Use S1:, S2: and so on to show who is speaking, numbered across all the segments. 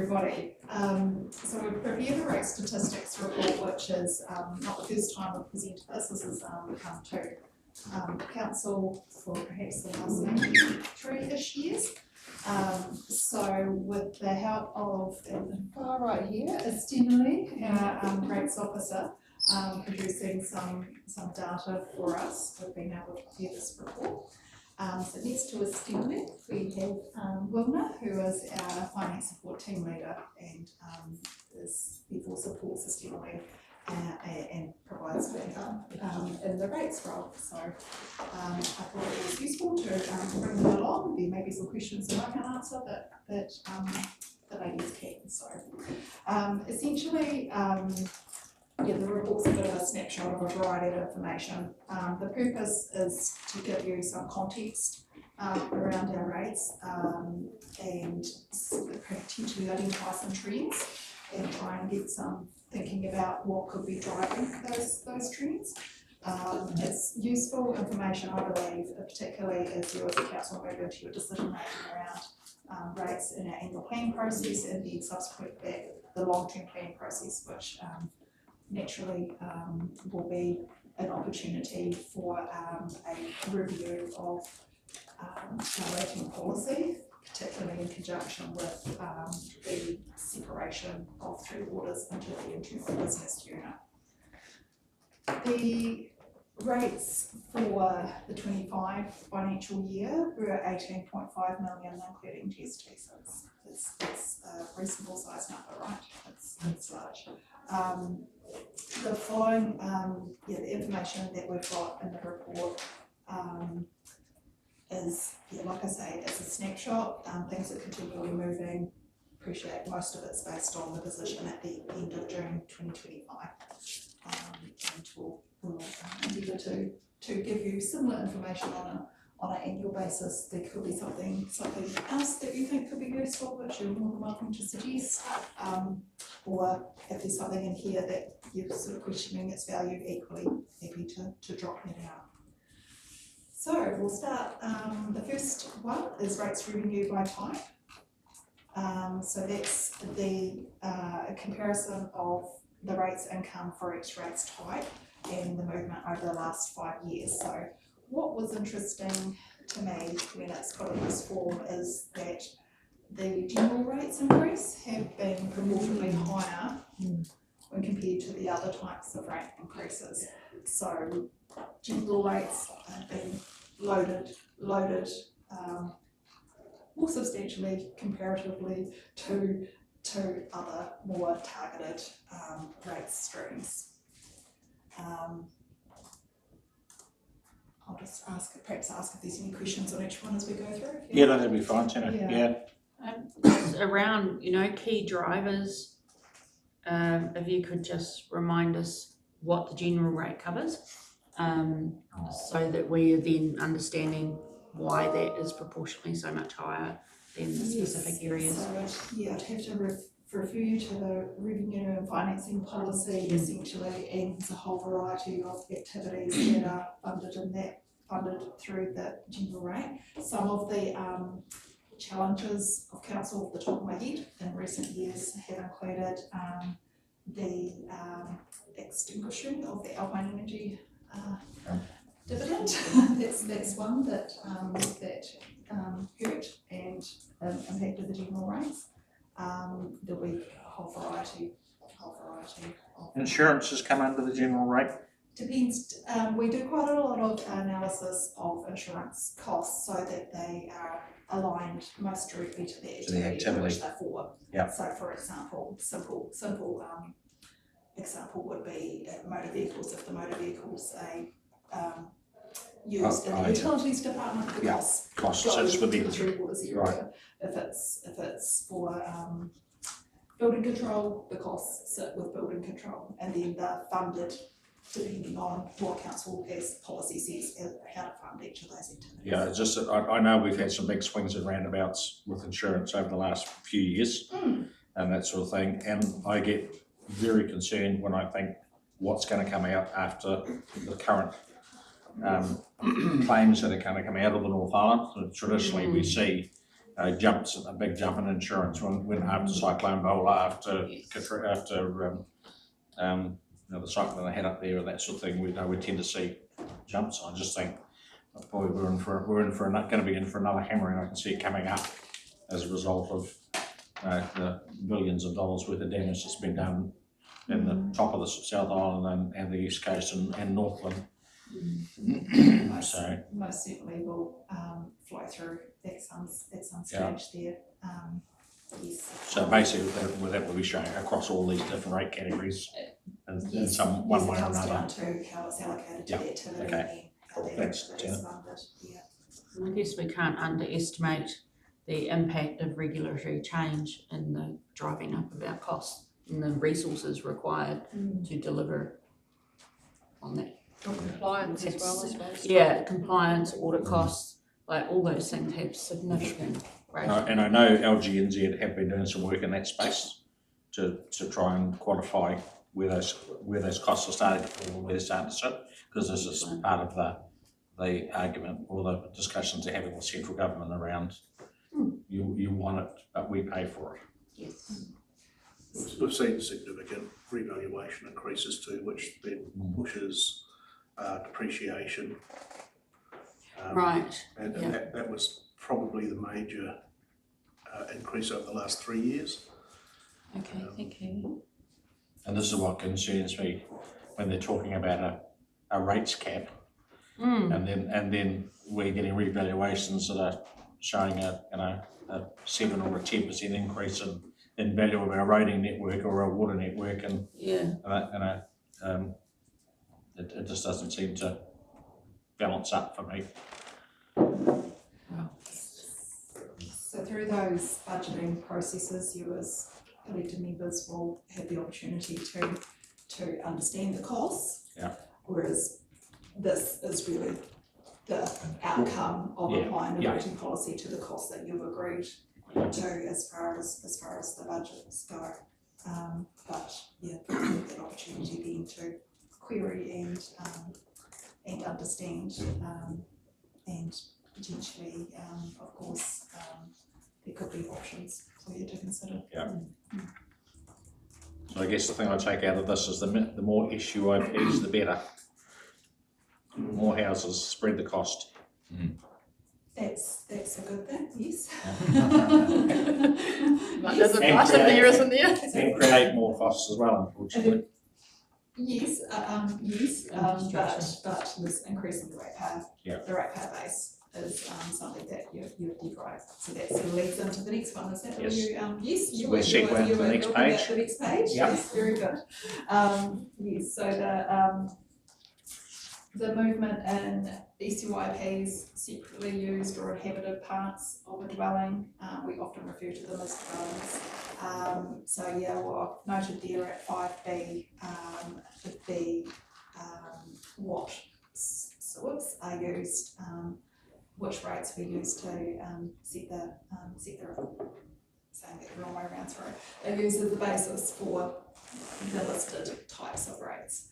S1: everybody. So we've prepared a rate statistics report, which is not the first time we've presented this. This has come to council for perhaps the last maybe 3-ish years. So with the help of the far right here is Stanley, our rates officer, producing some data for us. We've been able to prepare this report. So next to us, Stanley, we have Wilna, who is our finance support team leader and therefore supports us Stanley and provides backup in the rates role. So I thought it was useful to bring them along. There may be some questions that I can answer that the ladies can. So essentially, the report's a bit of a snapshot of a variety of information. The purpose is to give you some context around our rates and potentially identify some trends and try and get some thinking about what could be driving those trends. It's useful information, I believe, particularly as you as a council move into your decision making around rates in our annual planning process and then subsequent the long-term planning process, which naturally will be an opportunity for a review of our rating policy, particularly in conjunction with the separation of 3 waters into the internal business unit. The rates for the 25 financial year were 18.5 million, including GST, so it's a reasonable size number, right? It's large. The following, the information that we've got in the report is, like I say, it's a snapshot. Things are continually moving. Appreciate most of it's based on the position at the end of June 2025. And we'll endeavour to give you similar information on an annual basis. There could be something else that you think could be useful, which you're more than welcome to suggest. Or if there's something in here that you're sort of questioning its value, equally happy to drop that out. So we'll start. The first one is rates revenue by type. So that's the comparison of the rates income for each rates type and the movement over the last 5 years. So what was interesting to me when it's put in this form is that the general rates increase have been proportionally higher when compared to the other types of rate increases. So general rates have been loaded more substantially comparatively to other more targeted rate streams. I'll just perhaps ask if there's any questions on each one as we go through.
S2: Yeah, that'd be fine, Tina. Yeah.
S3: Around, key drivers, if you could just remind us what the general rate covers, so that we are then understanding why that is proportionally so much higher than the specific areas.
S1: So I'd have to refer you to the revenue and financing policy essentially, and there's a whole variety of activities that are funded through the general rate. Some of the challenges of council off the top of my head in recent years have included the extinguishing of the Alpine Energy dividend. that's one that hurt and impacted the general rates. There'll be a whole variety of
S2: Insurance has come under the general rate.
S1: Depends. We do quite a lot of analysis of insurance costs so that they are aligned most directly to the activity for which they're for.
S2: Yep.
S1: So, for example, simple example would be motor vehicles. If the motor vehicles are used in the utilities department, the costs
S2: sits within
S1: the 3 waters area.
S2: Right.
S1: If it's for building control, the costs sit with building control, and then they're funded depending on what council as policy says how to fund each of those activities.
S2: Yeah, it's just that I know we've had some big swings and roundabouts with insurance over the last few years and that sort of thing, and I get very concerned when I think what's going to come out after the current claims that are going to come out of the North Island. So traditionally we see jumps, a big jump in insurance when after Cyclone Bola, after Katrina, after the cyclone they had up there and that sort of thing. We tend to see jumps. I just think probably going to be in for another hammering. I can see it coming up as a result of the billions of dollars worth of damage that's been done in the top of the South Island and the East Coast and Northland.
S1: Most certainly will flow through at some stage there. Yes.
S2: So basically, that will be showing across all these different rate categories, in some one way or
S1: It comes
S2: another.
S1: down to how it's allocated to the activity
S2: Okay.
S1: and how the
S2: Thanks,
S1: activity is
S2: Tina.
S1: funded. Yeah.
S3: I guess we can't underestimate the impact of regulatory change in the driving up of our costs and the resources required to deliver on that.
S4: Compliance as well, I suppose.
S3: Yeah, compliance, audit costs, like all those things have significant rate.
S2: And I know LGNZ have been doing some work in that space to try and quantify where those costs are starting to fall and where they're starting to sit, because this is part of the argument or the discussions they're having with central government around you want it, but we pay for it.
S3: Yes.
S5: We've seen significant revaluation increases too, which then pushes depreciation.
S3: Right.
S5: And
S3: Yeah.
S5: that was probably the major increase over the last 3 years.
S3: Okay, thank you.
S2: And this is what concerns me when they're talking about a rates cap, and then we're getting revaluations that are showing a 7 or a 10% increase in value of our roading network or our water network, and it just doesn't seem to balance up for me.
S1: So through those budgeting processes, you as elected members will have the opportunity to understand the costs.
S2: Yeah.
S1: Whereas this is really the outcome of applying the
S2: Yeah.
S1: rating policy to the costs that you've agreed to as far as the budgets go. But yeah, that opportunity then to query and understand and potentially, of course, there could be options for you to consider.
S2: Yeah. So I guess the thing I take out of this is the more SUIPs, the better. More houses, spread the cost.
S1: That's a good thing, yes.
S4: Like there's a price in there, isn't there?
S2: And create more costs as well, unfortunately.
S1: Yes, but this increase in the ratepayer, the ratepayer base is something that you've right. So that sort of leads into the next one, is that what you, yes, you were
S2: segue into the next
S1: looking
S2: page.
S1: at the next page,
S2: Yep.
S1: yes, very good. Yes, so the movement in SUIPs separately used or inhabited parts of a dwelling, we often refer to them as dwellings. So yeah, well, noted there at 5B, what sorts are used, which rates we use to set the saying it the wrong way around, sorry. They're used as the basis for the listed types of rates.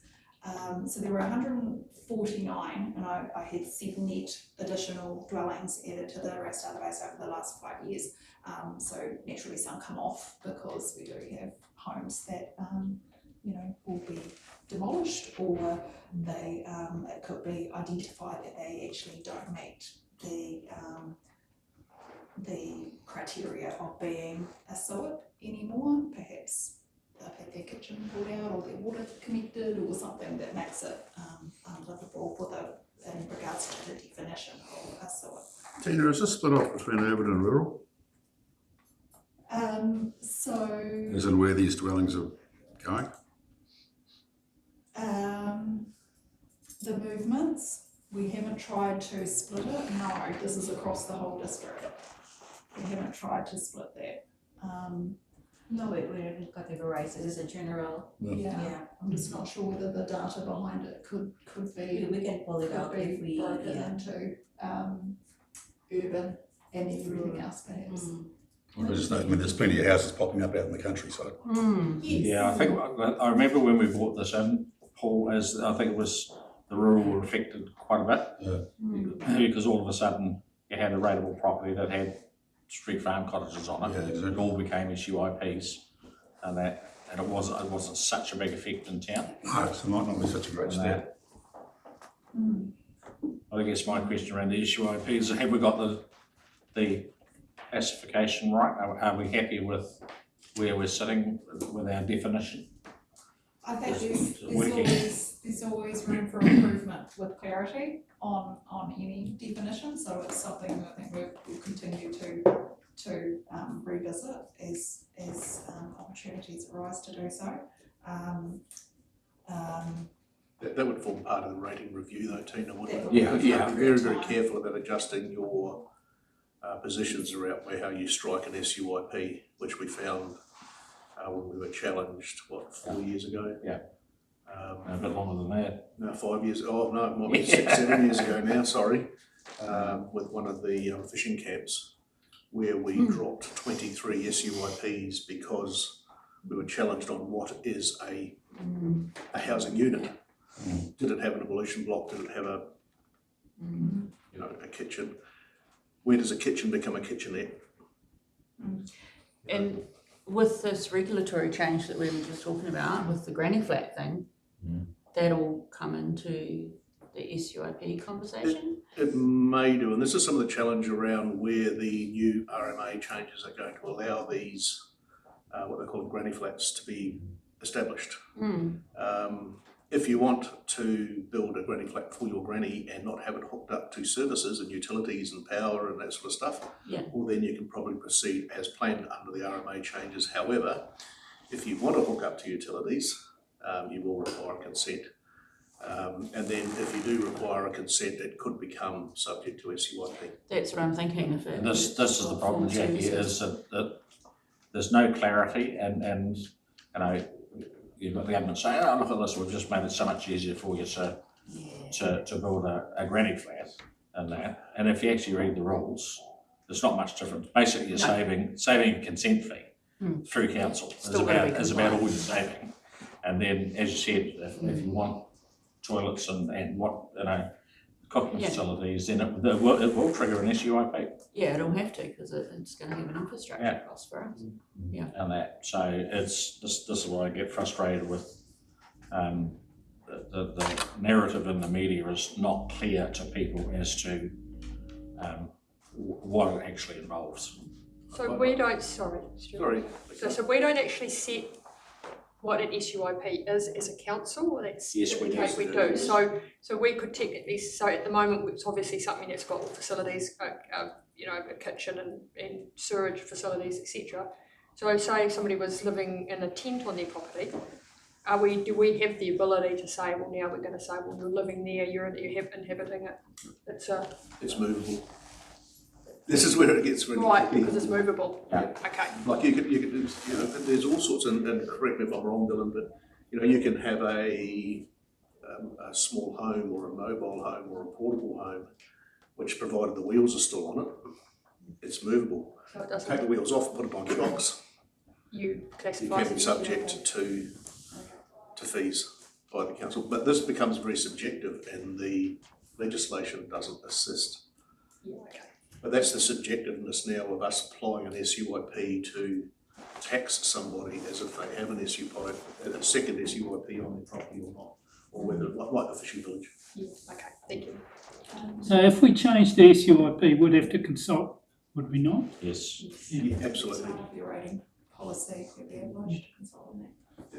S1: So there were 149, and I had 7 net additional dwellings added to the rates database over the last 5 years. So naturally some come off because we do have homes that will be demolished, or they it could be identified that they actually don't meet the criteria of being a SUIP anymore. Perhaps they've had their kitchen pulled out or their water connected or something that makes it unlivable in regards to the definition of a SUIP.
S6: Tina, is this split off between urban and rural?
S1: So
S6: As in where these dwellings are going?
S1: the movements, we haven't tried to split it. No, this is across the whole district. We haven't tried to split that.
S7: No, we didn't categorize it as a general.
S1: Yeah, I'm just not sure whether the data behind it could be.
S7: We can pull it out if we,
S1: broken into urban and then everything else perhaps.
S6: There's plenty of houses popping up out in the countryside.
S1: Yes.
S2: Yeah, I think I remember when we brought this in, Paul, as I think it was the rural were affected quite a bit. Because all of a sudden you had a rateable property that had street farm cottages on
S6: Yeah,
S2: it,
S6: exactly.
S2: it all became SUIPs, and it wasn't such a big effect in town.
S6: No, so it might not be such a great
S2: And
S6: step.
S2: I guess my question around the SUIP is, have we got the classification right? Are we happy with where we're sitting with our definition?
S1: I think
S2: Working.
S1: there's always room for improvement with clarity on any definition, so it's something I think we'll continue to revisit as opportunities arise to do so.
S5: That would form part of the rating review though, Tina, wouldn't it?
S2: Yeah,
S5: Be very, very careful about adjusting your positions around how you strike an SUIP, which we found when we were challenged, 4 years ago?
S2: Yeah. A bit longer than that.
S5: No, 5 years, oh no, it might be 6, 7 years ago now, sorry, with one of the fishing camps where we dropped 23 SUIPs because we were challenged on what is a housing unit. Did it have an ablution block? Did it have a kitchen? Where does a kitchen become a kitchenette?
S3: And with this regulatory change that we were just talking about, with the granny flat thing, that'll come into the SUIP conversation?
S5: It may do, and this is some of the challenge around where the new RMA changes are going to allow these, what they call granny flats, to be established. If you want to build a granny flat for your granny and not have it hooked up to services and utilities and power and that sort of stuff, well then you can probably proceed as planned under the RMA changes. However, if you want to hook up to utilities, you will require consent. And then if you do require a consent, it could become subject to SUIP.
S3: That's what I'm thinking. If it,
S2: This is the problem, Jackie, is that there's no clarity, and you've got the government saying, oh, look at this, we've just made it so much easier for you to build a granny flat and that. And if you actually read the rules, there's not much difference. Basically, you're saving a consent fee through council is about all you're saving. And then, as you said, if you want toilets and what cooking facilities, then it will trigger an SUIP.
S3: Yeah, it'll have to, because it's going to have an infrastructure cost for us.
S2: And that, so it's this is why I get frustrated with the narrative in the media is not clear to people as to what it actually involves.
S4: So we don't, sorry.
S5: Sorry.
S4: So we don't actually set what an SUIP is as a council, or that's
S2: Yes, we do.
S4: we do. So we could technically, so at the moment it's obviously something that's got all facilities, a kitchen and sewerage facilities, etc. So say somebody was living in a tent on their property, do we have the ability to say, well now we're going to say, well you're living there, you're inhabiting it.
S5: It's movable. This is where it gets really
S4: right,
S5: tricky.
S4: because it's movable.
S2: Yeah.
S4: Okay.
S5: Like you could, there's all sorts, and correct me if I'm wrong, Dylan, but you can have a small home or a mobile home or a portable home, which provided the wheels are still on it, it's movable.
S4: So it doesn't.
S5: Take the wheels off, put it on shocks.
S4: You
S5: You
S4: classify
S5: can be subject to fees by the council, but this becomes very subjective, and the legislation doesn't assist.
S4: Yeah, okay.
S5: But that's the subjectiveness now of us applying an SUIP to tax somebody as if they have an SUIP, a second SUIP on their property or not, or whether, like the fishing village.
S4: Yeah, okay, thank you.
S8: So if we change the SUIP, we'd have to consult, would we not?
S2: Yes.
S5: Yeah, absolutely.
S1: As part of your rating policy, you'll be obliged to consult on that.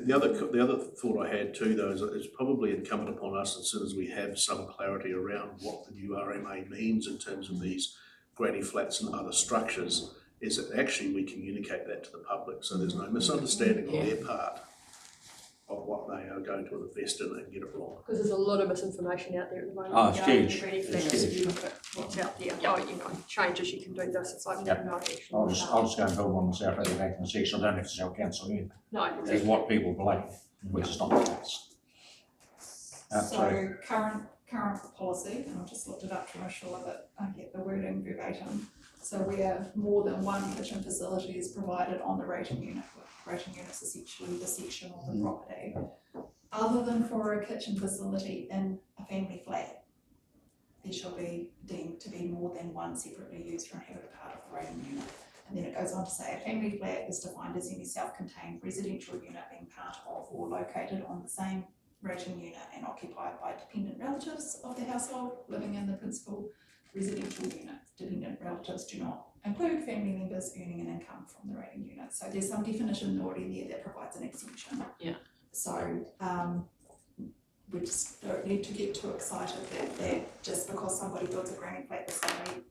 S5: The other thought I had too, though, is it's probably incumbent upon us, as soon as we have some clarity around what the new RMA means in terms of these granny flats and other structures, is that actually we communicate that to the public, so there's no misunderstanding on their part of what they are going to invest in and get it wrong.
S4: Because there's a lot of misinformation out there at the moment.
S2: Oh, it's
S4: regarding
S2: huge.
S4: granny
S2: It's
S4: flats.
S2: huge.
S4: You look at what's out there. Oh, changes, you can do this. It's like, no, actually.
S2: I'll just go and build one myself at the back in the section. I don't have to tell council either.
S4: No,
S2: That's
S4: exactly.
S2: what people believe, which is not the case.
S1: So current policy, and I just looked it up to make sure that I get the wording verbatim. So where more than one kitchen facility is provided on the rating unit, rating units essentially the section of the property, other than for a kitchen facility in a family flat. there shall be deemed to be more than one separately used or inhabited part of the rating unit. And then it goes on to say, a family flat is defined as any self-contained residential unit being part of or located on the same rating unit and occupied by dependent relatives of the household living in the principal residential unit. Dependent relatives do not include family members earning an income from the rating unit. So there's some definition already there that provides an exemption.
S3: Yeah.
S1: So we just don't need to get too excited that just because somebody builds a granny flat with somebody,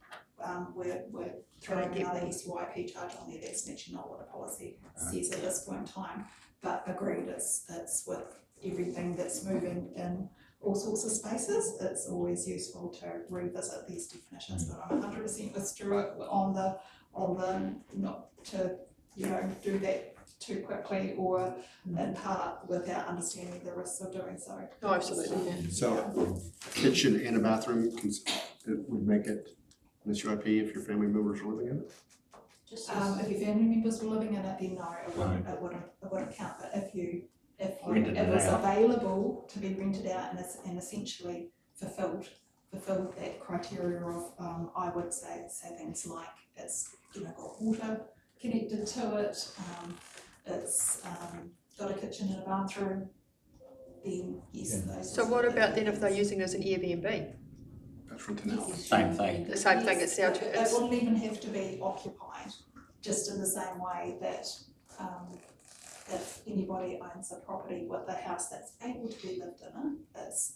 S1: we're throwing another SUIP charge on there. That's actually not what the policy says at this point in time. But agreed, it's with everything that's moving in all sorts of spaces, it's always useful to revisit these definitions, but I'm 100% with Stuart on the not to, do that too quickly or in part without understanding the risks of doing so.
S4: Oh, absolutely.
S9: So, kitchen and a bathroom it would make it an SUIP if your family members are living in it?
S3: Just
S1: If your family members were living in it, then no, it wouldn't count, but if it was available to be rented out and essentially fulfilled that criteria of, I would say things like it's, got water connected to it, it's got a kitchen and a bathroom, then yes, those.
S4: So what about then if they're using it as an Airbnb?
S9: That's renting out.
S2: Same thing.
S4: The same thing, it's down to,
S1: It wouldn't even have to be occupied, just in the same way that if anybody owns a property with a house that's able to be lived in it, it's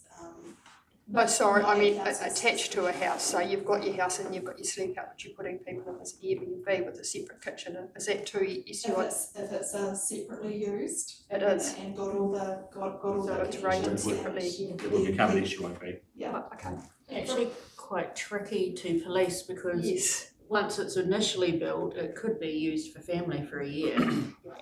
S4: oh, sorry, I mean
S1: houses.
S4: attached to a house, so you've got your house and you've got your sleep out, but you're putting people in as an Airbnb with a separate kitchen, and is that too SUI?
S1: If it's separately used.
S4: It is.
S1: And got all the
S4: So it's rated
S1: connections
S4: separately.
S1: and-
S2: It would become an SUIP.
S1: Yeah.
S4: Okay,
S3: actually quite tricky to police because
S4: yes,
S3: once it's initially built, it could be used for family for a year.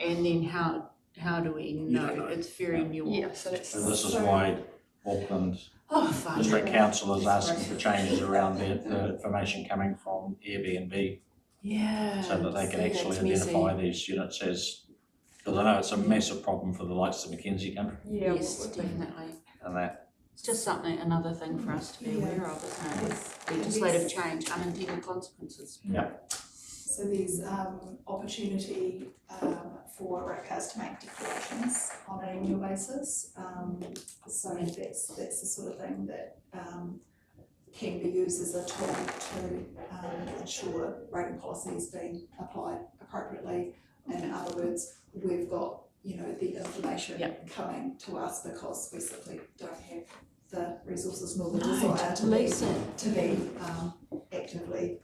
S3: And then how do we know?
S5: don't know.
S3: It's very nuanced.
S4: yeah, so that's,
S2: And this is why Auckland
S3: Oh, fine.
S2: District Council is asking for changes around the information coming from Airbnb
S3: Yeah.
S2: so that they can
S3: see,
S2: actually
S3: that's messy.
S2: identify these units as, because I know it's a massive problem for the likes of Mackenzie Country
S4: yeah.
S3: Yes, definitely.
S2: and that.
S3: It's just another thing for us to be aware of, isn't it?
S1: Yes.
S3: Legislative change, unintended consequences.
S1: So there's opportunity for ratepayers to make declarations on an annual basis. So that's the sort of thing that can be used as a tool to ensure rating policy is being applied appropriately. And in other words, we've got the information coming to us because we simply don't have the resources nor the desire to be actively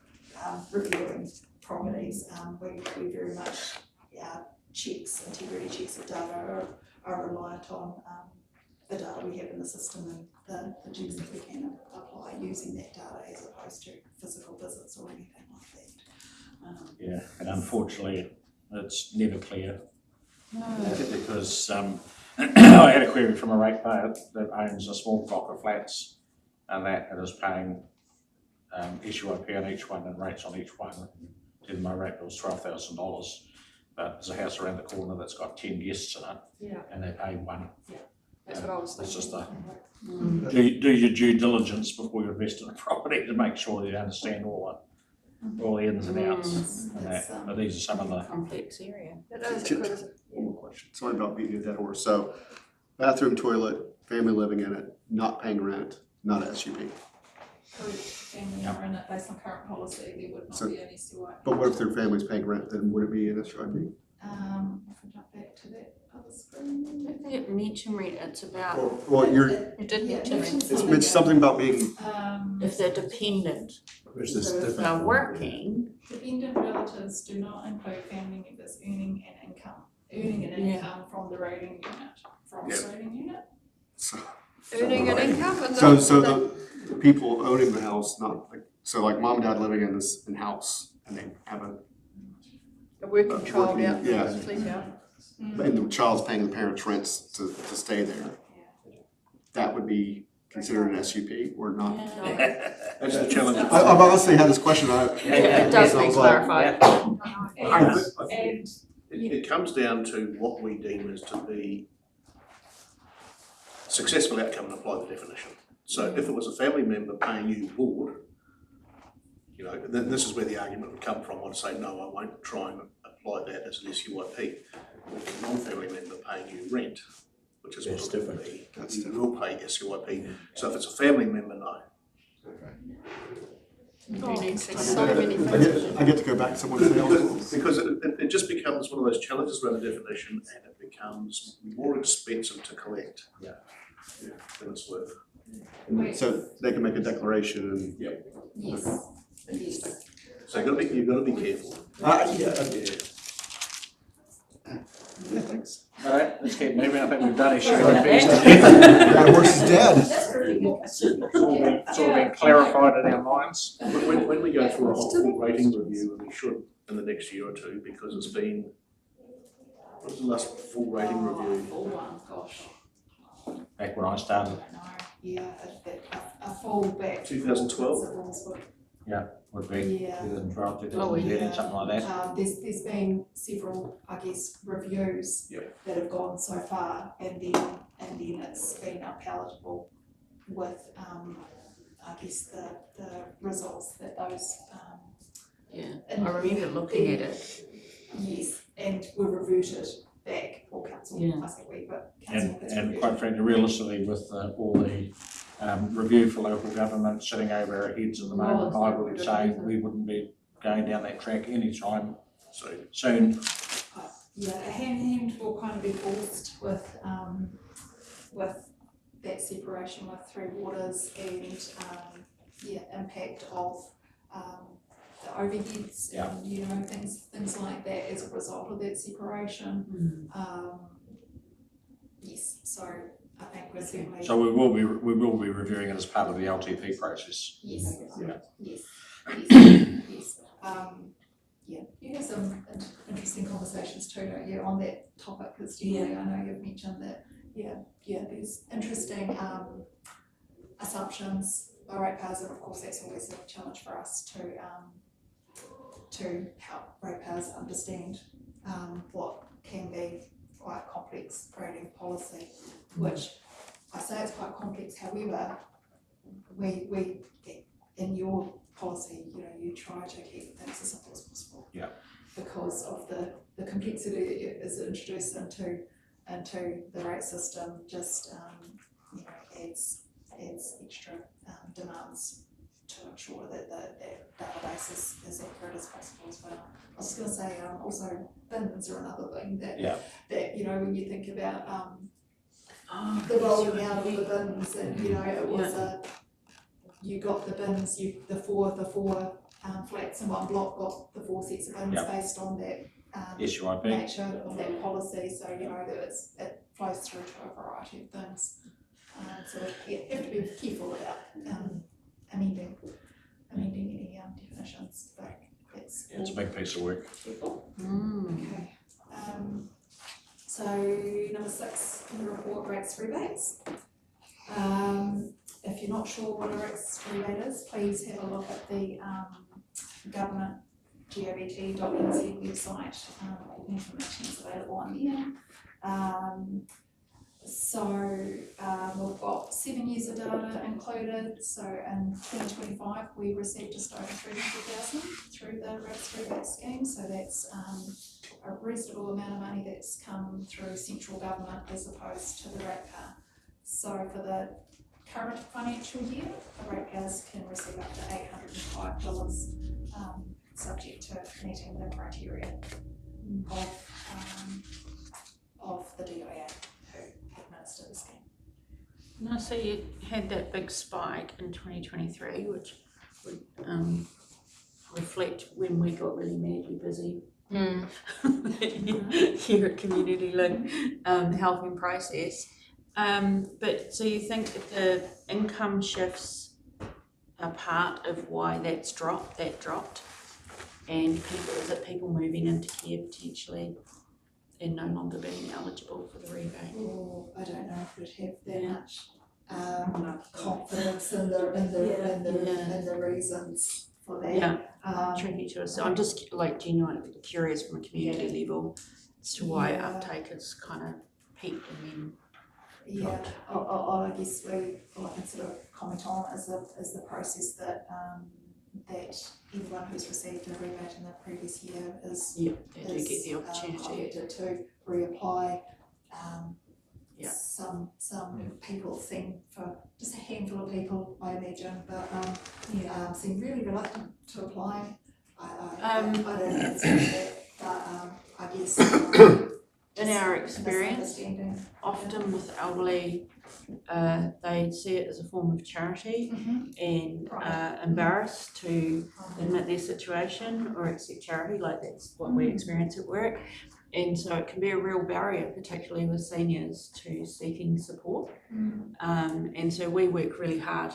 S1: reviewing properties. We very much, integrity checks of data are reliant on the data we have in the system and the checks that we can apply using that data as opposed to physical visits or anything like that.
S2: Yeah, and unfortunately, it's never clear because I had a query from a ratepayer that owns a small block of flats and that it is paying SUIP on each one and rates on each one. Then my rate was $12,000, but there's a house around the corner that's got 10 guests in it
S4: Yeah.
S2: and they pay one.
S4: That's what I was
S2: It's just
S4: thinking.
S2: do your due diligence before you invest in a property to make sure that you understand all the ins and outs and that. But these are some of the
S3: Complex area.
S4: It is,
S9: Chip-
S4: it is.
S9: One more question. Sorry about beating a dead horse. So, bathroom, toilet, family living in it, not paying rent, not a SUP.
S1: Family are in it based on current policy, there would
S9: So-
S1: not be any SUIP.
S9: But what if their family's paying rent? Then would it be an SUIP?
S1: If I jump back to that other screen.
S3: I think it mentioned it's about
S9: Or, well, you're,
S3: you did
S1: Yeah,
S3: mention
S1: mentions
S9: it's meant something about being.
S3: if they're dependent,
S6: There's this
S1: So if
S3: if they're working,
S1: Dependent relatives do not include family members earning an income from the rating unit,
S9: Yeah.
S1: rating unit.
S9: So,
S4: Earning an income and
S9: so the people owning the house, not like, so like mom and dad living in this house and they have
S4: a working child out,
S9: yeah.
S4: sleep out.
S9: and the child's paying the parents' rents to stay there. That would be considered an SUP or not?
S5: That's the challenge.
S9: I've honestly had this question.
S3: it does
S9: so
S3: need
S9: it's like-
S3: clarified.
S1: And
S5: It comes down to what we deem as to be successful outcome and apply the definition. So if it was a family member paying you board, you know, then this is where the argument would come from. I'd say, no, I won't try and apply that as an SUIP. With a non-family member paying you rent, which is
S2: That's
S5: what it would
S2: different.
S5: be, you will pay SUIP. So if it's a family member, no.
S4: You need to
S9: I
S4: say so many things.
S9: I get to go back to someone else.
S5: Because it just becomes one of those challenges around the definition, and it becomes more expensive to collect.
S2: Yeah.
S5: Yeah, than it's worth.
S9: So they can make a declaration and.
S5: Yep.
S1: Yes, yes.
S5: So you've got to be careful.
S9: Yeah, thanks.
S2: All right, let's keep moving. I think we've done SUIPs.
S9: That horse is dead.
S7: That's pretty good.
S2: It's all been clarified in our minds.
S5: When we go through a whole full rating review, and we should in the next year or two, because it's been, what was the last full rating review?
S1: Full one, gosh,
S2: Back when I
S1: I
S2: started,
S1: don't know, yeah, a full back.
S5: 2012?
S1: principles would-
S2: would be
S1: Yeah.
S2: 2012,
S3: Oh,
S2: 2011, something like that.
S1: There's been several, I guess, reviews
S5: Yeah.
S1: that have gone so far, and then it's been unpalatable with, I guess, the results that those,
S3: Yeah,
S1: and
S3: I remember looking at it.
S1: yes, and we reverted back, or council,
S3: Yeah.
S1: I say we, but council has
S2: And
S1: reverted.
S2: quite frankly, realistically, with all the review for local government sitting over our heads at the moment, I would say we wouldn't be going down that track anytime
S5: So
S2: soon.
S1: Yeah, a hand will kind of be forced with that separation with Three Waters and, impact of, the overheads
S2: Yeah.
S1: and, you know, things like that as a result of that separation. Yes, so I think we're certainly.
S2: So we will be reviewing it as part of the LTP process.
S1: Yes,
S2: Yeah.
S1: yes, yes. You have some interesting conversations too, don't you, on that topic, because generally I know you've mentioned that, there's interesting assumptions by ratepayers, and of course that's always a challenge for us to help ratepayers understand what can be quite complex grading policy, which I say it's quite complex, however, we in your policy, you know, you try to keep things as simple as possible.
S2: Yeah.
S1: Because of the complexity that is introduced into the rate system, just you know, adds extra demands to ensure that the database is as accurate as possible as well. I was just going to say also bins are another thing that you know, when you think about the rolling out of the bins, and you know, it was you got the bins, the four flats in one block got the 4 sets of bins based on that
S2: SUIP.
S1: nature of that policy, so you know that it flows through to a variety of things. So you have to be careful about amending any definitions, but
S2: It's a big piece of work.
S1: careful.
S3: Mm.
S1: Okay. So number 6 in the report, rates rebates. If you're not sure what a rates rebate is, please have a look at the government govt.nz website. The information is available on there. We've got 7 years of data included. So in 2025, we received just over 300,000 through the rates rebate scheme. So that's a reasonable amount of money that's come through central government as opposed to the ratepayer. So for the current financial year, the ratepayers can receive up to $805, subject to meeting the criteria of the DIA who administer the scheme.
S3: No, so you had that big spike in 2023, which would reflect when we got really madly busy here at Community Link, helping process. But so you think that the income shifts are part of why that dropped, and is it people moving into care potentially and no longer being eligible for the rebate?
S1: Oh, I don't know if we'd have that much confidence in the reasons for that.
S3: Tricky to us. So I'm just like genuinely curious from a community level as to why uptake has kind of peaked and then
S1: Yeah, all I guess all I can sort of comment on is the process that that anyone who's received a rebate in the previous year is
S3: Yeah, they do get the opportunity.
S1: obligated to reapply.
S3: Yeah.
S1: Some people seem, for just a handful of people, I imagine, but seem really reluctant to apply. I don't understand that, but I guess
S3: In our experience,
S1: misunderstanding.
S3: often with elderly, they see it as a form of charity and embarrassed to admit their situation or accept charity, like that's what we experience at work. And so it can be a real barrier, particularly with seniors, to seeking support. And so we work really hard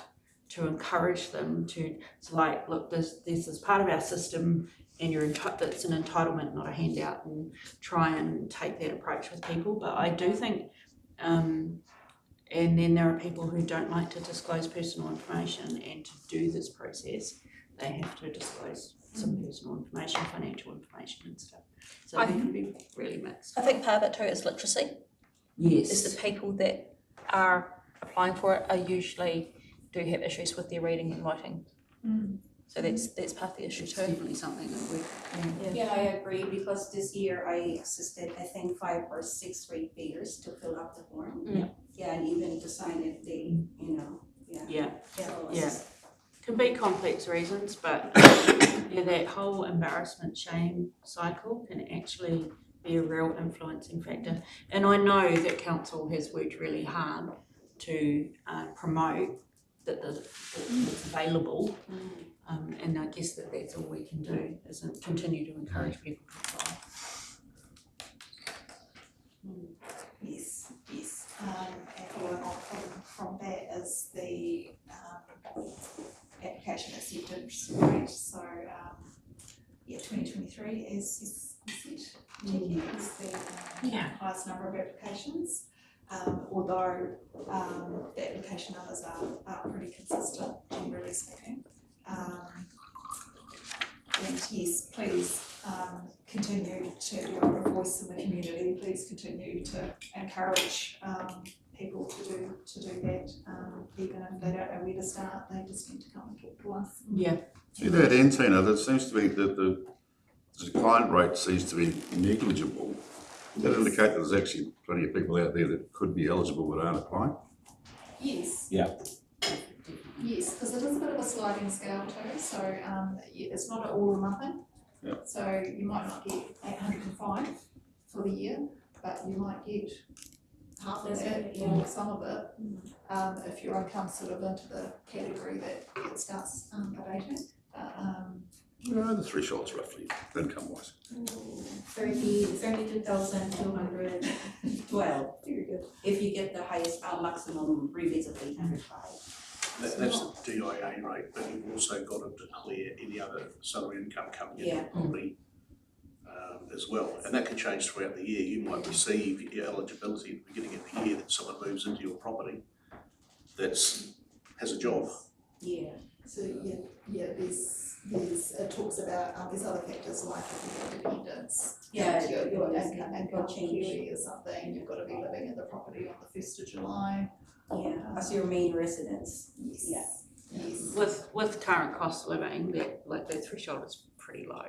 S3: to encourage them to, it's like, look, this is part of our system and it's an entitlement, not a handout, and try and take that approach with people. But I do think, and then there are people who don't like to disclose personal information, and to do this process, they have to disclose some personal information, financial information and stuff. So it can be really mixed.
S10: I think part of it too is literacy.
S3: Yes.
S10: Is the people that are applying for it are usually do have issues with their reading and writing. So that's part of the issue
S3: It's
S10: too.
S3: definitely something that we,
S7: Yeah, I agree, because this year I assisted, I think 5 or 6 ratepayers to fill up the form. Yeah, and even to sign if they,
S3: yeah.
S7: So
S3: Yeah.
S7: it's-
S3: Can be complex reasons, but that whole embarrassment shame cycle can actually be a real influencing factor. And I know that council has worked really hard to promote that it's available, and I guess that's all we can do is continue to encourage people to apply.
S1: Yes. And following on from that is the application acceptance rate. So 2023 is set. It's the highest number of applications. Although the application numbers are pretty consistent, generally speaking. And yes, please continue to be a voice in the community. Please continue to encourage people to do that. Even if they don't know where to start, they just need to come and talk to us.
S3: Yeah.
S6: See that end, Tina, that seems to be that the decline rate seems to be negligible. Does that indicate that there's actually plenty of people out there that could be eligible but aren't applying?
S1: Yes.
S2: Yeah.
S1: Yes, because it is a bit of a sliding scale too, so it's not all or nothing.
S6: Yeah.
S1: So you might not get 805 for the year, but you might get half of it or some of it if your income's sort of into the category that it starts abating.
S6: What are the thresholds roughly, income-wise?
S7: 32,212. Very good. If you get the highest maximum rebates of 805.
S5: That's the DIA rate, but you've also got to declare any other salary income coming in
S7: Yeah.
S5: the property as well. And that can change throughout the year. You might receive your eligibility at the beginning of the year that someone moves into your property has a job.
S7: Yeah.
S1: So there's it talks about there's other factors like if you've got dependents, your income query or something, you've got to be living in the property on the 1st of July.
S7: Yeah, as your main residence.
S1: Yes.
S7: Yeah.
S1: Yes.
S3: With current cost of living, that threshold is pretty low.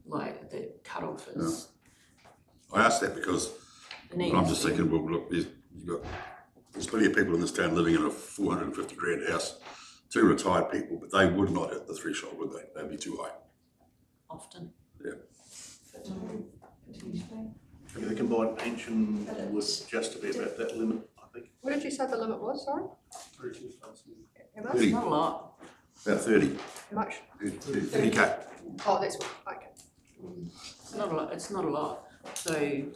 S3: Like the cutoff is.
S6: I ask that because I'm just thinking, well, look, there's plenty of people in this town living in a 450 grand house, 2 retired people, but they would not hit the threshold, would they? They'd be too high.
S3: Often.
S6: Yeah.
S1: Potentially.
S5: The combined pension would just be about that limit, I think.
S4: What did you say the limit was, sorry?
S5: 32,000.
S4: How much?
S6: 30,
S3: Not a lot.
S6: about 30,
S4: How much?
S6: 30K.
S4: Oh, that's what, okay.
S3: It's not a lot. It's not a lot. So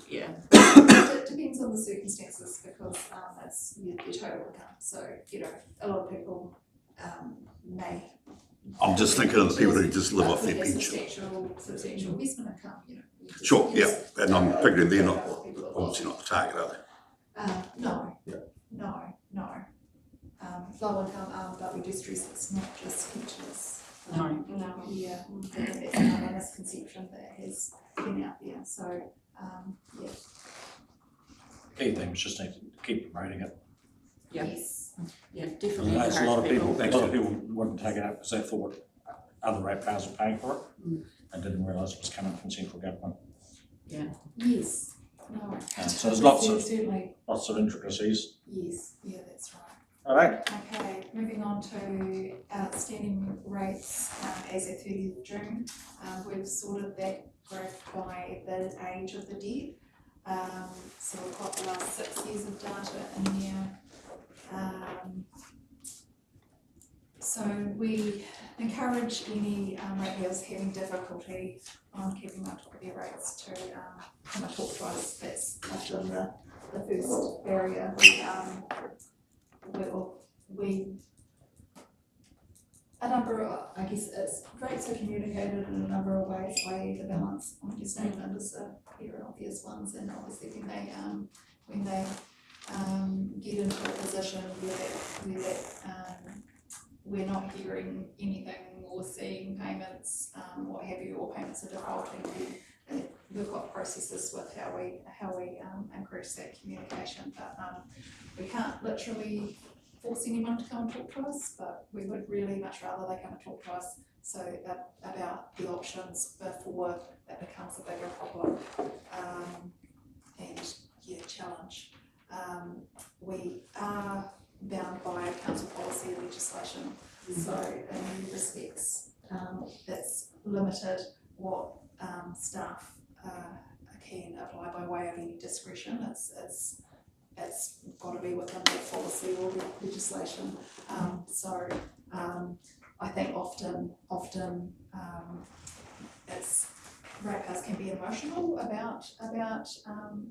S3: yeah.
S1: It depends on the circumstances because it's your total income. So a lot of people may.
S6: I'm just thinking of the people who just live off their pension.
S1: Substantial investment income.
S6: Sure, yeah, and I'm figuring they're not, obviously not the target, are they?
S1: No.
S6: Yeah.
S1: No. Low income, but we do stress it's not just pensioners.
S3: No.
S1: Yeah, that's another misconception that has been out there. So, yeah.
S2: Key things just need to keep promoting it.
S3: Yeah.
S1: Yes.
S3: Yeah, definitely
S2: There's a lot of
S3: encourage
S2: people, wouldn't take it up because they thought other ratepayers were paying for it and didn't realise it was coming from central government.
S1: Yes. No.
S2: So there's lots
S1: Certainly.
S2: of intricacies.
S1: Yes. Yeah, that's right.
S2: All right.
S1: Okay, moving on to outstanding rates as at 30th of June. We've sorted that graph by the age of the debt. So we've got the last 6 years of data in here. So we encourage any ratepayers having difficulty on keeping up with their rates to come and talk to us. That's often the first barrier. A number of, I guess rates are communicated in a number of ways, i.e. the balance on your statement is a very obvious ones, and obviously when they get into a position where we're not hearing anything or seeing payments, what have you, or payments are defaulting, we've got processes with how we increase that communication, but we can't literally force anyone to come and talk to us, but we would really much rather they come and talk to us about the options before that becomes a bigger problem and challenge. We are bound by council policy and legislation, so in many respects it's limited what staff can apply by way of any discretion. It's got to be within the policy or the legislation. I think often it's ratepayers can be emotional about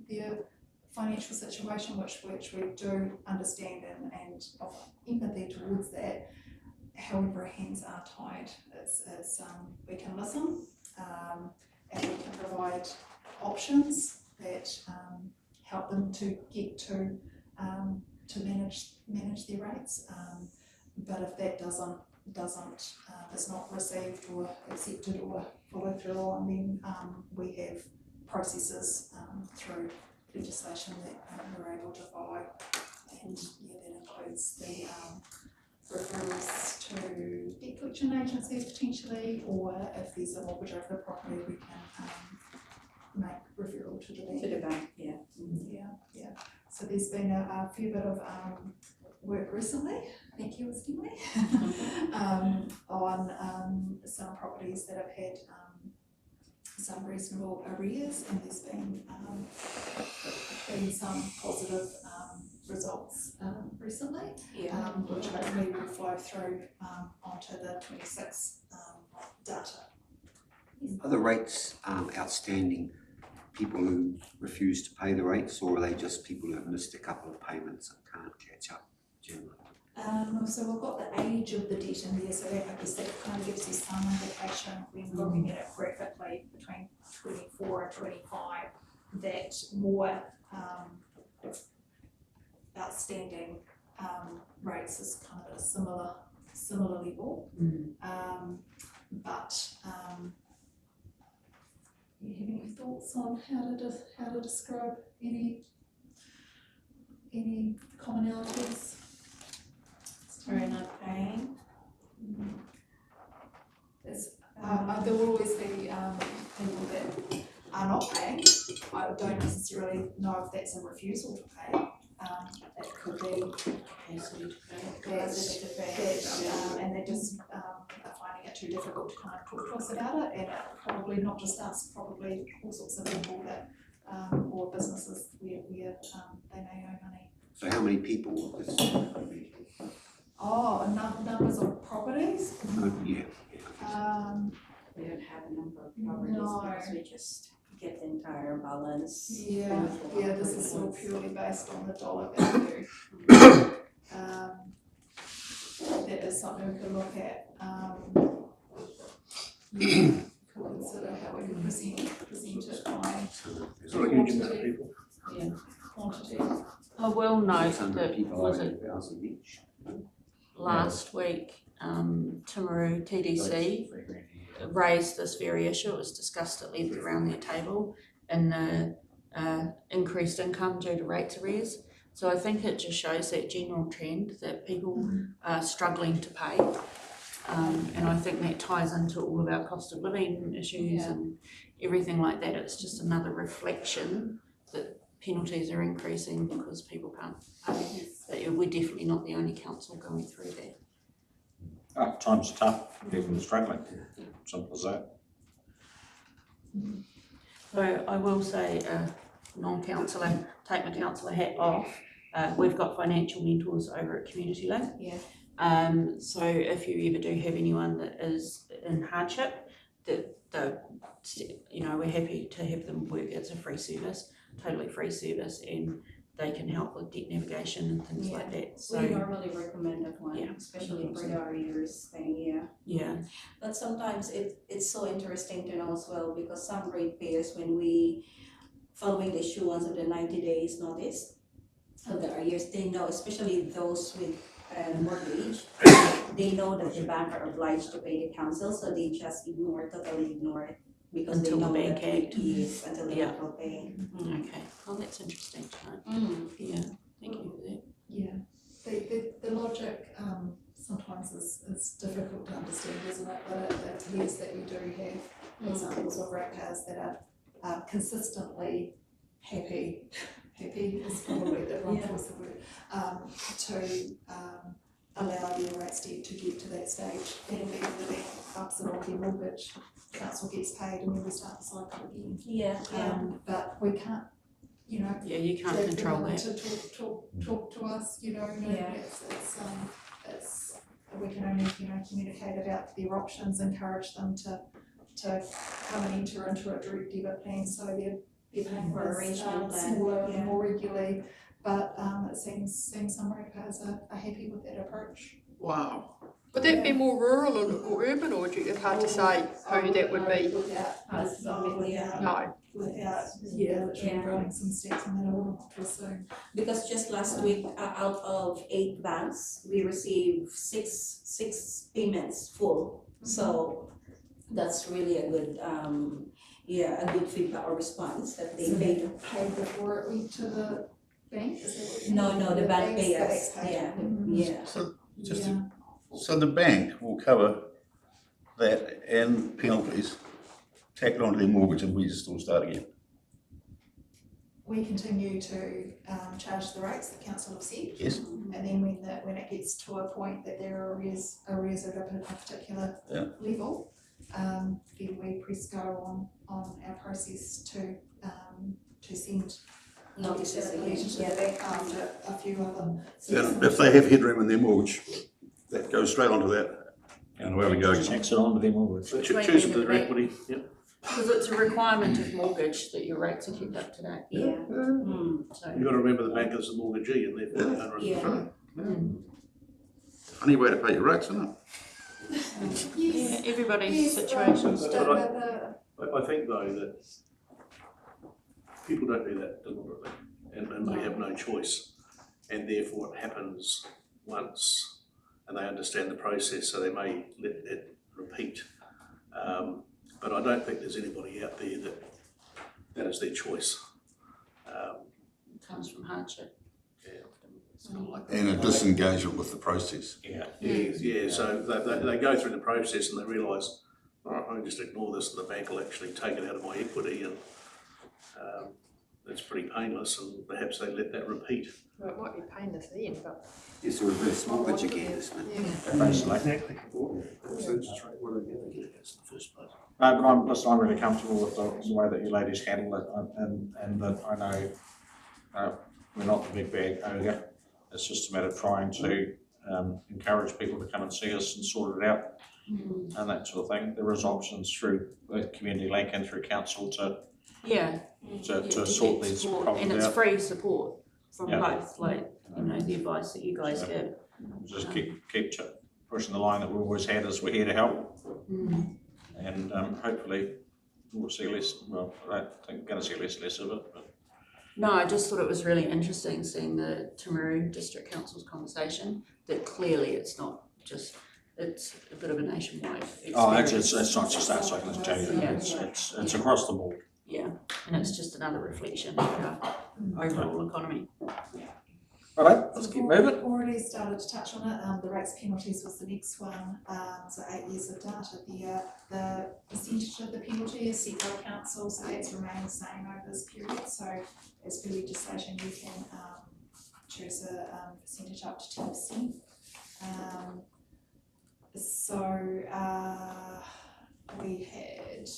S1: their financial situation, which we do understand and of empathy towards that. However, hands are tied. We can listen and we can provide options that help them to get to manage their rates. But if that is not received or accepted or followed through on, then we have processes through legislation that we're able to follow, and that includes the referrals to debt collection agencies potentially, or if there's a mortgage over the property, we can make referral to the bank.
S7: To the bank, yeah.
S1: Yeah. So there's been a fair bit of work recently, thank you, Stanley, on some properties that have had some reasonable arrears, and there's been some positive results recently, which hopefully will flow through onto the 26 data.
S11: Are the rates outstanding people who refuse to pay the rates, or are they just people who have missed a couple of payments and can't catch up generally?
S1: So we've got the age of the debt in there, so that, I guess that kind of gives you some indication when looking at it graphically between 24 and 25, that more outstanding rates is kind of at a similar level. But you have any thoughts on how to describe any commonalities?
S7: Sorry, not paying.
S1: There will always be people that are not paying. I don't necessarily know if that's a refusal to pay. It could be capacity to pay, and they just are finding it too difficult to kind of talk to us about it, and probably not just us, probably all sorts of people that or businesses where they may owe money.
S11: So how many people is
S1: Numbers of properties.
S11: yeah.
S7: We don't have a number of properties because we just get the entire balance.
S1: Yeah, this is all purely based on the dollar value. That is something we could look at. Could consider how we could present it by
S5: It's not a huge amount of people.
S1: quantity.
S3: I will note
S11: 600
S3: that,
S11: people
S3: was
S11: over
S3: it
S11: 1,000 each.
S3: last week, Timaru TDC raised this very issue. It was discussed at length around their table, and the increased income due to rates arrears. So I think it just shows that general trend that people are struggling to pay. And I think that ties into all of our cost of living issues and everything like that. It's just another reflection that penalties are increasing because people can't pay. But we're definitely not the only council going through that.
S2: Times are tough, people are struggling, simple as that.
S3: So I will say, non-councillor, take my councillor hat off. We've got financial mentors over at Community Link. So if you ever do have anyone that is in hardship, we're happy to have them work. It's a free service, totally free service, and they can help with debt navigation and things like that. So
S7: we normally recommend that one, especially for the arrears thing, But sometimes it's so interesting to know as well, because some ratepayers, when we, following the issuance of the 90 days notice of the arrears, they know, especially those with mortgage, they know that the bank are obliged to pay the council, so they just totally ignore it. Because
S3: until
S7: they know
S3: the bank
S7: that
S3: act.
S7: Yes, until the bank will pay.
S3: Okay, well that's interesting to know. Yeah, thank you for that.
S1: Yeah, the logic sometimes is difficult to understand, isn't it? But it appears that you do have examples of ratepayers that are consistently happy is probably the wrong choice of word, to allow their rates to get to that stage, and even the bank ups it on their mortgage, council gets paid, and then we start the cycle again. But we can't, you
S3: can't control that.
S1: To talk to us, it's we can only communicate about their options, encourage them to come and enter into a direct debit plan, so they're paying
S7: Or
S1: this
S7: arrangement plan,
S1: smaller, more regularly. But it seems some ratepayers are happy with that approach.
S5: Wow.
S4: Would that be more rural or urban, or would you, it's hard to say who that would be?
S1: Without literally running some stats on that, I wouldn't want to assume.
S7: Because just last week, out of 8 banks, we received six payments full. So that's really a good, a good feedback or response that they paid.
S1: Paid before it went to the bank? Is that what you
S7: No,
S1: mean?
S7: the bank
S1: Banks
S7: pay us,
S1: paid.
S12: So the bank will cover that and penalties, tack it onto their mortgage, and we just all start again.
S1: We continue to charge the rates that council have set.
S12: Yes.
S1: And then when it gets to a point that there are arrears at a particular level, then we press go on our process to send notices to the bank after a few other.
S12: If they have headroom in their mortgage, that goes straight onto that, and away we go.
S2: Tax it on to their mortgage.
S5: So choose the equity,
S3: Because it's a requirement of mortgage that your rates are kept up to date. So,
S5: You've got to remember the bank is the mortgagee, and therefore they don't run the
S12: Funny way to pay your rates, isn't it?
S3: everybody's situation's different.
S5: I think though that people don't do that deliberately, and they have no choice, and therefore it happens once, and they understand the process, so they may let it repeat. But I don't think there's anybody out there that is their choice.
S3: It comes from hardship.
S5: It's not like
S12: And a disengagement with the process.
S5: So they go through the process and they realise, all right, I can just ignore this, and the bank will actually take it out of my equity, and it's pretty painless, and perhaps they let that repeat.
S4: Well, it might be painless then, but.
S11: It's a reverse mortgage again, isn't it?
S2: Basically.
S5: Exactly. What are they going to get against in the first place?
S2: But I'm really comfortable with the way that you ladies handle it, and that I know we're not the big bad ogre. It's just a matter of trying to encourage people to come and see us and sort it out and that sort of thing. There is options through the Community Link and through council to sort these problems
S3: and it's
S2: out.
S3: free support from both, like the advice that you guys give.
S2: Just keep pushing the line that we've always had, as we're here to help, and hopefully we'll see less. Well, I don't think we're going to see less of it. But.
S3: No, I just thought it was really interesting seeing the Timaru District Council's conversation. That clearly it's not just. It's a bit of a nationwide experience.
S2: Oh, it's not just us, I can tell you. It's across the board.
S3: Yeah, and it's just another reflection of our overall economy.
S2: Right, let's keep moving.
S1: Already started to touch on it, the rates penalties was the next one, so 8 years of data there. The percentage of the penalty is set by council, so it's remained the same over this period, so as per legislation you can choose a percentage up to 10%. We had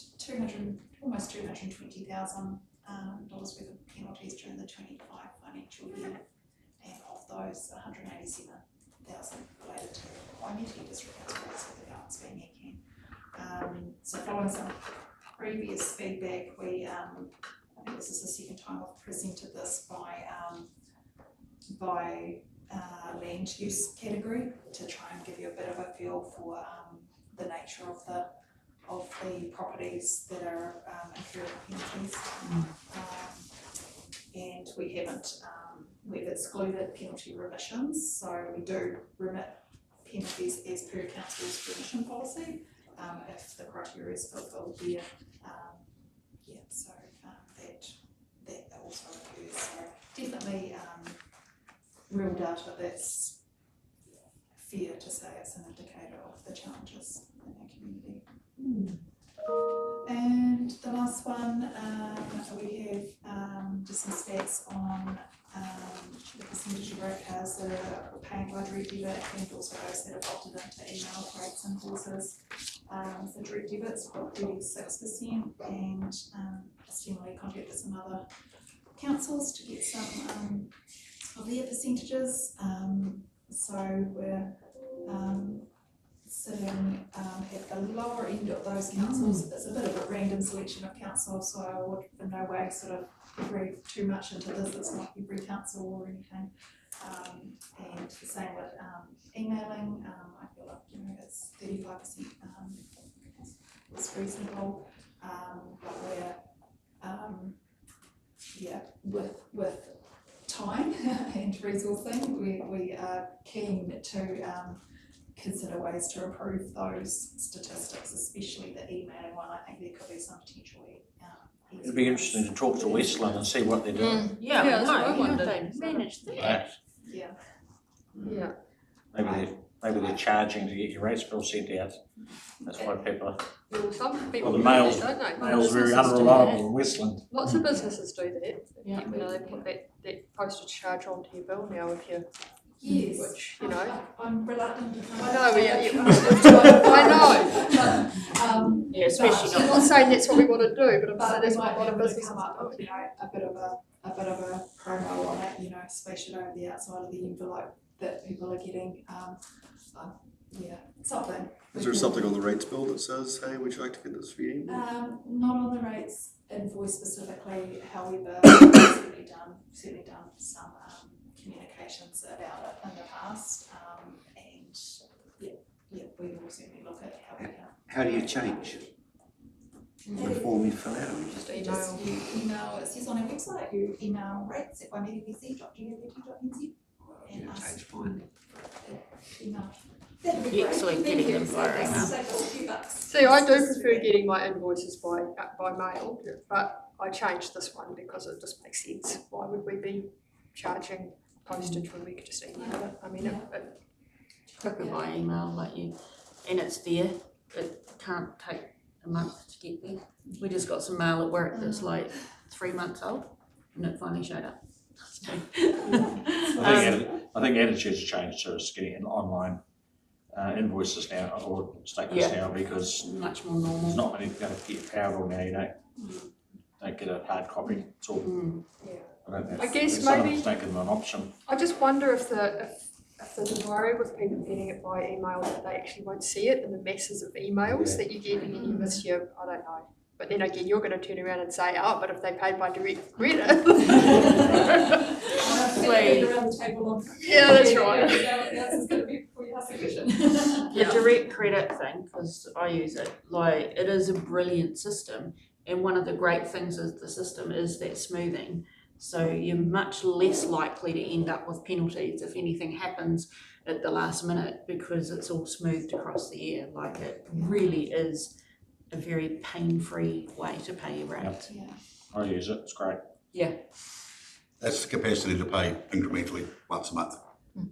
S1: almost $220,000 worth of penalties during the 25 financial year. And of those, 187,000 related to Waimate district council rates, with the balance being again. So following some previous feedback, I think this is the second time I've presented this by land use category to try and give you a bit of a feel for the nature of the properties that are incurring penalties. And we haven't, we've excluded penalty remissions, so we do remit penalties as per council's remission policy, if the criteria is fulfilled there. So that also occurs. So definitely real data that's fair to say it's an indicator of the challenges in our community. And the last one, we have just some stats on the percentage of rate cars that are paying by direct debit and also those that have opted into email rates and invoices. So direct debit's got 36% and similarly contacted some other councils to get some of their percentages. So we're sitting at the lower end of those councils. It's a bit of a random selection of councils, so I would in no way sort of read too much into this. It's not every council or anything. And the same with emailing. I feel like it's 35% is reasonable, but we're with time and resourcing, we are keen to consider ways to improve those statistics, especially the emailing one. I think there could be some potential.
S2: It'd be interesting to talk to Westland and see what they're doing.
S3: Yeah,
S4: that's what I
S3: how do
S4: wondered.
S3: they manage that?
S1: Yeah.
S2: Maybe they're charging to get your rates bill sent out. That's why people are.
S4: Well, some people
S2: Well, the
S4: do
S2: mail's-
S4: that, don't they?
S2: Mail's very
S4: Businesses do
S2: unreliable in Westland.
S4: that. Lots of businesses do that.
S3: Yeah.
S4: You know, they put that postage charge onto your bill now if you,
S1: Yes.
S4: which, you know.
S1: I'm reluctant to
S4: I know, I know.
S3: Yeah, especially
S4: I'm
S3: not.
S4: not saying that's what we want to do, but I'm saying
S1: But we
S4: that's
S1: might
S4: what a lot
S1: be
S4: of
S1: able to
S4: businesses
S1: come up
S4: do.
S1: with, a bit of a promo on it, space it over the outside of the envelope that people are getting, something.
S9: Is there something on the rates bill that says, hey, would you like to get this reading?
S1: Not on the rates invoice specifically, however, we've certainly done some communications about it in the past, and we will certainly look at how we can.
S11: How do you change? The form you fill out, or you just
S4: Email.
S1: You email, it says on our website, you email rates at waimatepc.gov.nz and ask
S11: change mine?
S1: email. That'd be great.
S3: Excellent,
S1: Thank
S3: getting
S1: you.
S3: them via email.
S1: Save us a few bucks.
S4: See, I do prefer getting my invoices by mail, but I changed this one because it just makes sense. Why would we be charging postage when we could just email it? I mean, it
S3: Quicker by email, and it's there. It can't take a month to get there. We just got some mail at work that's like 3 months old, and it finally showed up.
S2: I think attitudes changed to us getting online invoices now or statements now because
S3: Much more normal.
S2: there's not many going to get powered now. You don't get a hard copy. It's all.
S4: I guess
S2: some
S4: maybe-
S2: of it's making them an option.
S4: I just wonder if there's a worry with people getting it by email that they actually won't see it in the masses of emails that you get and then you miss your, I don't know. But then again, you're going to turn around and say, oh, but if they paid by direct credit.
S1: Around the table on.
S4: Yeah, that's right.
S1: This is going to be before you ask the question.
S3: The direct credit thing, because I use it, it is a brilliant system. And one of the great things of the system is that smoothing. So you're much less likely to end up with penalties if anything happens at the last minute because it's all smoothed across the year. It really is a very pain-free way to pay your rate.
S1: Yeah.
S2: I use it. It's great.
S3: Yeah.
S6: That's the capacity to pay incrementally once a month.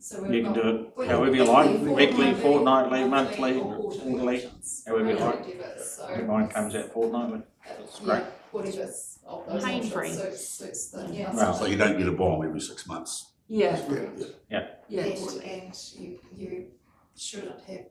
S1: So
S2: You
S1: we've
S2: can
S1: got.
S2: do
S1: we
S2: it
S1: have
S2: however you like,
S1: weekly,
S2: weekly, fortnightly, monthly,
S1: or
S2: quarterly,
S1: options.
S2: however you like.
S1: Whatever, so
S2: Mine comes out fortnightly. That's great.
S1: yeah, whatever's of those
S3: Pain-free.
S1: options suits the.
S3: Yeah.
S2: Well,
S6: So you don't get a bomb every 6 months.
S3: Yeah,
S6: Yeah.
S3: yeah.
S1: And you shouldn't have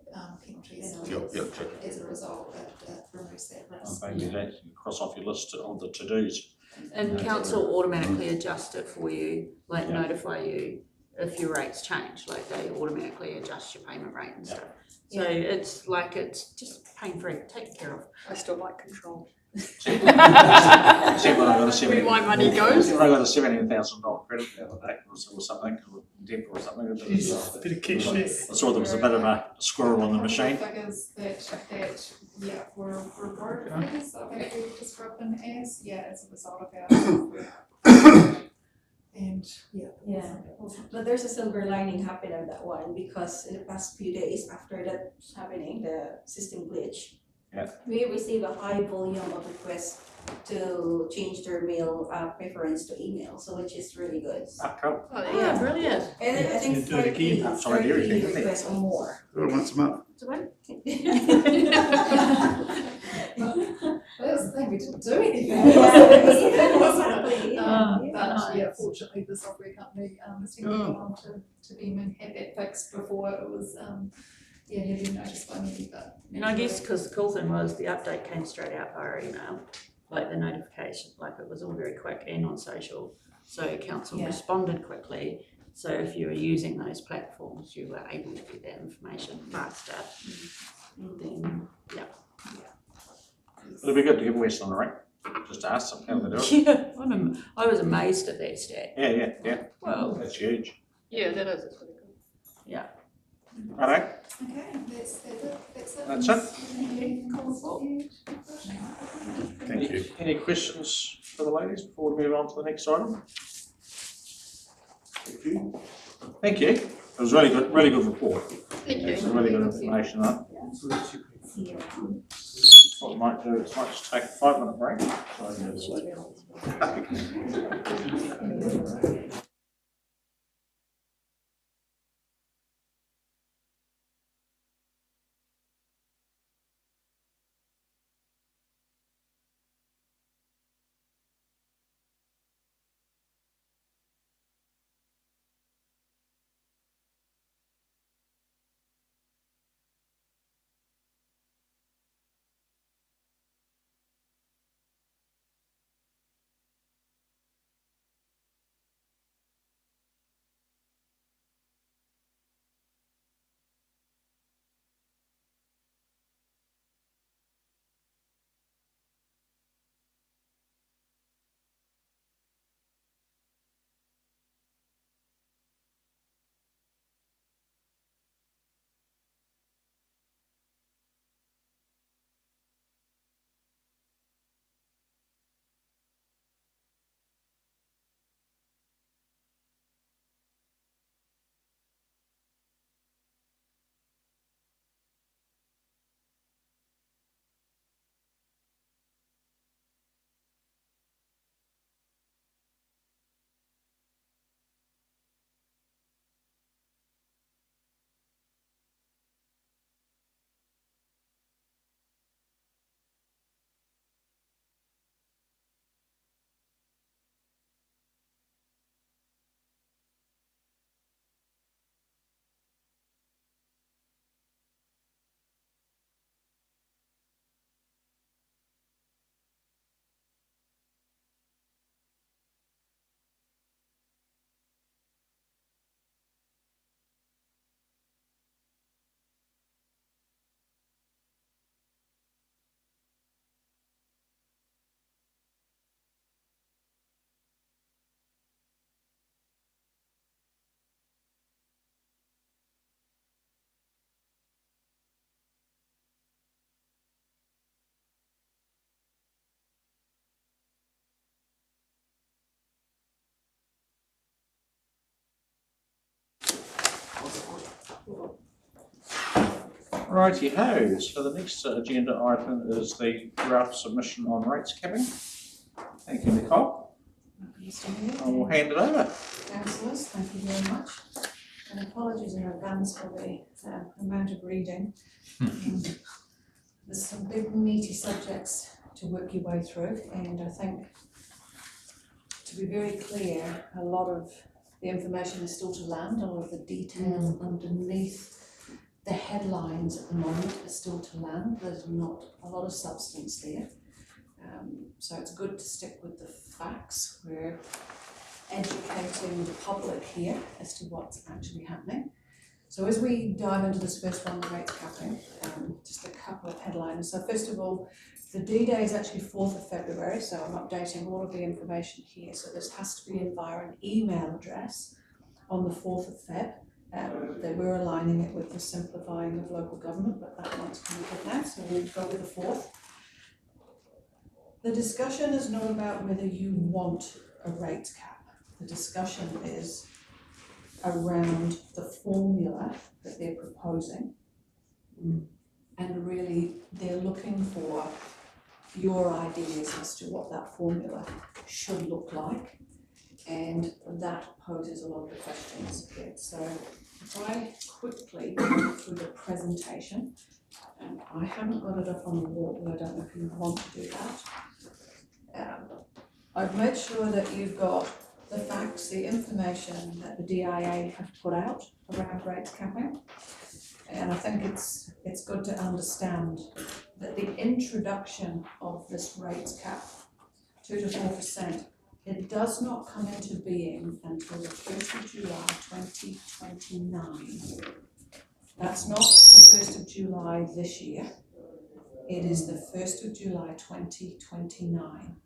S1: penalties
S6: Yep.
S1: as a result, it removes that risk.
S2: Maybe that you cross off your list of the to-dos.
S3: And council automatically adjust it for you, like
S2: Yeah.
S3: notify you if your rates change, like they automatically adjust your payment rate and
S2: Yeah.
S3: stuff. So it's like, it's just pain-free, taken care of.
S4: I still like control.
S2: Except when I got a
S4: Where my money goes.
S2: I got a $17,000 credit the other day, or something, or debit or something.
S8: Bit of cashless.
S2: I saw there was a bit of a squirrel on the machine.
S1: Figures that, yeah, were broke figures, I think we described them as, as a result of our software. And,
S7: Yeah, but there's a silver lining happening on that one, because in the past few days after that's happening, the system glitch.
S2: Yeah.
S7: We received a high volume of requests to change their mail preference to email, so which is really good.
S2: Ah, cool.
S4: Oh, there you
S3: Yeah,
S4: go.
S3: brilliant.
S7: And I think
S8: You do it again.
S7: 30
S2: Sorry, there you go.
S7: requests or more.
S6: Do it once a month.
S3: So what?
S1: that was the thing, we didn't do anything.
S7: Exactly.
S1: But fortunately, the software company, has taken on to them and had that fixed before it was, had been noticed by me, but.
S3: And I guess because the cool thing was the update came straight out via email, like the notification, like it was all very quick and on social. So council
S7: Yeah.
S3: responded quickly. So if you were using those platforms, you were able to get that information faster. Then, yeah.
S2: It'll be good to give West on the ring, just to ask them how they do it.
S3: Yeah, I was amazed at that stat.
S2: Yeah.
S3: Well,
S2: That's huge.
S4: Yeah, that is, it's really good.
S3: yeah.
S2: Alright,
S1: Okay, that's it.
S2: That's it.
S6: Thank you.
S2: Any questions for the ladies before we move on to the next item? Thank you. It was really good report.
S4: Thank you.
S2: It's really good information on.
S7: Yeah.
S2: What we might do is might just take a 5-minute break. Righty-ho, so the next agenda item is the draft submission on rates capping. Thank you, Nicole.
S1: Mr Mayor.
S2: I will hand it over.
S1: Councillors, thank you very much. And apologies in advance for the amount of reading. There's some big meaty subjects to work your way through, and I think, to be very clear, a lot of the information is still to land, a lot of the detail underneath the headlines at the moment is still to land. There's not a lot of substance there. So it's good to stick with the facts. We're educating the public here as to what's actually happening. So as we dive into this first one, the rates capping, just a couple of headlines. So first of all, the D-Day is actually 4th of February, so I'm updating all of the information here. So this has to be in via an email address on the 4th of Feb. They were aligning it with the simplifying of local government, but that one's coming up now, so we'll go with the 4th. The discussion is not about whether you want a rate cap. The discussion is around the formula that they're proposing. And really, they're looking for your ideas as to what that formula should look like. And that poses a lot of the questions here. So if I quickly go through the presentation, and I haven't got it up on the wall, but I don't know if you want to do that. I've made sure that you've got the facts, the information that the DIA have put out around rates capping. And I think it's good to understand that the introduction of this rates cap, 2 to 4%, it does not come into being until the 1st of July 2029. That's not the 1st of July this year. It is the 1st of July 2029.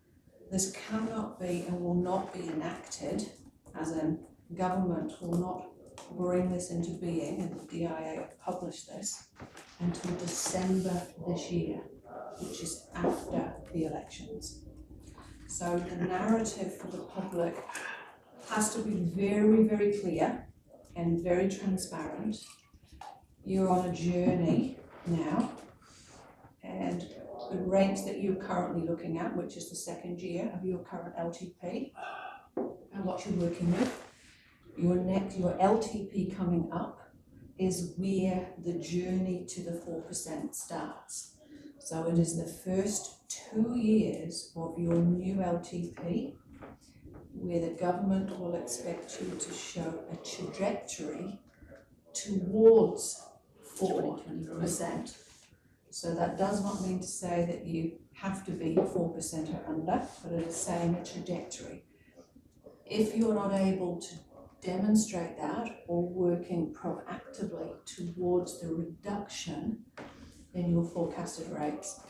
S1: This cannot be and will not be enacted, as in government will not bring this into being, and the DIA publish this, until December this year, which is after the elections. So the narrative for the public has to be very, very clear and very transparent. You're on a journey now, and the rates that you're currently looking at, which is the 2nd year of your current LTP, and what you're working with, your LTP coming up is where the journey to the 4% starts. So it is the first 2 years of your new LTP where the government will expect you to show a trajectory towards 4%. So that does not mean to say that you have to be 4% or under, but it is saying a trajectory. If you're not able to demonstrate that or working proactively towards the reduction in your forecasted rates,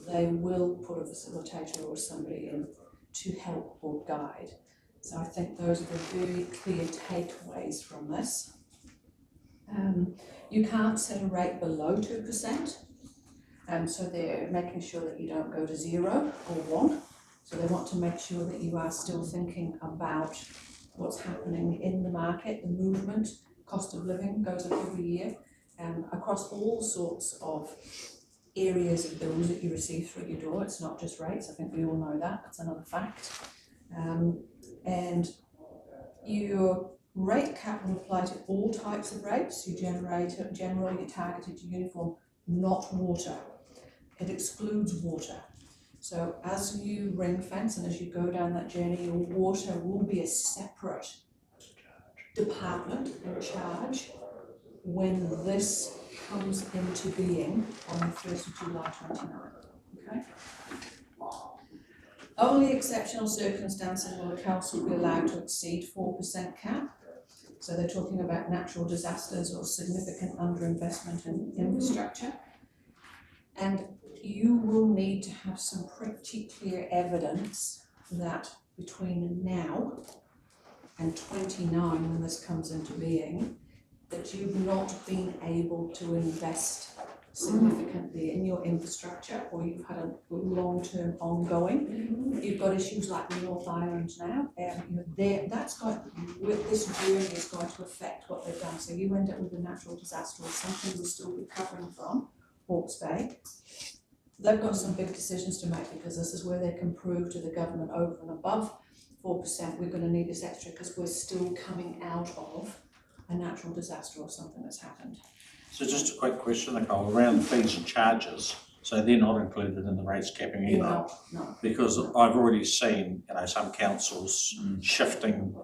S1: they will put a facilitator or somebody in to help or guide. So I think those are the very clear takeaways from this. You can't set a rate below 2%. So they're making sure that you don't go to 0 or 1. So they want to make sure that you are still thinking about what's happening in the market, the movement, cost of living goes up every year, across all sorts of areas of bills that you receive through your door. It's not just rates, I think we all know that, that's another fact. And your rate cap will apply to all types of rates, your generator, general, your targeted, your uniform, not water. It excludes water. So as you ring fence and as you go down that journey, your water will be a separate department in charge when this comes into being on the 1st of July 29. Okay? Only exceptional circumstances will the council be allowed to exceed 4% cap. So they're talking about natural disasters or significant underinvestment in infrastructure. And you will need to have some pretty clear evidence that between now and 29, when this comes into being, that you've not been able to invest significantly in your infrastructure, or you've had a long-term ongoing. You've got issues like the North Island now, and that's got, with this journey is going to affect what they've done. So you end up with a natural disaster or something we're still recovering from, Hawke's Bay. They've got some big decisions to make because this is where they can prove to the government over and above
S13: 4%, we're gonna need this extra because we're still coming out of a natural disaster or something that's happened.
S2: So just a quick question, Nicole, around fees and charges, so they're not included in the rates capping either?
S13: No.
S2: Because I've already seen, some councils shifting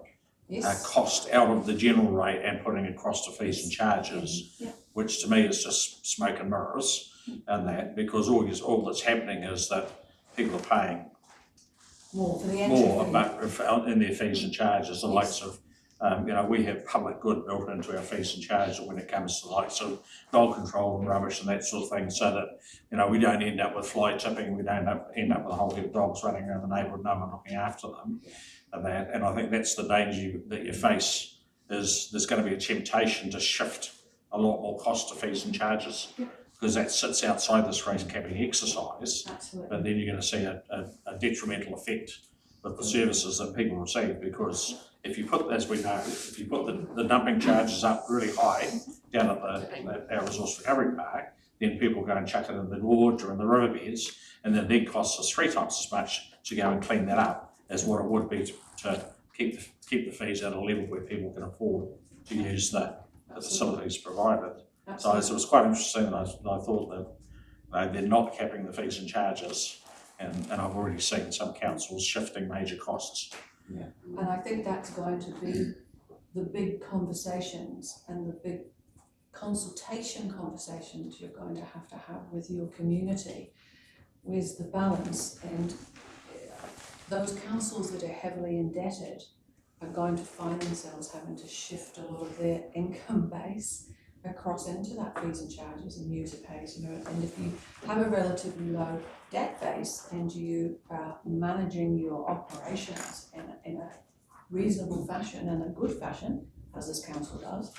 S13: Yes.
S2: cost out of the general rate and putting it across to fees and charges,
S13: Yeah.
S2: which to me is just smoke and mirrors, and that, because all that's happening is that people are paying
S13: More for the entry
S2: more,
S13: fee.
S2: but in their fees and charges, the likes of, we have public good built into our fees and charges when it comes to the likes of dog control and rubbish and that sort of thing, so that, we don't end up with fly tipping, we don't end up with a whole heap of dogs running around the neighbourhood, no one looking after them. And I think that's the danger that you face, is there's going to be a temptation to shift a lot more cost to fees and charges, because that sits outside this rate capping exercise.
S13: Absolutely.
S2: But then you're going to see a detrimental effect with the services that people receive, because if you put, as we know, if you put the dumping charges up really high down at our resource recovery park, then people go and chuck it in the gorge or in the riverbeds, and then it costs us 3 times as much to go and clean that up as what it would be to keep the fees at a level where people can afford to use the facilities provided. So it was quite interesting, and I thought that they're not capping the fees and charges, and I've already seen some councils shifting major costs.
S13: Yeah. And I think that's going to be the big conversations and the big consultation conversations you're going to have with your community, with the balance. And those councils that are heavily indebted are going to find themselves having to shift a lot of their income base across into that fees and charges and user pays, and if you have a relatively low debt base and you are managing your operations in a reasonable fashion and a good fashion, as this council does,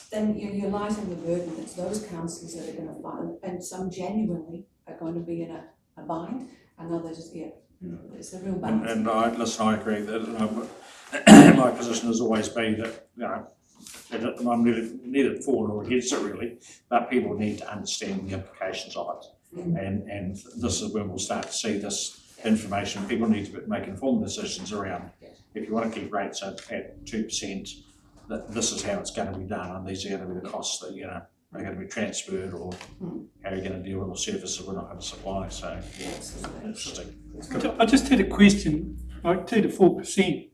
S13: then you're lighting the burden. It's those councils that are going to find, and some genuinely are going to be in a bind, and others, it's a real balance.
S2: And I agree that my position has always been that, I'm neither for nor against it really, but people need to understand the implications of it. And this is when we'll start to see this information. People need to make informed decisions around, if you want to keep rates at 2%, that this is how it's going to be done, and these are going to be the costs that are going to be transferred, or how you're going to deal with the service that we're not going to supply. So interesting.
S8: I just had a question, like 2 to 4%.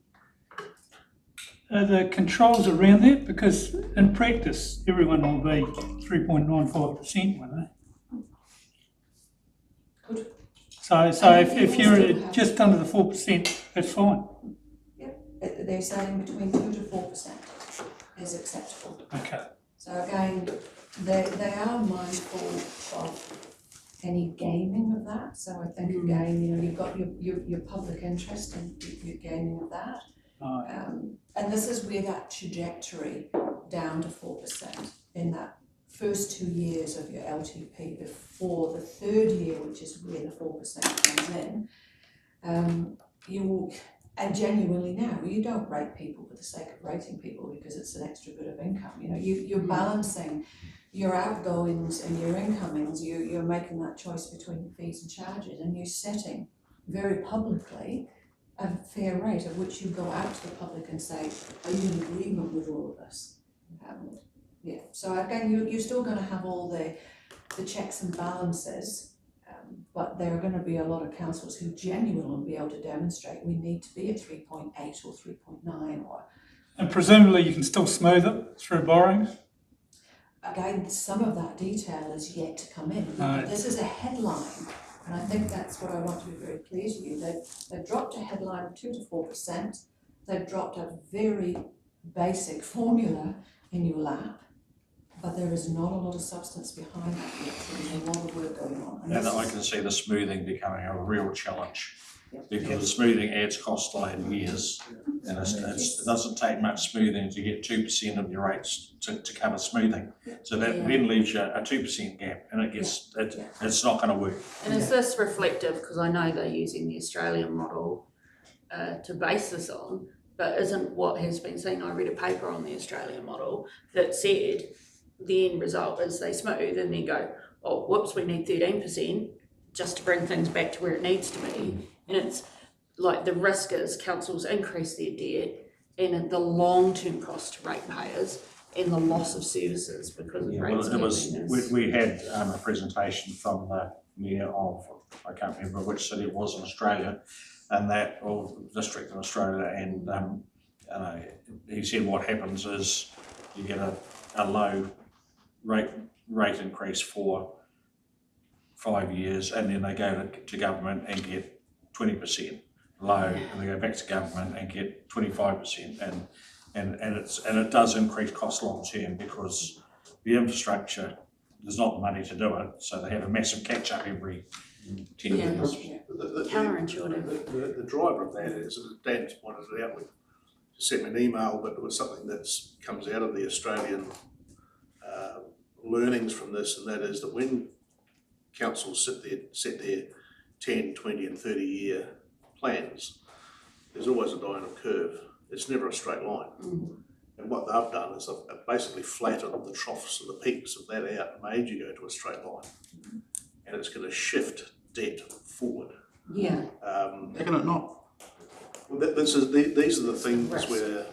S8: Are the controls around that? Because in practice, everyone will be 3.95%, won't they?
S13: Good.
S8: So if you're just under the 4%, that's fine.
S13: They're saying between 2 to 4% is acceptable.
S8: Okay.
S13: So again, they are mindful of any gaming of that. So I think again, you've got your public interest and your gaming of that. And this is where that trajectory down to 4% in that first 2 years of your LTP before the third year, which is where the 4% comes in, you will. And genuinely now, you don't rate people for the sake of rating people because it's an extra bit of income. You're balancing your outgoings and your incomings. You're making that choice between fees and charges, and you're setting very publicly a fair rate of which you go out to the public and say, are you in agreement with all of this? So again, you're still going to have all the checks and balances. But there are going to be a lot of councils who genuinely will be able to demonstrate we need to be at 3.8 or 3.9 or...
S8: And presumably you can still smooth it through borrowings?
S13: Again, some of that detail is yet to come in. But this is a headline, and I think that's what I want to be very clear to you. They've dropped a headline of 2 to 4%. They've dropped a very basic formula in your lap. But there is not a lot of substance behind that yet. There's a lot of work going on.
S2: And I can see the smoothing becoming a real challenge, because smoothing adds cost to later years, and it doesn't take much smoothing to get 2% of your rates to cover smoothing. So that then leaves you a 2% gap, and it's not going to work.
S3: And is this reflective, because I know they're using the Australian model to base this on, but isn't what has been seen? I read a paper on the Australian model that said the end result is they smooth and then go, oh, whoops, we need 13% just to bring things back to where it needs to be. And it's like the risk is councils increase their debt and the long-term cost to ratepayers and the loss of services because of
S2: Yeah,
S3: rate
S2: well, it was,
S3: skipping is.
S2: we had a presentation from the mayor of, I can't remember which city it was in Australia, and that, or district in Australia, and he said what happens is you get a low rate increase for 5 years, and then they go to government and get 20% low, and they go back to government and get 25%, and it does increase cost long term because the infrastructure, there's not the money to do it, so they have a massive catch up every 10 years.
S3: Counterintuitive.
S5: The driver of that is, as Dan's pointed it out, we sent me an email, but it was something that comes out of the Australian learnings from this, and that is that when councils set their 10, 20 and 30 year plans, there's always a diagonal curve. It's never a straight line. And what they've done is they've basically flattened the troughs and the peaks of that out and made you go to a straight line. And it's going to shift debt forward.
S13: Yeah.
S12: Can it not?
S5: Well, these are the things where,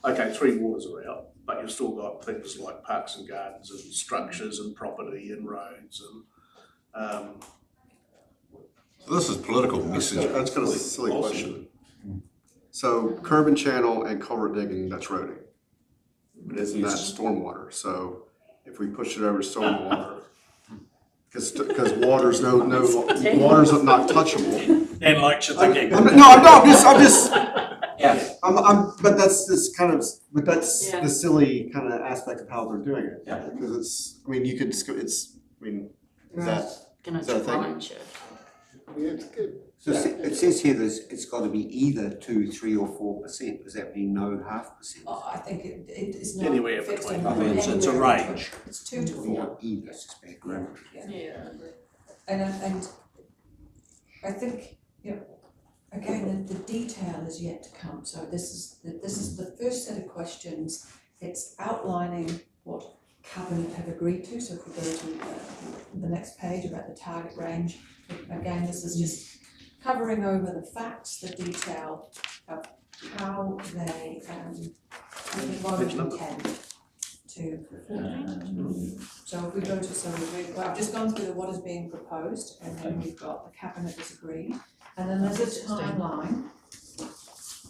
S5: okay, 3 waters are out, but you've still got things like parks and gardens and structures and property and roads and
S6: So this is political messaging.
S9: That's kind of a silly question. So curb and channel and culvert digging, that's roading. But isn't that stormwater? So if we push it over to stormwater, because water's water's not touchable.
S2: And like you thinking.
S9: I'm just. Yeah. But that's the silly kind of aspect of how they're doing it.
S2: Yeah.
S9: Because is that
S3: Gonna
S9: is that a thing?
S3: try and shift.
S9: Yeah, it's good.
S11: So it says here it's got to be either 2, 3 or 4%. Does that mean no 0.5%?
S13: Oh, I think it is not
S5: Anywhere
S13: fixed
S5: between.
S13: in
S2: I mean, it's a
S13: anywhere between.
S2: range.
S13: It's 2 to 4.
S11: Either, it's just bad grammar.
S13: Yeah. And I think, again, the detail is yet to come. So this is the first set of questions. It's outlining what Cabinet have agreed to. So if we go to the next page about the target range, again, this is just covering over the facts, the detail of how they intend to. So if we go to, I've just gone through what is being proposed, and then we've got the Cabinet has agreed, and then there's a timeline.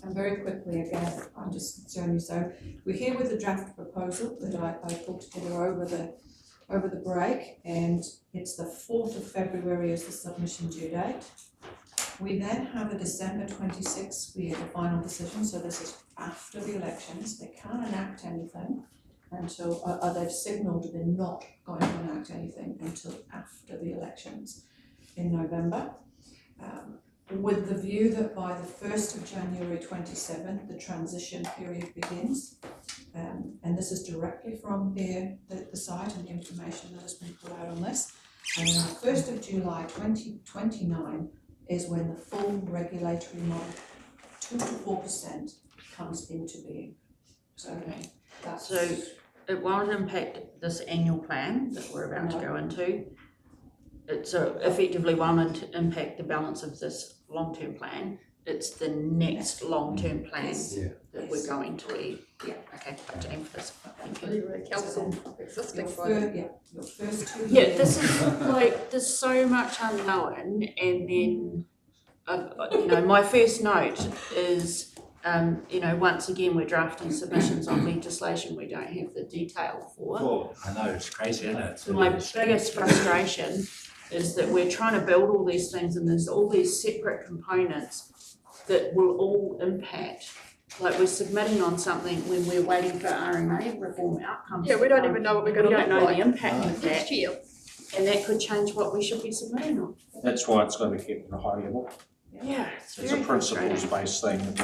S13: And very quickly, again, I'm just showing you, so we're here with the draft proposal that I put together over the break, and it's the 4th of February is the submission due date. We then have a December 26th, we have a final decision, so this is after the elections. They can't enact anything until, they've signalled they're not going to enact anything until after the elections in November. With the view that by the 1st of January 27, the transition period begins. And this is directly from the site and the information that has been put out on this. And then the 1st of July 2029 is when the full regulatory model, 2 to 4%, comes into being. So that's...
S3: So it won't impact this annual plan that we're about to go into. It so effectively won't impact the balance of this long-term plan. It's the next long-term plan that we're going to be.
S13: Yeah.
S3: Okay, back to aim for this. Thank you.
S4: Council existing
S13: your first 2 years.
S3: Yeah, this is like, there's so much unknown, and then, my first note is, once again, we're drafting submissions on legislation we don't have the detail for.
S2: Well, I know, it's crazy, isn't it?
S3: My biggest frustration is that we're trying to build all these things and there's all these separate components that will all impact. Like we're submitting on something when we're waiting for RMA reform outcomes.
S4: Yeah, we don't even know what we're going to
S3: We don't know
S4: like
S3: the impact of that,
S4: next year.
S3: and that could change what we should be submitting on.
S2: That's why it's got to be kept at a high level.
S3: Yeah, it's
S2: It's
S3: very
S2: a principles-based
S3: frustrating.
S2: thing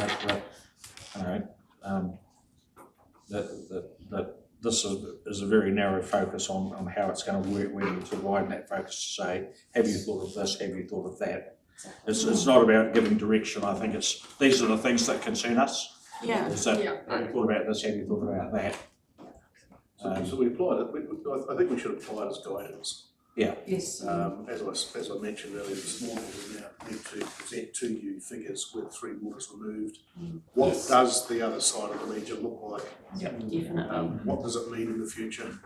S2: that this is a very narrow focus on how it's going to work. We need to widen that focus to say, have you thought of this, have you thought of that? It's not about giving direction. I think these are the things that concern us.
S3: Yeah.
S2: Is that, have you thought about this, have you thought about that?
S5: So we applied it. I think we should apply it as guidance.
S13: Yes.
S5: As I mentioned earlier this morning, we now need to present to you figures with three waters removed. What
S3: Yes.
S5: does the other side of the ledger look like?
S3: Definitely.
S5: What does it mean in the future?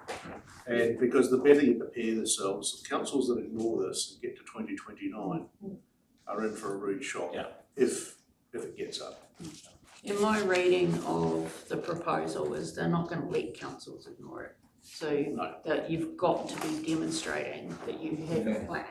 S5: And because the better you prepare yourselves, councils that ignore this and get to 2029 are in for a rude shock.
S2: Yeah.
S5: If it gets up.
S3: In my reading of the proposal is they're not going to let councils ignore it. So that you've got to be demonstrating that you have a plan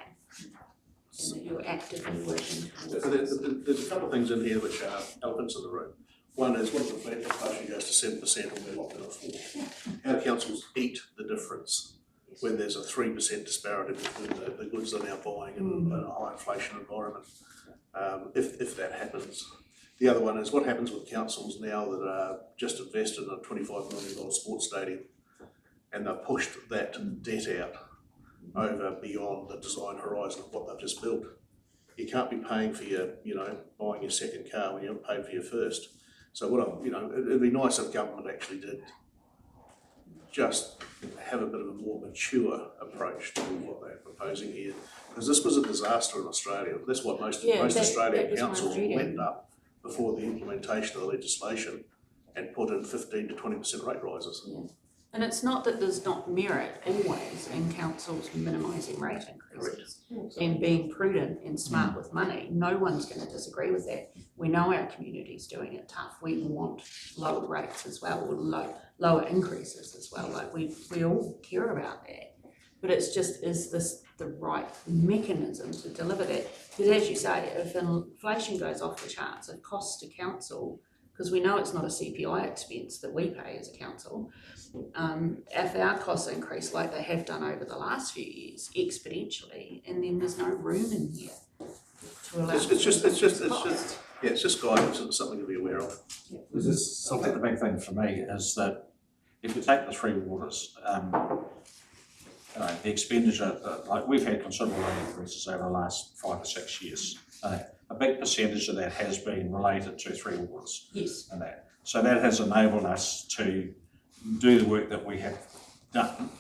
S3: and that you're actively working towards it.
S5: There's a couple of things in here which are elephants in the room. One is, what if inflation goes to 7% and we're locked in at 4%? How do councils eat the difference when there's a 3% disparity between the goods they're now buying in a high inflation environment? If that happens. The other one is, what happens with councils now that are just invested in a $25 million sports stadium and they've pushed that debt out over beyond the design horizon of what they've just built? You can't be paying for your, buying your second car when you haven't paid for your first. So it'd be nice if government actually did just have a bit of a more mature approach to what they're proposing here. Because this was a disaster in Australia. That's what most Australian councils went up before the implementation of the legislation and put in 15 to 20% rate rises.
S3: Yeah. And it's not that there's not merit always in councils minimising rate increases and being prudent and smart with money. No one's going to disagree with that. We know our community's doing it tough. We want lower rates as well, or lower increases as well. Like we all care about that. But it's just, is this the right mechanism to deliver that? Because as you say, if inflation goes off the charts, it costs to council, because we know it's not a CPI expense that we pay as a council. If our costs increase like they have done over the last few years exponentially, and then there's no room in here to allow.
S5: It's just guidance and something to be aware of.
S2: Is this something? The big thing for me is that if you take the three waters, the expenditure, like we've had considerable increases over the last 5 or 6 years. A big percentage of that has been related to three waters.
S3: Yes.
S2: And that. So that has enabled us to do the work that we have done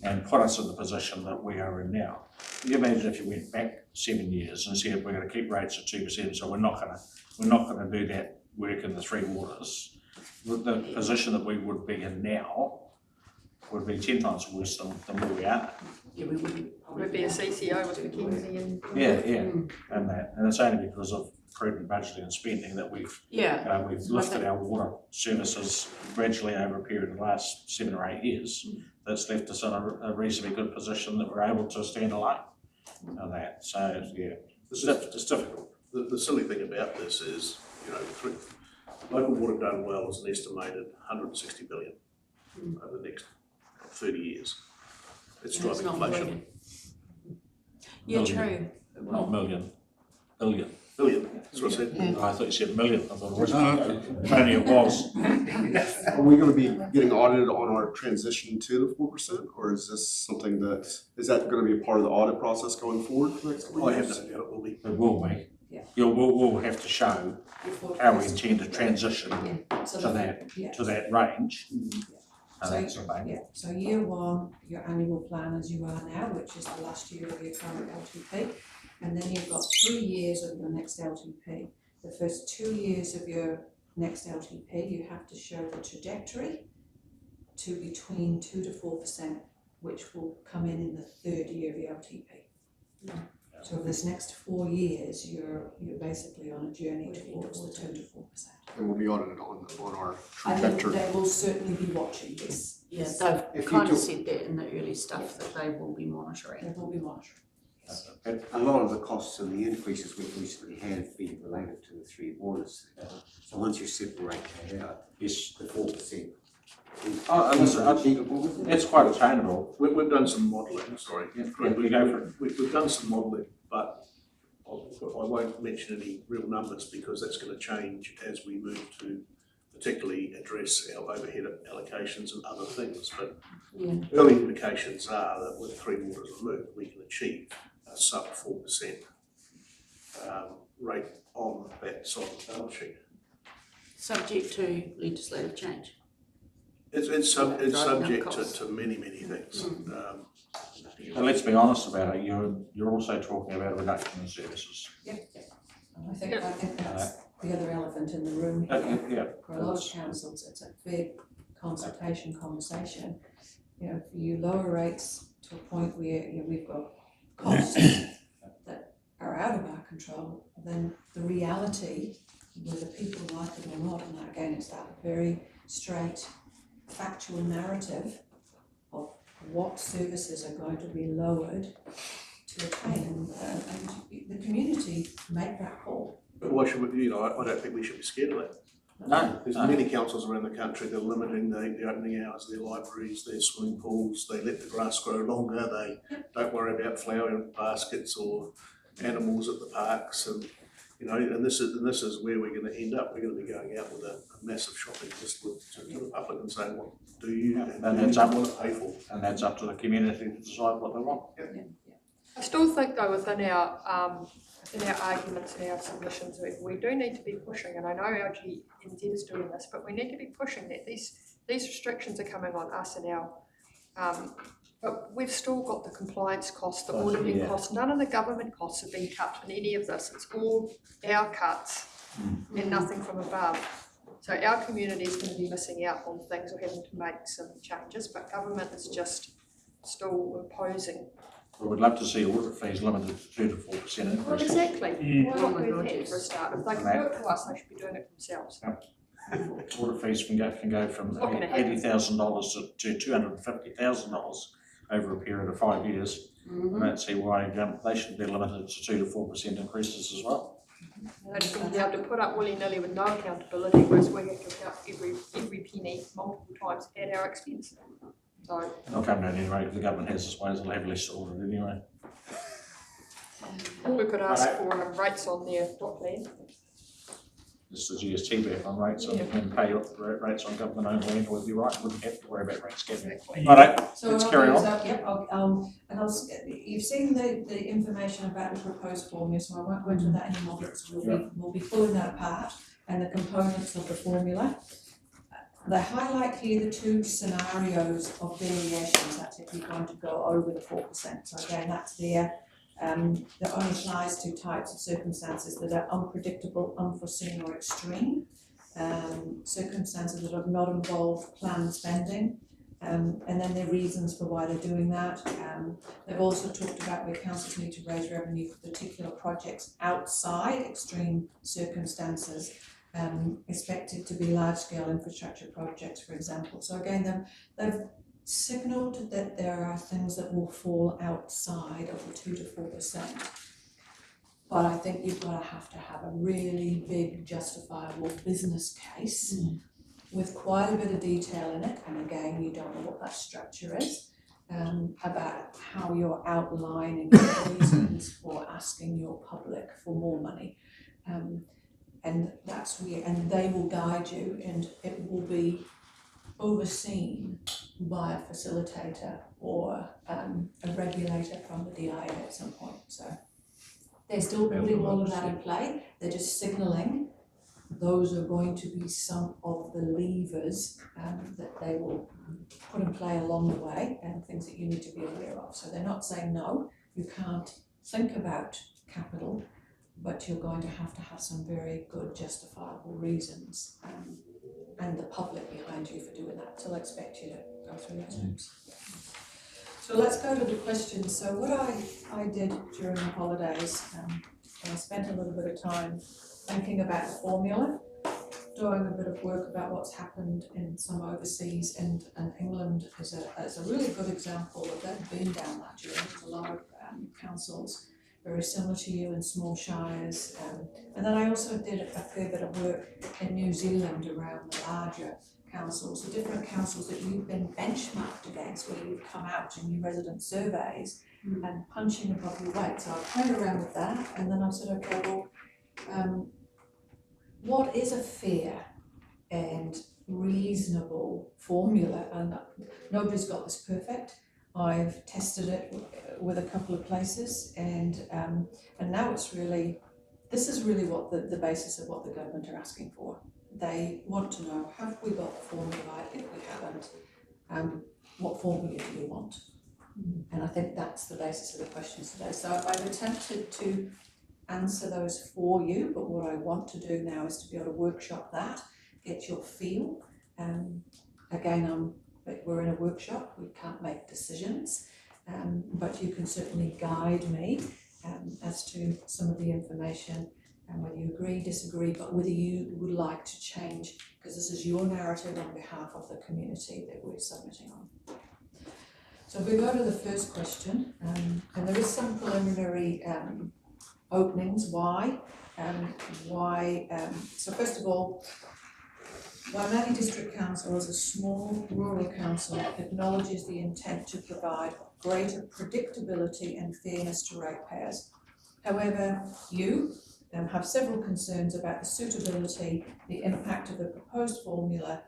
S2: and put us in the position that we are in now. Can you imagine if you went back 7 years and said we're going to keep rates at 2%, so we're not going to do that work in the three waters? The position that we would be in now would be 10 times worse than where we are.
S3: Yeah, we wouldn't.
S4: Would be a CCO with McKinsey and.
S2: And it's only because of prudent budgeting and spending that we've lifted our water services gradually over a period of the last 7 or 8 years. That's left us in a reasonably good position that we're able to stand alone on that. So it's difficult.
S5: The silly thing about this is, local water done well is an estimated 160 billion over the next 30 years. It's driving inflation.
S3: Yeah,
S2: million.
S3: true.
S2: Not million, billion.
S5: Billion, that's what I said.
S2: I thought you said million. I thought it was. Only it was.
S9: Are we gonna be getting audited on our transition to the 4%, or is this something is that gonna be a part of the audit process going forward for the next couple of
S5: I have
S9: years?
S5: no doubt it will be.
S2: It will be.
S13: Yeah.
S2: We'll have to show how we intend to transition
S13: So
S2: to that range.
S13: So, so year one, your annual plan as you are now, which is the last year of your current LTP, and then you've got 3 years of your next LTP. The first 2 years of your next LTP, you have to show the trajectory to between 2 to 4%, which will come in the third year of your LTP. So this next 4 years, you're basically on a journey towards the 2 to 4%.
S9: And we'll be audited on our
S13: And then
S9: trajectory.
S13: they will certainly be watching this.
S3: Yeah,
S11: If
S3: they've
S11: you
S3: kind of
S11: took-
S3: said that in the early stuff that they will be monitoring.
S13: They will be monitoring.
S11: A lot of the costs and the increases we've recently had have been related to the three waters. So once you separate that out,
S2: Yes.
S11: the 4%.
S2: Achievable. It's quite attainable.
S5: We've done some modelling, sorry.
S2: Yeah, we go for it.
S5: We've done some modelling, but I won't mention any real numbers because that's going to change as we move to particularly address our overhead allocations and other things. But early indications are that with three waters removed, we can achieve a sub 4% rate on that side of the balance sheet.
S3: Subject to legislative change.
S5: It's
S3: driving up
S5: subject
S3: costs.
S5: to many things.
S2: But let's be honest about it, you're also talking about a reduction in services.
S13: And I think that's the other elephant in the room
S2: Yeah,
S13: here.
S2: yeah.
S13: For a lot of councils, it's a big conversation. You know, if you lower rates to a point where we've got costs that are out of our control, then the reality, whether people like it or not, and again, it's that very straight, factual narrative of what services are going to be lowered to attain, and the community make that call.
S5: But why should we, I don't think we should be scared of that.
S2: No,
S5: There's many councils around the country that are limiting the opening hours, their libraries, their swimming pools, they let the grass grow longer, they don't worry about flower baskets or animals at the parks, and and this is where we're going to end up. We're going to be going out with a massive shopping list to the public and saying, what do you
S2: and that's up,
S5: want to pay for?
S2: And that's up to the community to decide what they want.
S4: I still think though within our arguments and our submissions, we do need to be pushing, and I know LGNZ is doing this, but we need to be pushing that these restrictions are coming on us and our, but we've still got the compliance costs, the auditing costs, none of the government costs have been cut in any of this, it's all our cuts and nothing from above. So our community is going to be missing out on things or having to make some changes, but government is just still imposing.
S2: We would love to see audit fees limited to 2 to 4% increase.
S4: Well, exactly. Why not do
S3: God,
S4: that
S3: yes.
S4: for a start? If they can do it to us, they should be doing it themselves.
S2: Audit fees can go from
S4: Not gonna happen.
S2: $80,000 to $250,000 over a period of 5 years. I don't see why they should be limited to 2 to 4% increases as well.
S4: They just going to be able to put up willy-nilly with no accountability, whereas we have to count every penny multiple times at our expense. So
S2: They'll come down anyway, if the government has its ways, they'll have less audit anyway.
S4: we could ask for rates on their what plan?
S2: Just the GST back on rates and pay rates on government owned land would be right, wouldn't have to worry about rates getting. Alright,
S13: So
S2: let's
S13: I'll
S2: carry
S13: close
S2: on.
S13: up, yep, you've seen the information about the proposed formula, so I won't go into that anymore, because we'll be pulling that apart and the components of the formula. They highlight here the two scenarios of variations, that's if you're going to go over the 4%. So again, that's there. That only applies to types of circumstances that are unpredictable, unforeseen or extreme. Circumstances that have not involved planned spending. And then their reasons for why they're doing that. They've also talked about where councils need to raise revenue for particular projects outside extreme circumstances. Expected to be large-scale infrastructure projects, for example. So again, they've signalled that there are things that will fall outside of the 2 to 4%. But I think you've got to have a really big justifiable business case with quite a bit of detail in it. And again, you don't know what that structure is, about how you're outlining the reasons for asking your public for more money. And that's where, and they will guide you, and it will be overseen by a facilitator or a regulator from the DIA at some point. So they're still putting all of that in play. They're just signalling those are going to be some of the levers that they will put in play along the way, and things that you need to be aware of. So they're not saying no, you can't think about capital, but you're going to have some very good justifiable reasons, and the public behind you for doing that. So I'll expect you to go through those steps. So let's go to the questions. So what I did during the holidays, I spent a little bit of time thinking about the formula, doing a bit of work about what's happened in some overseas, and England is a really good example of that. Been down that journey. There's a lot of councils very similar to you in small shires, and then I also did a fair bit of work in New Zealand around the larger councils, the different councils that you've been benchmarked against, where you've come out in your resident surveys and punching above your weight. So I played around with that, and then I said, okay, well, what is a fair and reasonable formula? And nobody's got this perfect. I've tested it with a couple of places, and now this is really what the basis of what the government are asking for. They want to know, have we got the formula right? If we haven't, formula do you want? And I think that's the basis of the questions today. So I've attempted to answer those for you, but what I want to do now is to be able to workshop that, get your feel. Again, we're in a workshop, we can't make decisions, but you can certainly guide me as to some of the information and whether you agree, disagree, but whether you would like to change, because this is your narrative on behalf of the community that we're submitting on. So if we go to the first question, and there is some preliminary openings, why? So first of all, Waimate District Council as a small rural council acknowledges the intent to provide greater predictability and fairness to ratepayers. However, you have several concerns about the suitability, the impact of the proposed formula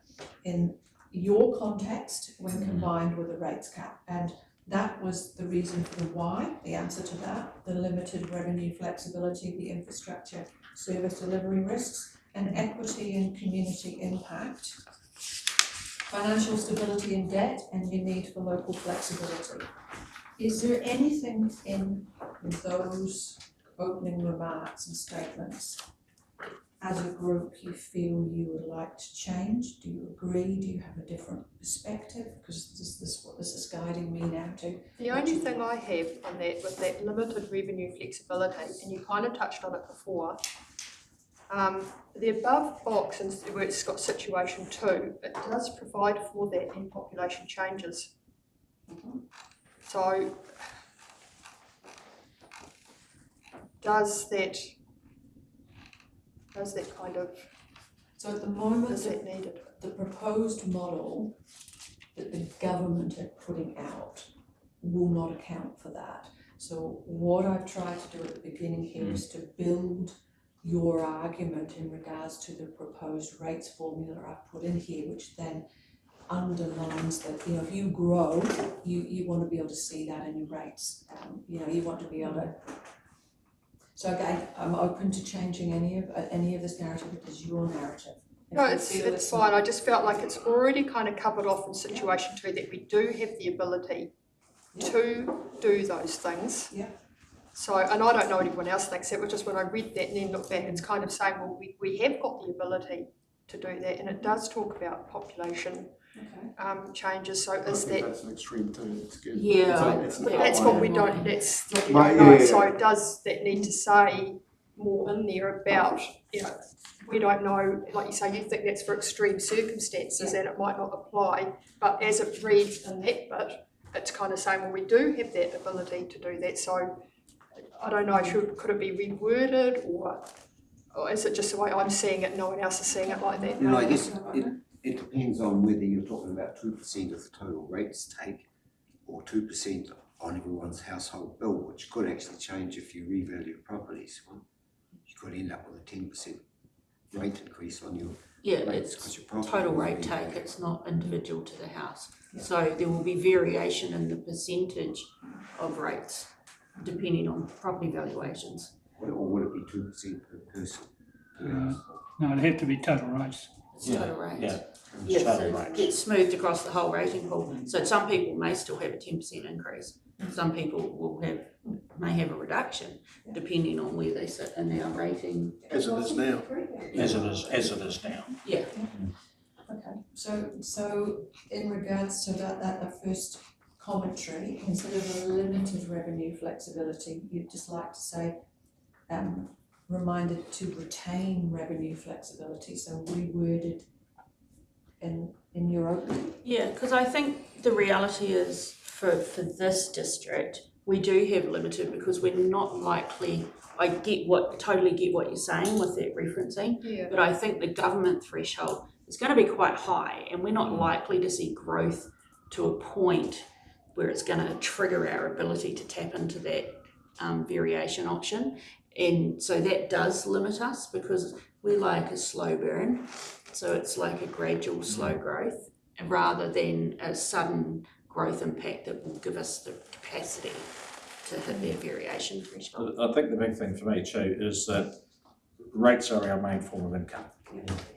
S13: in your context when combined with the rates cap. And that was the reason for the why, the answer to that, the limited revenue flexibility, the infrastructure service delivery risks, and equity and community impact, financial stability and debt, and your need for local flexibility. Is there anything in those opening remarks and statements as a group you feel you would like to change? Do you agree? Do you have a different perspective? Because this is what this is guiding me now to.
S4: The only thing I have on that, with that limited revenue flexibility, and you kind of touched on it before, the above box and where it's got situation 2, it does provide for that in population changes. So does that kind of,
S13: so at the moment,
S4: is that needed?
S13: The proposed model that the government are putting out will not account for that. So what I've tried to do at the beginning here is to build your argument in regards to the proposed rates formula I've put in here, which then underlines that, you know, if you grow, you want to be able to see that in your rates. You know, you want to be able to. So again, I'm open to changing any of this narrative. It is your narrative.
S4: No, it's fine. I just felt like it's already kind of covered off in situation 2 that we do have the ability to do those things.
S13: Yeah.
S4: So, and I don't know what everyone else thinks, it was just when I read that and then look back, it's kind of saying, well, we have got the ability to do that, and it does talk about population changes. So is that?
S9: That's an extreme thing. It's good.
S3: Yeah,
S4: That's what we don't. That's what we don't know. So does that need to say more in there about, you know, we don't know. Like you say, you think that's for extreme circumstances and it might not apply. But as it reads in that bit, it's kind of saying, well, we do have that ability to do that. So I don't know. Could it be reworded, or is it just the way I'm seeing it? No one else is seeing it like that.
S11: No, I guess it depends on whether you're talking about 2% of the total rates take, or 2% on everyone's household bill, which could actually change if you revalue properties. Well, you could end up with a 10% rate increase on your rates,
S3: it's total rate take. It's not individual to the house. So there will be variation in the percentage of rates depending on property valuations.
S11: Or would it be 2% per person?
S8: No, it'd have to be total rates.
S3: It's total rates.
S2: Yeah.
S3: Yes,
S2: Total
S3: so it
S2: rates.
S3: gets smoothed across the whole rating pool. So some people may still have a 10% increase. Some people may have a reduction depending on where they sit in our rating.
S5: As it is now.
S2: As it is now.
S3: Yeah.
S13: Okay. So in regards to that first commentary, instead of a limited revenue flexibility, you'd just like to say reminded to retain revenue flexibility, so reworded in your opening?
S3: Yeah, because I think the reality is for this district, we do have limited because we're not likely, I totally get what you're saying with that referencing, but I think the government threshold is going to be quite high and we're not likely to see growth to a point where it's going to trigger our ability to tap into that variation option. And so that does limit us because we like a slow burn. So it's like a gradual slow growth rather than a sudden growth impact that will give us the capacity to hit their variation threshold.
S2: I think the big thing for me too is that rates are our main form of income.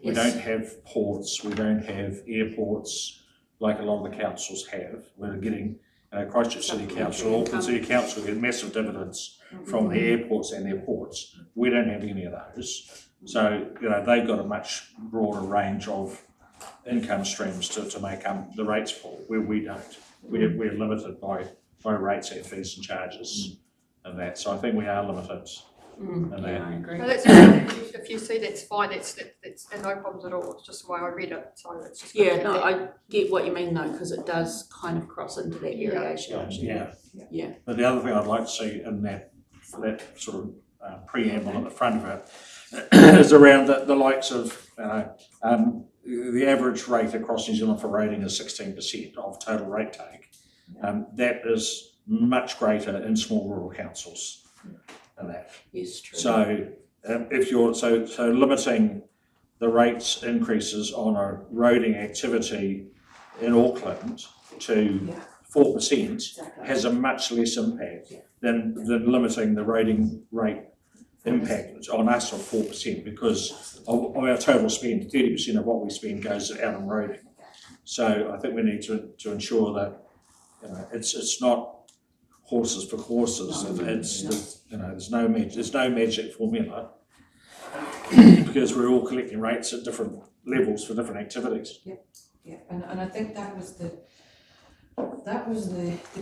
S2: We don't have ports, we don't have airports, like a lot of the councils have. We're getting, Christchurch City Council, Auckland City Council get massive dividends from their airports and their ports. We don't have any of those. So, they've got a much broader range of income streams to make up the rates for, where we don't. We're limited by rates and fees and charges and that. So I think we are limited in that.
S3: Yeah, I agree.
S4: No, that's fine. If you see that's fine, it's no problems at all. It's just the way I read it. So it's just
S3: Yeah, no, I get what you mean though, because it does kind of cross into that irrigation option.
S2: Yeah. But the other thing I'd like to see in that sort of preamble at the front of it is around the likes of, the average rate across New Zealand for rating is 16% of total rate take. That is much greater in small rural councils than that.
S3: Yes, true.
S2: So if you're so limiting the rates increases on a roading activity in Auckland to 4% has a much less impact than limiting the roading rate impact on us of 4%, because of our total spend, 30% of what we spend goes out on roading. So I think we need to ensure that it's not horses for courses. There's no magic formula because we're all collecting rates at different levels for different activities.
S13: Yeah, and I think that was the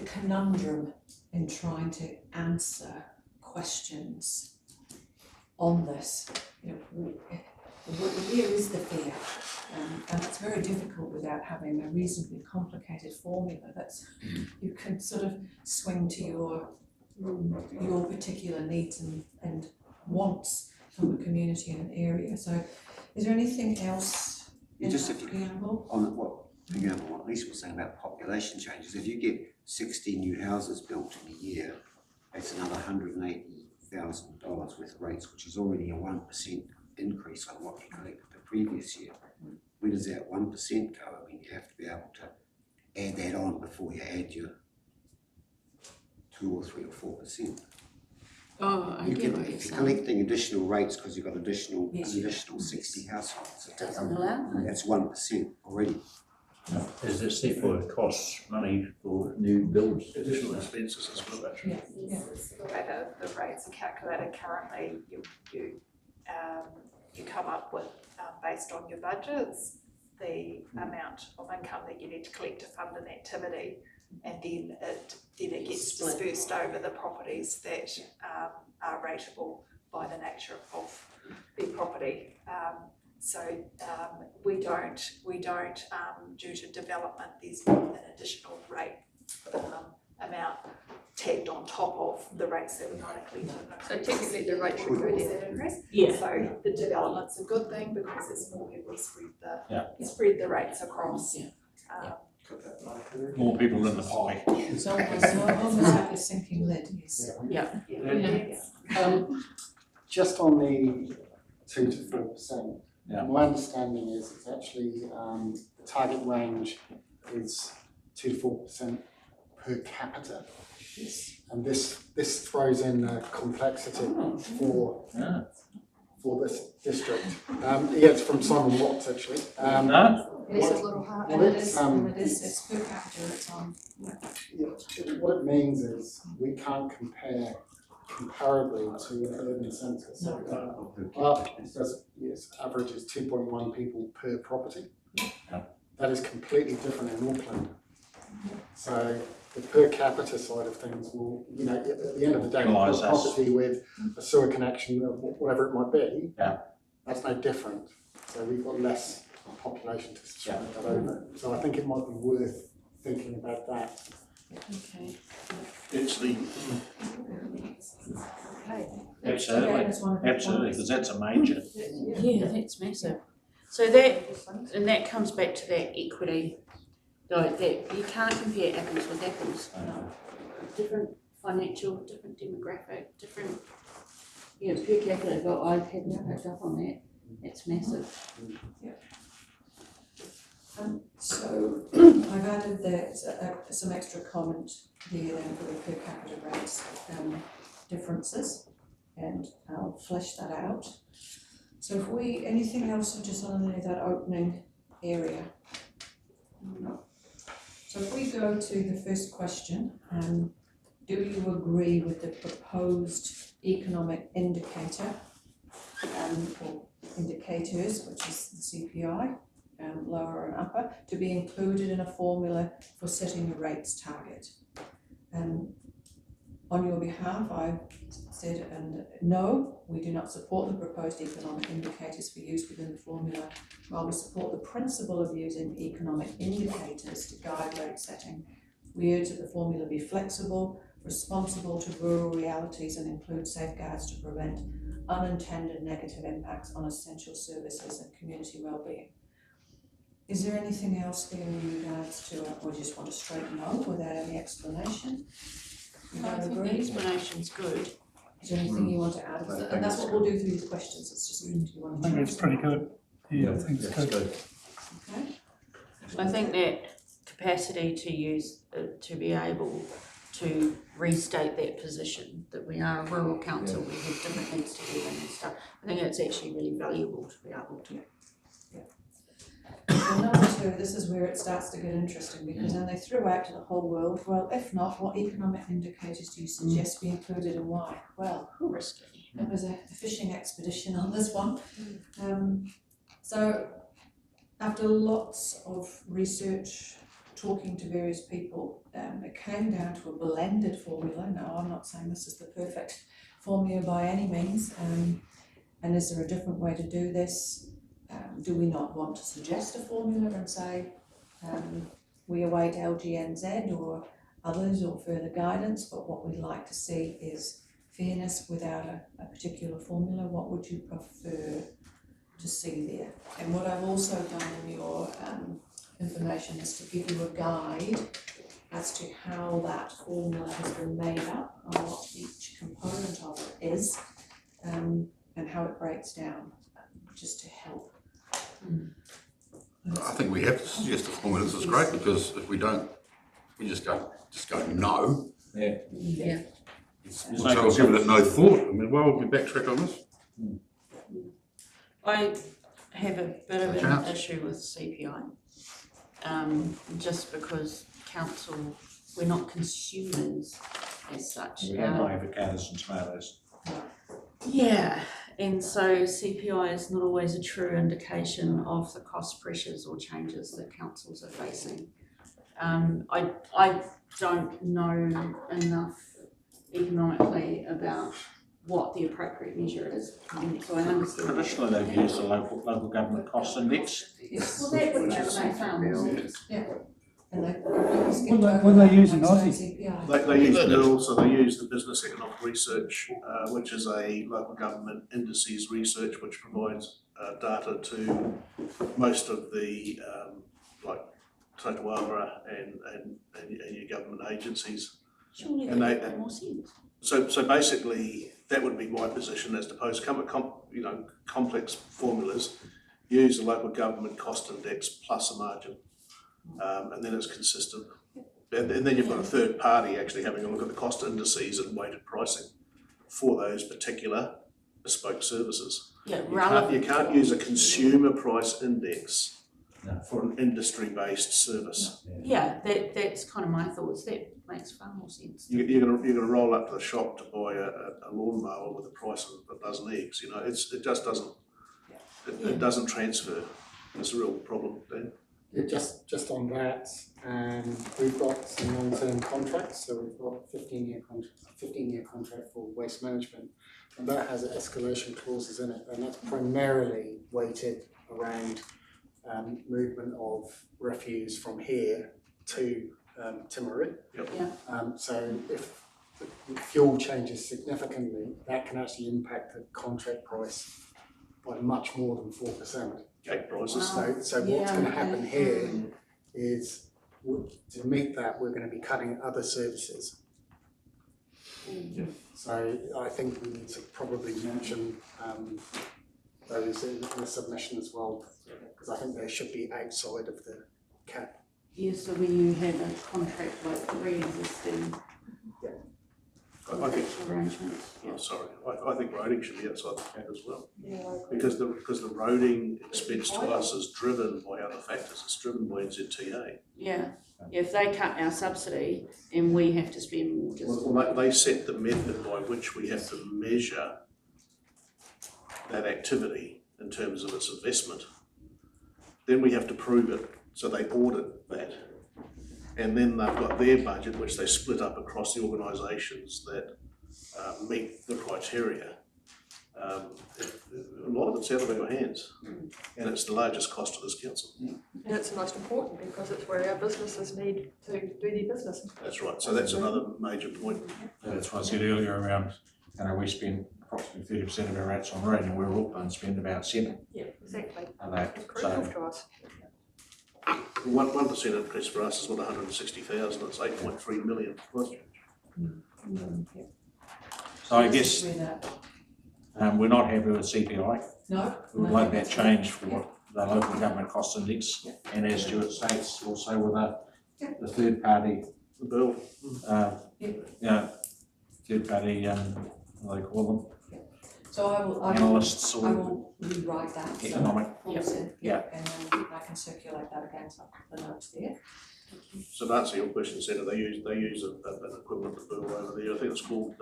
S13: conundrum in trying to answer questions on this. Where is the fear? And it's very difficult without having a reasonably complicated formula that's you can sort of swing to your particular needs and wants from the community in an area. So is there anything else in that preamble?
S11: On what Lisa was saying about population changes, if you get 60 new houses built in a year, that's another $180,000 worth of rates, which is already a 1% increase on what you collected the previous year. Where does that 1% go? I mean, you have to be able to add that on before you add your 2 or 3 or 4%.
S3: Oh, I get what you're
S11: if you're
S3: saying.
S11: collecting additional rates because you've got an additional 60 households,
S3: It doesn't allow that.
S11: that's 1% already.
S14: Is this therefore it costs money for new builds?
S5: Additional expenses as well.
S1: The way the rates are calculated currently, you come up with, based on your budgets, the amount of income that you need to collect to fund an activity, and then it gets dispersed over the properties that are rateable by the nature of the property. We don't due to development, there's an additional rate amount tagged on top of the rates that we might have collected.
S4: So technically the rate should go down.
S1: That increase.
S3: Yeah.
S1: So the development's a good thing because it's more people spread the rates across.
S2: More people in the pie.
S13: It's almost like a sinking lid, yes.
S15: Just on the 2 to 4%,
S2: Yeah.
S15: my understanding is it's actually the target range is 2 to 4% per capita. And this throws in complexity for this district. It's from Simon Watts actually.
S1: It's a little hard, it's per capita, it's on.
S15: What it means is we can't compare comparably to an urban centre. So average is 2.1 people per property. That is completely different in Auckland. So the per capita side of things will, at the end of the day, a property with a sewer connection, whatever it might be, that's no different. So we've got less population to spread that over. So I think it might be worth thinking about that.
S3: Okay.
S5: It's the
S2: Absolutely, because that's a major.
S3: Yeah, that's massive. So that comes back to that equity, like that you can't compare apples with apples. Different financial, different demographic, different per capita. But I've had no picked up on that. It's massive.
S13: So I've added that some extra comment there then for the per capita rates differences, and I'll flesh that out. So if anything else just on that opening area? So if we go to the first question, do you agree with the proposed economic indicator, or indicators, which is the CPI, lower and upper, to be included in a formula for setting a rates target? On your behalf, I said, no, we do not support the proposed economic indicators for use within the formula. While we support the principle of using economic indicators to guide rate setting, we urge that the formula be flexible, responsible to rural realities, and include safeguards to prevent unintended negative impacts on essential services and community well-being. Is there anything there in regards to, or just want a straight no without any explanation? You
S3: I
S13: don't
S3: think the
S13: agree?
S3: explanation's good.
S13: Is there anything you want to add? And that's what we'll do through these questions, it's just, do you want to?
S8: I think it's pretty good. Yeah, I think it's good.
S13: Okay.
S3: I think that capacity to use, to be able to restate that position, that we are a rural council, we have different needs to do and stuff. I think it's actually really valuable to be able to.
S13: So number two, this is where it starts to get interesting, because then they threw out to the whole world, well, if not, what economic indicators do you suggest be included and why? Well,
S3: Risky.
S13: it was a fishing expedition on this one. So after lots of research, talking to various people, it came down to a blended formula. Now, I'm not saying this is the perfect formula by any means, and is there a different way to do this? Do we not want to suggest a formula and say we await LGNZ or others or further guidance, but what we'd like to see is fairness without a particular formula? What would you prefer to see there? And what I've also done in your information is to give you a guide as to how that formula has been made up and what each component of it is, and how it breaks down, just to help.
S6: I think we have to suggest the formula. This is great, because if we don't, we just go no.
S14: Yeah.
S3: Yeah.
S6: We'll say we've given it no thought. I mean, why would we backtrack on this?
S3: I have a bit of an issue with CPI, just because council, we're not consumers as such.
S2: We don't buy avocados and tomatoes.
S3: Yeah, and so CPI is not always a true indication of the cost pressures or changes that councils are facing. I don't know enough economically about what the appropriate measure is. So I understand.
S2: Traditionally, they've used the local government cost index.
S13: Well, that would make sense. Yeah. And
S8: What are they using, Aussie?
S5: They use BIL, so they use the Business Economic Research, which is a local government indices research which provides data to most of the like Total Wāwara and your government agencies.
S3: Surely that
S5: And
S3: would make more sense.
S5: So basically, that would be my position, as opposed to come with complex formulas. Use the local government cost index plus a margin, and then it's consistent. And then you've got a third party actually having a look at the cost indices and weighted pricing for those particular bespoke services.
S3: Yeah,
S5: You can't use a consumer price index for an industry-based service.
S3: Yeah, that's kind of my thoughts. That makes far more sense.
S5: You're gonna roll up to the shop to buy a lawnmower with the price of a dozen eggs. You know, it just doesn't. It doesn't transfer. It's a real problem, Dan.
S15: Yeah, just on that, we've got some long-term contracts, so we've got a 15-year contract for waste management, and that has escalation clauses in it, and that's primarily weighted around movement of refuse from here to Timaru.
S5: Yep.
S3: Yeah.
S15: So if the fuel changes significantly, that can actually impact the contract price by much more than 4%.
S5: Cake prices.
S15: So what's going to happen here is, to meet that, we're going to be cutting other services.
S5: Yeah.
S15: So I think we need to probably mention those in the submission as well, because I think they should be outside of the cap.
S3: Yeah, so when you have a contract like pre-existing,
S5: I think,
S3: arrangements.
S5: oh, sorry, I think roading should be outside the cap as well.
S4: Yeah, I agree.
S5: Because the roading expense to us is driven by other factors, it's driven by NZTA.
S3: Yeah, if they cut our subsidy and we have to spend more just.
S5: Well, they set the method by which we have to measure that activity in terms of its investment. Then we have to prove it, so they audit that. And then they've got their budget, which they split up across the organisations that meet the criteria. A lot of it's out of our hands, and it's the largest cost to this council.
S4: And it's the most important because it's where our businesses need to do their business.
S5: That's right, so that's another major point.
S2: That's what I said earlier around, we spend approximately 30% of our rates on road, and we're all going to spend about 7%.
S4: Yeah, exactly.
S2: Of that.
S4: It's crucial to us.
S5: 1% increase for us is what, 160,000, it's 8.3 million plus.
S2: So I guess we're not happy with CPI.
S13: No.
S2: We would like that changed for the local government cost index, and as Stuart states, also with the third party.
S5: The bill.
S2: Third party, what do they call them?
S13: So I
S2: Analysts
S13: will
S2: or
S13: rewrite that.
S2: economic.
S13: So,
S2: Yeah.
S13: and then I can circulate that again, so the notes there.
S5: So to answer your question, Senator, they use an equivalent of bill over there. I think it's called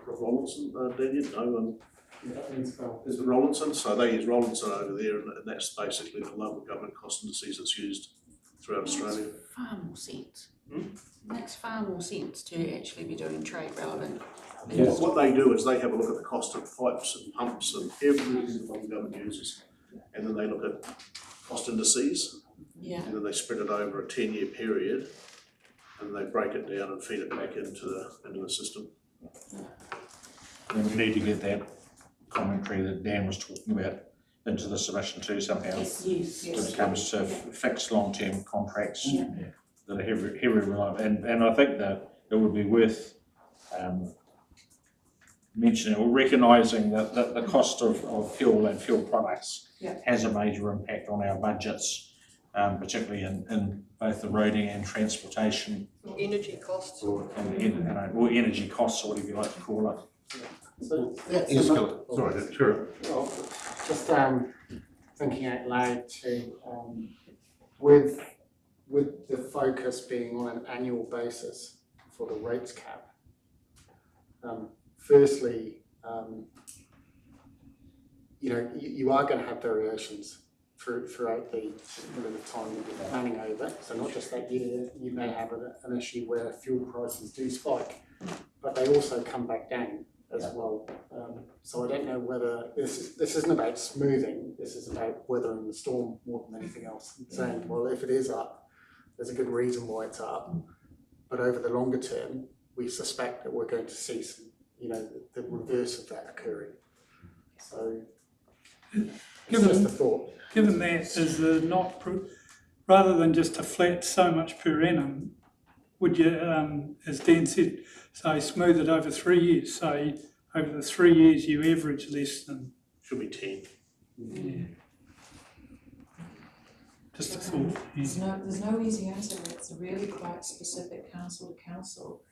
S5: Rollinson, Daniel? No, is it Rollinson? So they use Rollinson over there, and that's basically the local government cost indices that's used throughout Australia.
S3: Far more sense. Makes far more sense to actually be doing trade relevant.
S5: Yes. What they do is they have a look at the cost of pipes and pumps and everything the local government uses, and then they look at cost indices.
S3: Yeah.
S5: And then they spread it over a 10-year period, and they break it down and feed it back into the system.
S2: And we need to get that commentary that Dan was talking about into the submission too somehow.
S3: Yes.
S2: When it comes to fixed long-term contracts that are heavy reliant. And I think that it would be worth mentioning or recognising that the cost of fuel and fuel products has a major impact on our budgets. Particularly in both the roading and transportation.
S4: Energy costs.
S2: Or energy costs, or whatever you like to call it.
S15: So,
S12: Sorry, sure.
S15: well, just thinking out loud too, with the focus being on an annual basis for the rates cap. Firstly, you are going to have variations throughout the period of time that you're planning over. So not just that year, you may have an issue where fuel prices do spike, but they also come back down as well. So I don't know whether this isn't about smoothing, this is about weathering the storm more than anything else. And saying, well, if it is up, there's a good reason why it's up. But over the longer term, we suspect that we're going to see some, the reverse of that occurring. So it's just a thought.
S8: Given that, is there not, rather than just a flat so much per annum, would you, as Dan said, say smooth it over 3 years, say over the 3 years you average less than?
S5: Should be 10.
S8: Yeah. Just a thought.
S13: There's no easy answer. It's really quite specific council to council.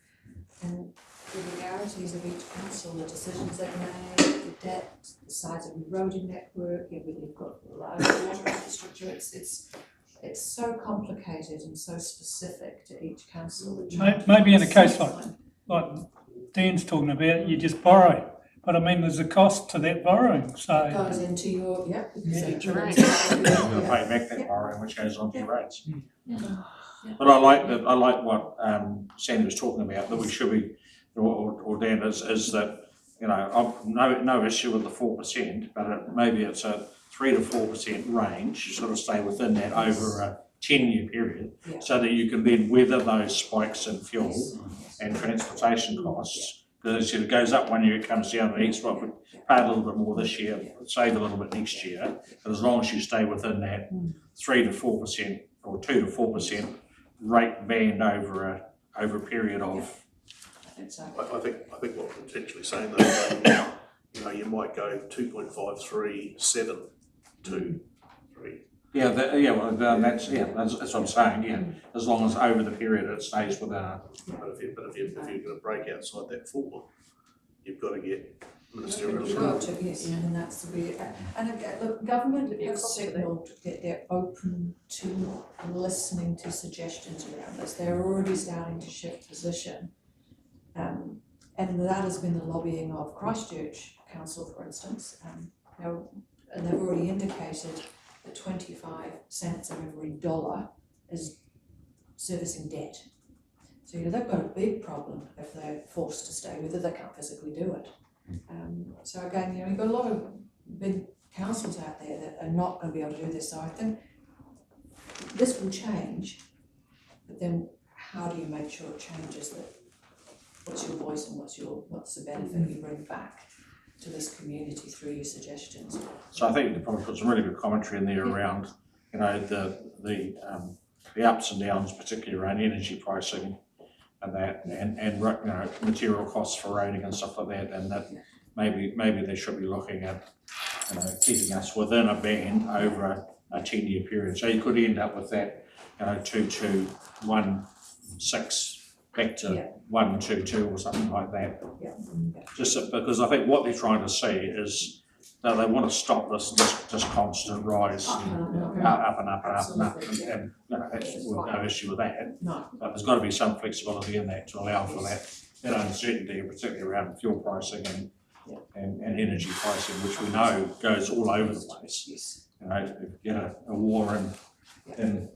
S13: And the legalities of each council, the decisions they've made, the debt, the size of the roading network, whether you've got large water infrastructure, it's so complicated and so specific to each council.
S8: Maybe in a case like Dan's talking about, you just borrow. But I mean, there's a cost to that borrowing, so.
S13: It goes into your,
S2: You're going to pay back that borrowing, which goes on to your rates. But I like what Sandy was talking about, that we should be, or Dan is that, I've no issue with the 4%, but maybe it's a 3 to 4% range. You sort of stay within that over a 10-year period, so that you can then weather those spikes in fuel and transportation costs. Because it goes up 1 year, it comes down the next one. Pay a little bit more this year, save a little bit next year. But as long as you stay within that 3 to 4% or 2 to 4% rate band over a period of.
S5: I think what we're potentially saying though, you might go 2.537 to 3.
S2: that's what I'm saying, yeah, as long as over the period it stays within a.
S5: But if you're gonna break outside that 4, you've got to get ministerial
S13: You've got
S5: approval.
S13: to, yes, and that's the way, and again, look, government
S4: Yeah,
S13: has
S4: cost of it.
S13: signalled that they're open to listening to suggestions around this, they're already starting to shift position. And that has been the lobbying of Christchurch Council, for instance, and they've already indicated that 25 cents of every dollar is servicing debt. So, they've got a big problem if they're forced to stay with it, they can't physically do it. So again, you've got a lot of big councils out there that are not going to be able to do this, so I think this will change, but then how do you make sure it changes that? What's your voice and what's the benefit you bring back to this community through your suggestions?
S2: So I think you could probably put some really good commentary in there around, the ups and downs, particularly around energy pricing and that, and material costs for roading and stuff like that, and that maybe they should be looking at, keeping us within a band over a 10-year period. So you could end up with that, 2-2-1-6 back to 1-2-2 or something like that.
S13: Yeah.
S2: Just because I think what they're trying to see is that they want to stop this constant rise, up and up and up and up, and that's no issue with that.
S13: No.
S2: But there's got to be some flexibility in that to allow for that uncertainty, particularly around fuel pricing and energy pricing, which we know goes all over the place.
S13: Yes.
S2: If you get a war in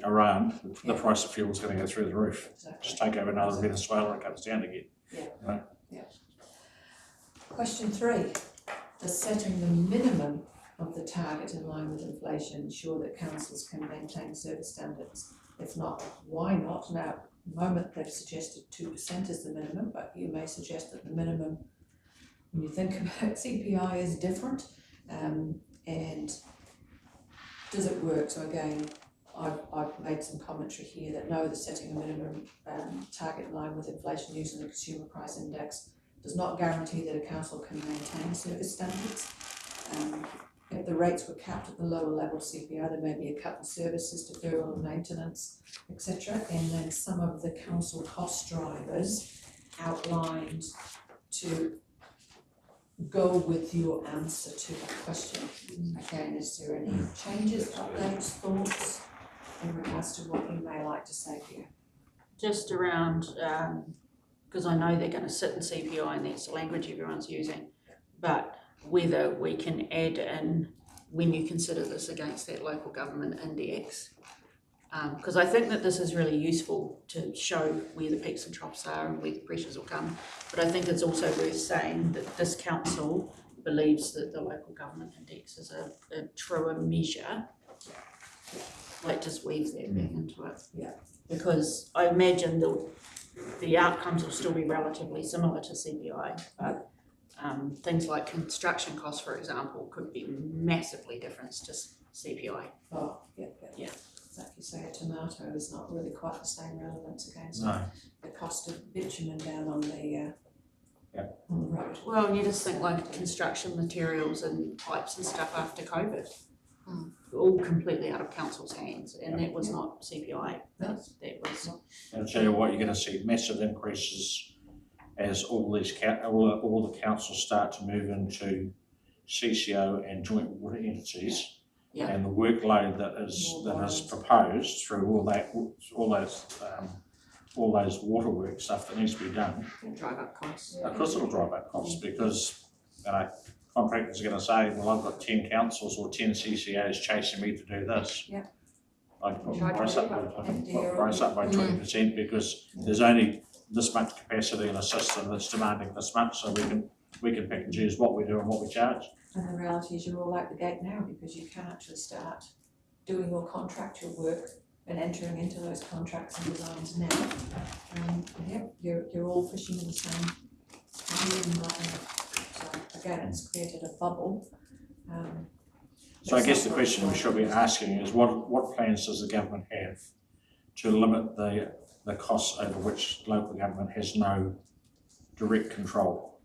S2: Iran, the price of fuel is going to go through the roof.
S13: Exactly.
S2: Just take over another Venezuela, it comes down again.
S13: Question 3, does setting the minimum of the target in line with inflation ensure that councils can maintain service standards? If not, why not? Now, at the moment they've suggested 2% is the minimum, but you may suggest that the minimum, when you think about CPI, is different, and does it work? So again, I've made some commentary here that no, the setting a minimum target in line with inflation using the consumer price index does not guarantee that a council can maintain service standards. If the rates were capped at the lower level CPI, there may be a cut in services, deferral of maintenance, etc. And then some of the council cost drivers outlined to go with your answer to the question. Again, is there any changes, updates, thoughts in regards to what you may like to say here?
S3: Just around, because I know they're going to sit in CPI and that's the language everyone's using, but whether we can add in when you consider this against that local government index. Because I think that this is really useful to show where the peaks and troughs are and where the pressures will come. But I think it's also worth saying that this council believes that the local government index is a truer measure. Like just weave that back into it.
S13: Yeah.
S3: Because I imagine the outcomes will still be relatively similar to CPI, but things like construction costs, for example, could be massively different to CPI.
S13: Oh, yeah. Like you say, a tomato is not really quite the same relevance against the cost of bitumen down on the road.
S3: Well, you just think like construction materials and pipes and stuff after COVID, all completely out of council's hands, and that was not CPI. That was.
S2: I'll tell you what, you're going to see massive increases as all the councils start to move into CCO and joint water entities.
S3: Yeah.
S2: And the workload that is proposed through all those waterwork stuff that needs to be done.
S3: It'll drive up costs.
S2: Of course it'll drive up costs because contractors are going to say, well, I've got 10 councils or 10 CCOs chasing me to do this.
S13: Yeah.
S2: I can put the price up by 20% because there's only this much capacity in a system that's demanding this much, so we can pick and choose what we do and what we charge.
S13: And the reality is you're all out the gate now because you can actually start doing your contractual work and entering into those contracts and designs now. You're all fishing in the same pool. So again, it's created a bubble.
S2: So I guess the question we should be asking is what plans does the government have to limit the costs over which local government has no direct control?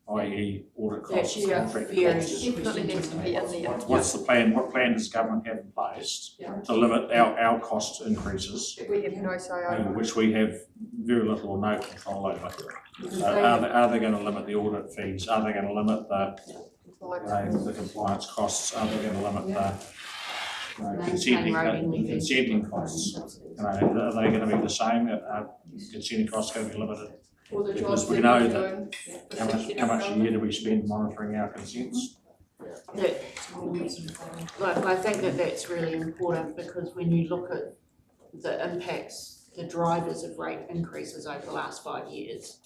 S2: i.e. audit costs,
S3: That's
S2: contract
S3: very
S2: costs.
S4: Definitely needs to be in there.
S2: What's the plan, what plan does government have in place to limit our cost increases,
S4: We have no say over.
S2: which we have very little or no control over? Are they going to limit the audit fees? Are they going to limit the compliance costs? Are they going to limit the consenting costs? Are they going to be the same? Are consenting costs going to be limited? Because we know that how much a year do we spend monitoring our consents?
S3: I think that's really important, because when you look at the impacts, the drivers of rate increases over the last 5 years,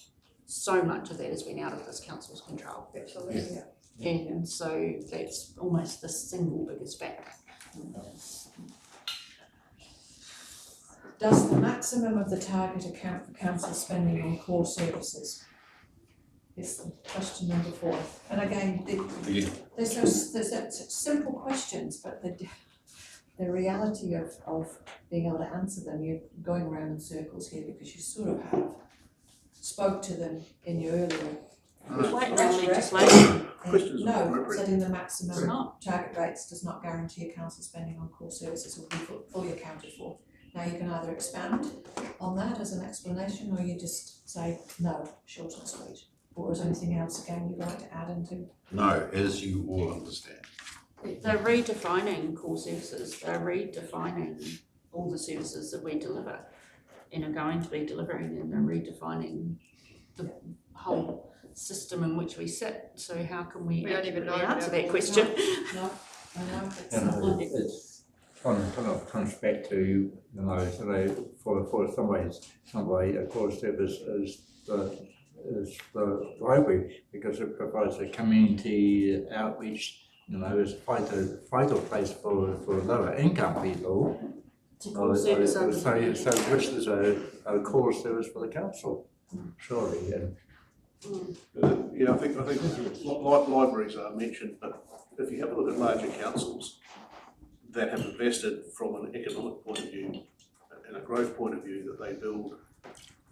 S3: so much of that has been out of this council's control.
S4: Absolutely.
S3: And so that's almost the single biggest factor.
S13: Does the maximum of the target account for council spending on core services? Is question number 4. And again, there's those simple questions, but the reality of being able to answer them, you're going around in circles here because you sort of have spoke to them in your earlier.
S3: Legislation.
S13: No, setting the maximum target rates does not guarantee a council spending on core services will be fully accounted for. Now you can either expand on that as an explanation, or you just say no, short and sweet. Or is there anything else again you'd like to add into?
S6: No, as you all understand.
S3: They're redefining core services, they're redefining all the services that we deliver and are going to be delivering, and they're redefining the whole system in which we sit. So how can we
S4: don't even know
S3: answer that question?
S13: No,
S14: It's kind of comes back to, for some way, a core service is the library, because it provides a community outreach. It's a vital place for lower income people.
S3: It's a core service
S14: so which is a core service for the council, surely. And
S5: Yeah, I think libraries are mentioned, but if you have a look at larger councils that have invested from an economic point of view and a growth point of view, that they build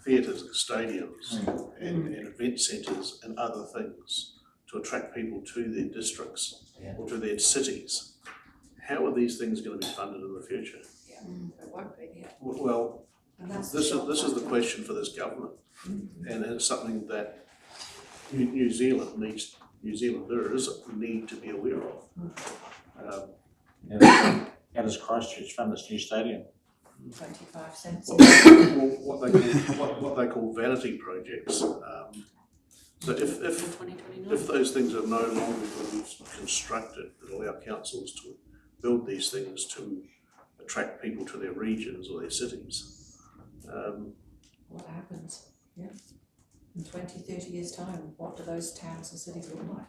S5: theatres, stadiums and event centres and other things to attract people to their districts or to their cities, how are these things going to be funded in the future?
S4: It won't be.
S5: Well, this is the question for this government, and it's something that New Zealanders need to be aware of.
S2: How does Christchurch fund its new stadium?
S13: 25 cents.
S5: What they call vanity projects. So if those things are no longer going to be constructed that allow councils to build these things to attract people to their regions or their cities.
S13: What happens? Yeah. In 20, 30 years' time, what do those towns and cities look like?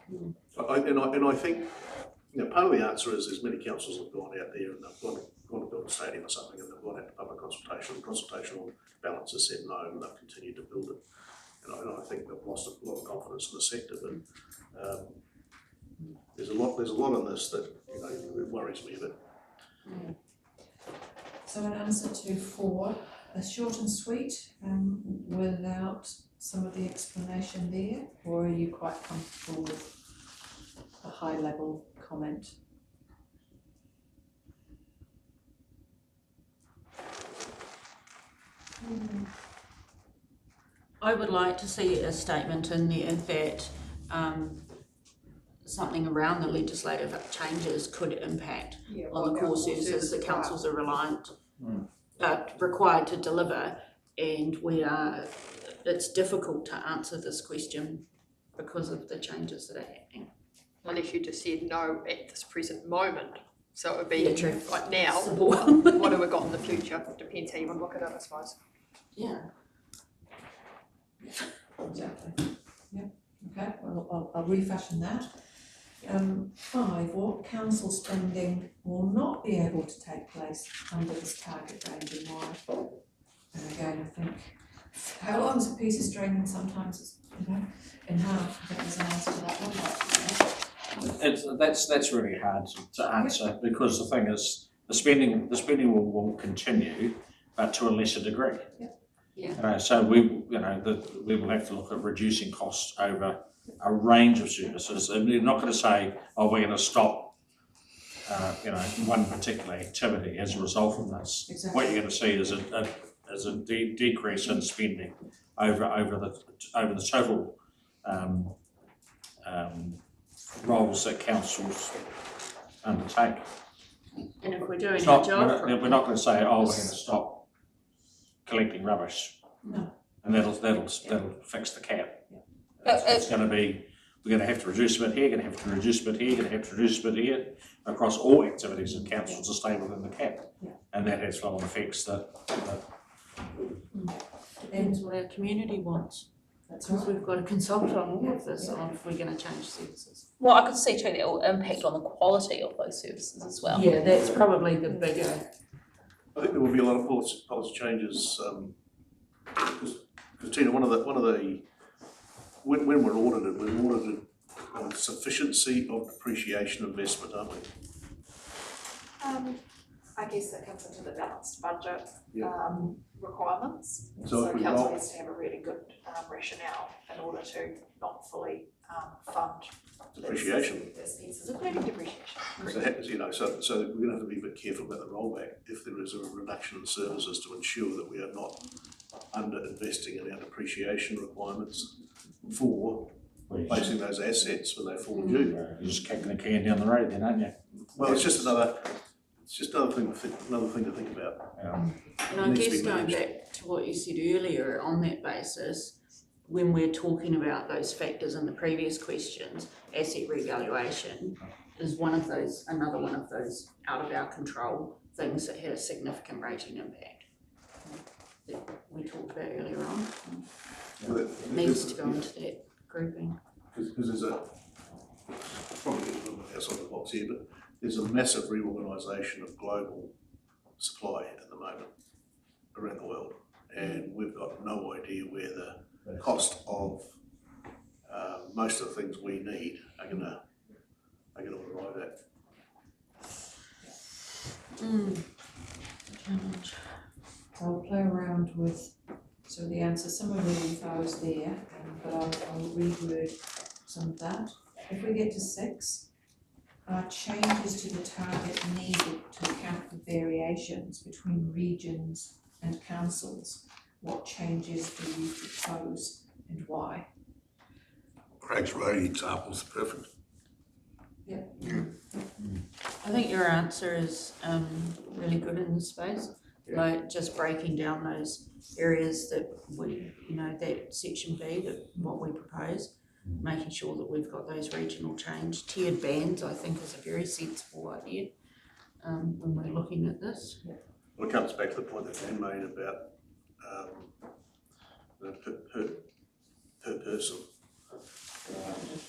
S5: I think, part of the answer is many councils have gone out there and they've gone to build a stadium or something, and they've gone out to public consultation. The consultation balance has said no, and they've continued to build it. And I think they've lost a lot of confidence in the sector. But there's a lot in this that it worries me a bit.
S13: So an answer to 4, a short and sweet, without some of the explanation there, or are you quite comfortable with a high level comment?
S3: I would like to see a statement in there that something around the legislative changes could impact on the core services that councils are required to deliver, and it's difficult to answer this question because of the changes that are happening.
S4: Unless you just said no at this present moment. So it would be like now, what have we got in the future? Depends how you want to look at it, I suppose.
S3: Yeah.
S13: Exactly. Yeah. Okay. Well, I'll refashion that. 5. What council spending will not be able to take place under this target range, and why? And again, I think how long's a piece of string, and sometimes it's in half. I think there's an answer to that one.
S2: That's really hard to answer, because the thing is the spending will continue, but to a lesser degree.
S3: Yeah.
S2: So we will have to look at reducing costs over a range of services, and you're not going to say, oh, we're going to stop, one particular activity as a result of this.
S13: Exactly.
S2: What you're going to see is a decrease in spending over the total roles that councils undertake.
S3: And if we're doing
S2: It's
S3: our
S2: not,
S3: job
S2: we're not going to say, oh, we're going to stop collecting rubbish.
S13: No.
S2: And that'll fix the cap.
S10: But,
S2: It's going to be, we're going to have to reduce a bit here, going to have to reduce a bit here, going to have to reduce a bit here, across all activities of council to stay within the cap.
S13: Yeah.
S2: And that has flow-on effects that
S3: Depends what our community wants.
S13: That's
S3: Because
S13: right.
S3: we've got to consult on all of this on if we're going to change services.
S10: well, I could see too that it will impact on the quality of those services as well.
S3: Yeah, that's probably the bigger.
S5: I think there will be a lot of policy changes, because Tina, one of the when we're audited on sufficiency of depreciation investment, aren't we?
S1: I guess that comes into the balanced budget
S5: Yeah.
S1: requirements.
S5: So
S1: So
S5: if we
S1: council
S5: roll-
S1: needs to have a really good rationale in order to not fully fund
S5: Depreciation.
S1: expenses, including depreciation.
S5: So we're going to have to be a bit careful about the rollback if there is a reduction in services to ensure that we are not under investing in our depreciation requirements for replacing those assets when they fall due.
S2: you're just kicking the can down the road then, aren't you?
S5: Well, it's just another thing to think about.
S2: Yeah.
S3: And I
S5: Needs to
S3: guess
S5: be
S3: going
S5: managed.
S3: back to what you said earlier, on that basis, when we're talking about those factors in the previous questions, asset revaluation is another one of those out of our control things that had a significant rating impact that we talked about earlier on. It needs to go into that grouping.
S5: Because there's probably a little bit outside the box here, but there's a massive reorganisation of global supply at the moment around the world, and we've got no idea where the cost of most of the things we need are going to arrive at.
S3: Challenge.
S13: I'll play around with, so the answer, some of the info is there, but I'll reword some of that. If we get to 6, changes to the target needed to account for variations between regions and councils. What changes do you propose and why?
S6: Craig's road example's perfect.
S3: I think your answer is really good in this space. Like just breaking down those areas that we, that section B, that what we propose, making sure that we've got those regional change. Tiered bands, I think, is a very sensible idea when we're looking at this.
S5: Well, it comes back to the point that Dan made about per person.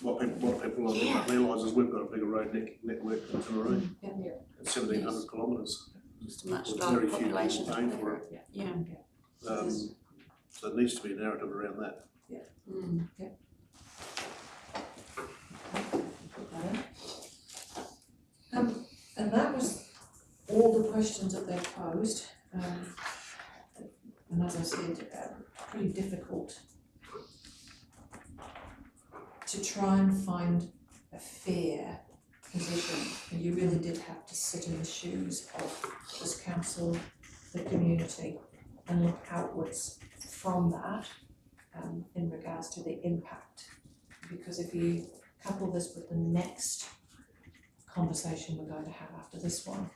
S5: What people don't realise is we've got a bigger road network than Timaru. It's 1,700 kilometres.
S3: Just a much
S5: With
S3: larger
S5: very few
S3: population.
S5: people paying for it.
S3: Yeah.
S5: So it needs to be a narrative around that.
S13: And that was all the questions that they posed. And as I said, pretty difficult to try and find a fair position. And you really did have to sit in the shoes of this council, the community, and look outwards from that in regards to the impact. Because if you couple this with the next conversation we're going to have after this one,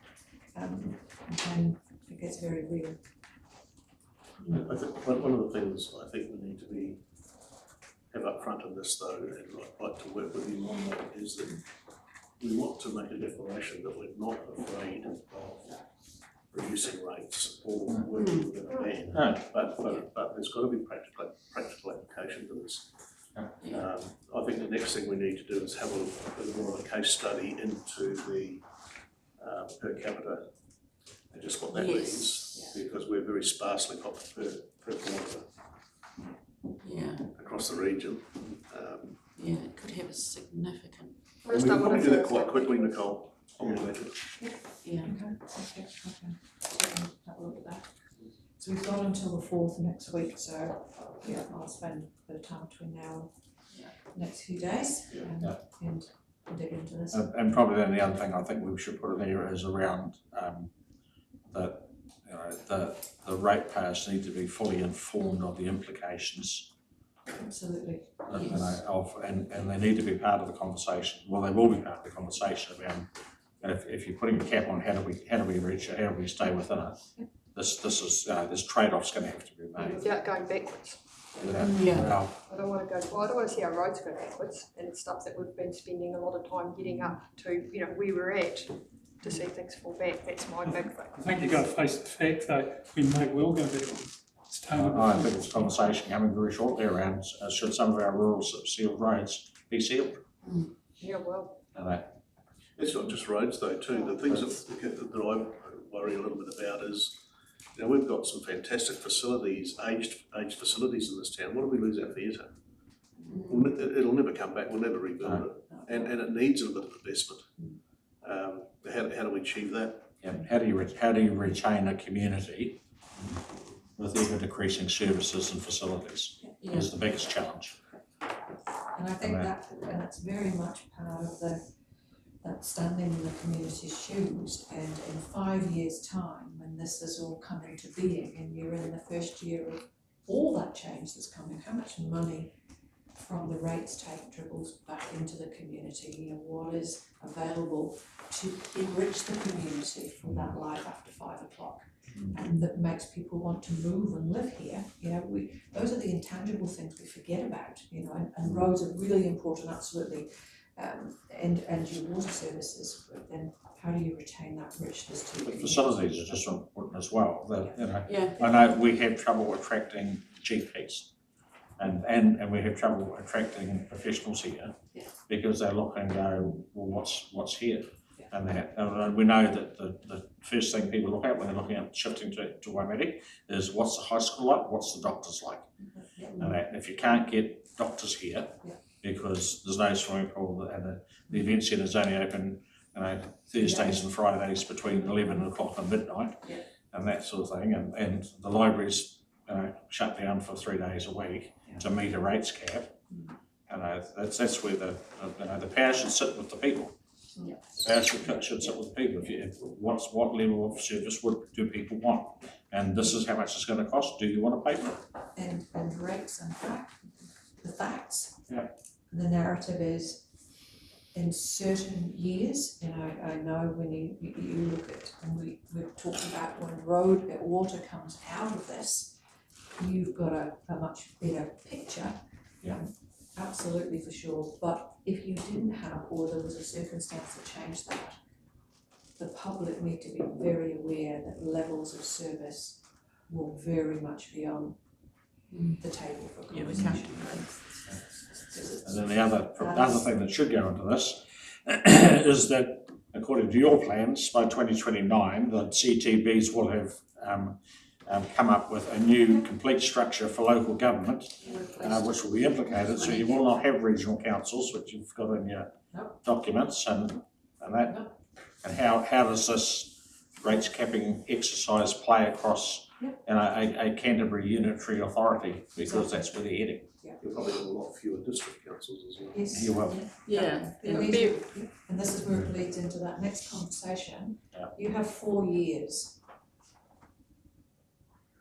S13: then it gets very real.
S5: I think one of the things I think we need to have up front in this though, and I'd like to work with you on that, is that we want to make a declaration that we're not afraid of reducing rates or working with a ban.
S2: No.
S5: But there's got to be practical application to this. I think the next thing we need to do is have a bit more of a case study into the per capita and just what that means, because we're very sparsely populated per kilometre across the region.
S3: Yeah, it could have a significant.
S5: We can probably do that quite quickly, Nicole. I would imagine.
S3: Yeah.
S13: Okay. Have a look at that. So we've got until the 4th next week, so yeah, I'll spend a bit of time between now next few days
S2: Yeah.
S13: and dig into this.
S2: And probably then the other thing I think we should put in there is around the ratepayers need to be fully informed of the implications.
S13: Absolutely.
S2: You know, and they need to be part of the conversation. Well, they will be part of the conversation around. And if you're putting a cap on, how do we reach it? How do we stay within it? This is this trade-off's going to have to be made.
S4: Without going backwards.
S2: Well,
S4: I don't want to go. Well, I don't want to see our roads go backwards and stuff that we've been spending a lot of time getting up to. You know, where we're at to see things fall back. That's my big thing.
S8: I think you've got to face the fact though, we may well go backwards.
S2: I think there's a conversation coming very shortly around should some of our rural sealed roads be sealed.
S4: Yeah, well.
S5: It's not just roads though too. The things that I worry a little bit about is, you know, we've got some fantastic facilities, aged facilities in this town. What do we lose our theatre? It'll never come back. We'll never rebuild it, and it needs a bit of investment. How do we achieve that?
S2: Yeah. How do you retain a community with ever decreasing services and facilities? Is the biggest challenge.
S13: And I think that's very much part of that standing in the community's shoes, and in 5 years' time, when this has all come into being and you're in the first year of all that change that's coming, how much money from the rates take dribbles back into the community? You know, what is available to enrich the community for that life after 5 o'clock, and that makes people want to move and live here? You know, those are the intangible things we forget about, you know, and roads are really important, absolutely. And your water services, but then how do you retain that richness to
S2: The facilities are just important as well. You know,
S3: Yeah.
S2: I know we have trouble attracting GPs, and we have trouble attracting professionals here because they look and go, well, what's here? And we know that the first thing people look at when they're looking at shifting to Waimate is what's the high school like, what's the doctors like, and if you can't get doctors here. Because there's no swimming pool and the event centre is only open, you know, Thursdays and Fridays between 11 o'clock and midnight, and that sort of thing, and the library's, you know, shut down for 3 days a week to meet a rates cap. And that's where the power should sit with the people. The power should sit with the people. What level of service do people want, and this is how much it's going to cost. Do you want to pay for it?
S13: And rates and the facts.
S2: Yeah.
S13: The narrative is, in certain years, and I know when you look at, and we've talked about when water comes out of this, you've got a much better picture.
S2: Yeah.
S13: Absolutely, for sure. But if you didn't have, or there was a circumstance that changed that, the public need to be very aware that levels of service will very much be on the table for conversation.
S2: And then the other thing that should go into this is that, according to your plans, by 2029, the CTBs will have come up with a new complete structure for local government, which will be implicated. So you will not have regional councils, which you've got in your documents, and that. And how does this rates capping exercise play across a Canterbury unitary authority, because that's where they're heading?
S5: You'll probably have a lot fewer district councils as well.
S13: Yes.
S2: You will.
S13: And this is where it leads into that next conversation. You have 4 years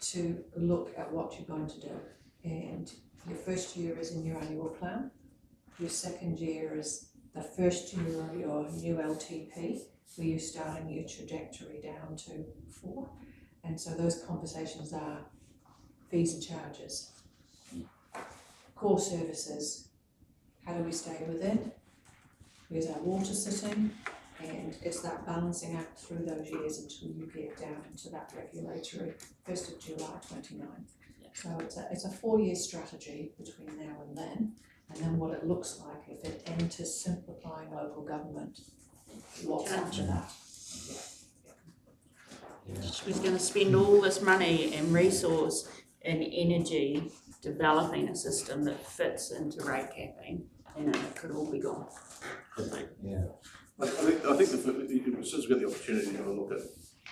S13: to look at what you're going to do. And your first year is in your annual plan. Your second year is the first year of your new LTP, where you're starting your trajectory down to 4. And so those conversations are fees and charges, core services, how do we stay within, where's our water sitting, and it's that balancing act through those years until you get down into that regulatory 1st of July 29. So it's a 4-year strategy between now and then what it looks like if it enters simplifying local government, what's after that.
S3: We're going to spend all this money and resource and energy developing a system that fits into rate capping, and it could all be gone.
S2: Could be.
S14: Yeah.
S5: I think since we've got the opportunity to look at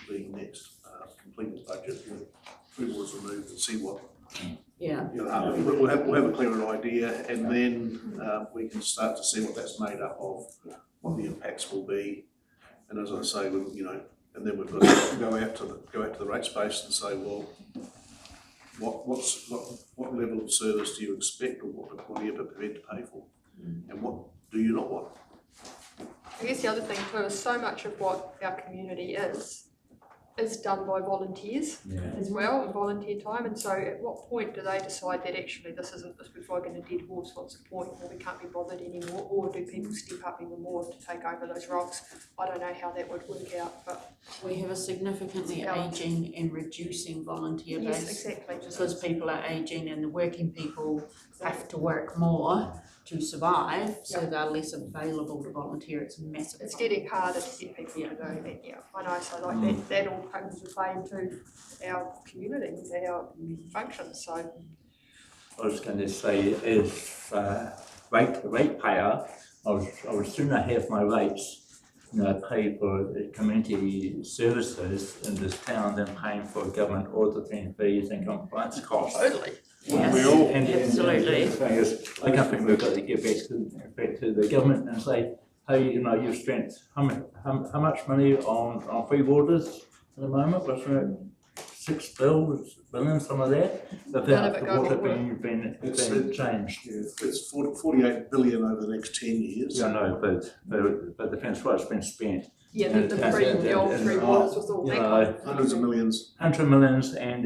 S5: the next completed budget with approvals removed and see what
S3: Yeah.
S5: You know, we'll have a clearer idea, and then we can start to see what that's made up of, what the impacts will be, and as I say, you know, and then we've got to go out to the rate space and say, well, what level of service do you expect, or what are you prepared to pay for, and what do you not want?
S4: I guess the other thing too is so much of what our community is done by volunteers as well, and volunteer time, and so at what point do they decide that actually this we're flogging a dead horse, what's the point, or we can't be bothered anymore, or do people step up even more to take over those roles? I don't know how that would work out, but
S3: we have a significantly ageing and reducing volunteer base.
S4: Yes, exactly.
S3: Because people are ageing and the working people have to work more to survive, so they're less available to volunteer. It's massive.
S4: It's getting harder to get people to do that, I know, so like that all comes into play into our community, our functions, so.
S14: I was going to say, if ratepayer, I would sooner have my rates, you know, pay for the community services in this town than paying for government auditing fees and compliance costs.
S4: Totally.
S3: Yes, absolutely.
S14: The thing is, I don't think we've got to get back to the government and say, hey, you know, you've spent how much money on free waters at the moment? Was it 6 billion, some of that? But the water been changed.
S5: It's 48 billion over the next 10 years.
S14: Yeah, no, but depends what's been spent.
S4: Yeah, the old free waters with all that.
S5: Hundreds of millions.
S14: 100 millions, and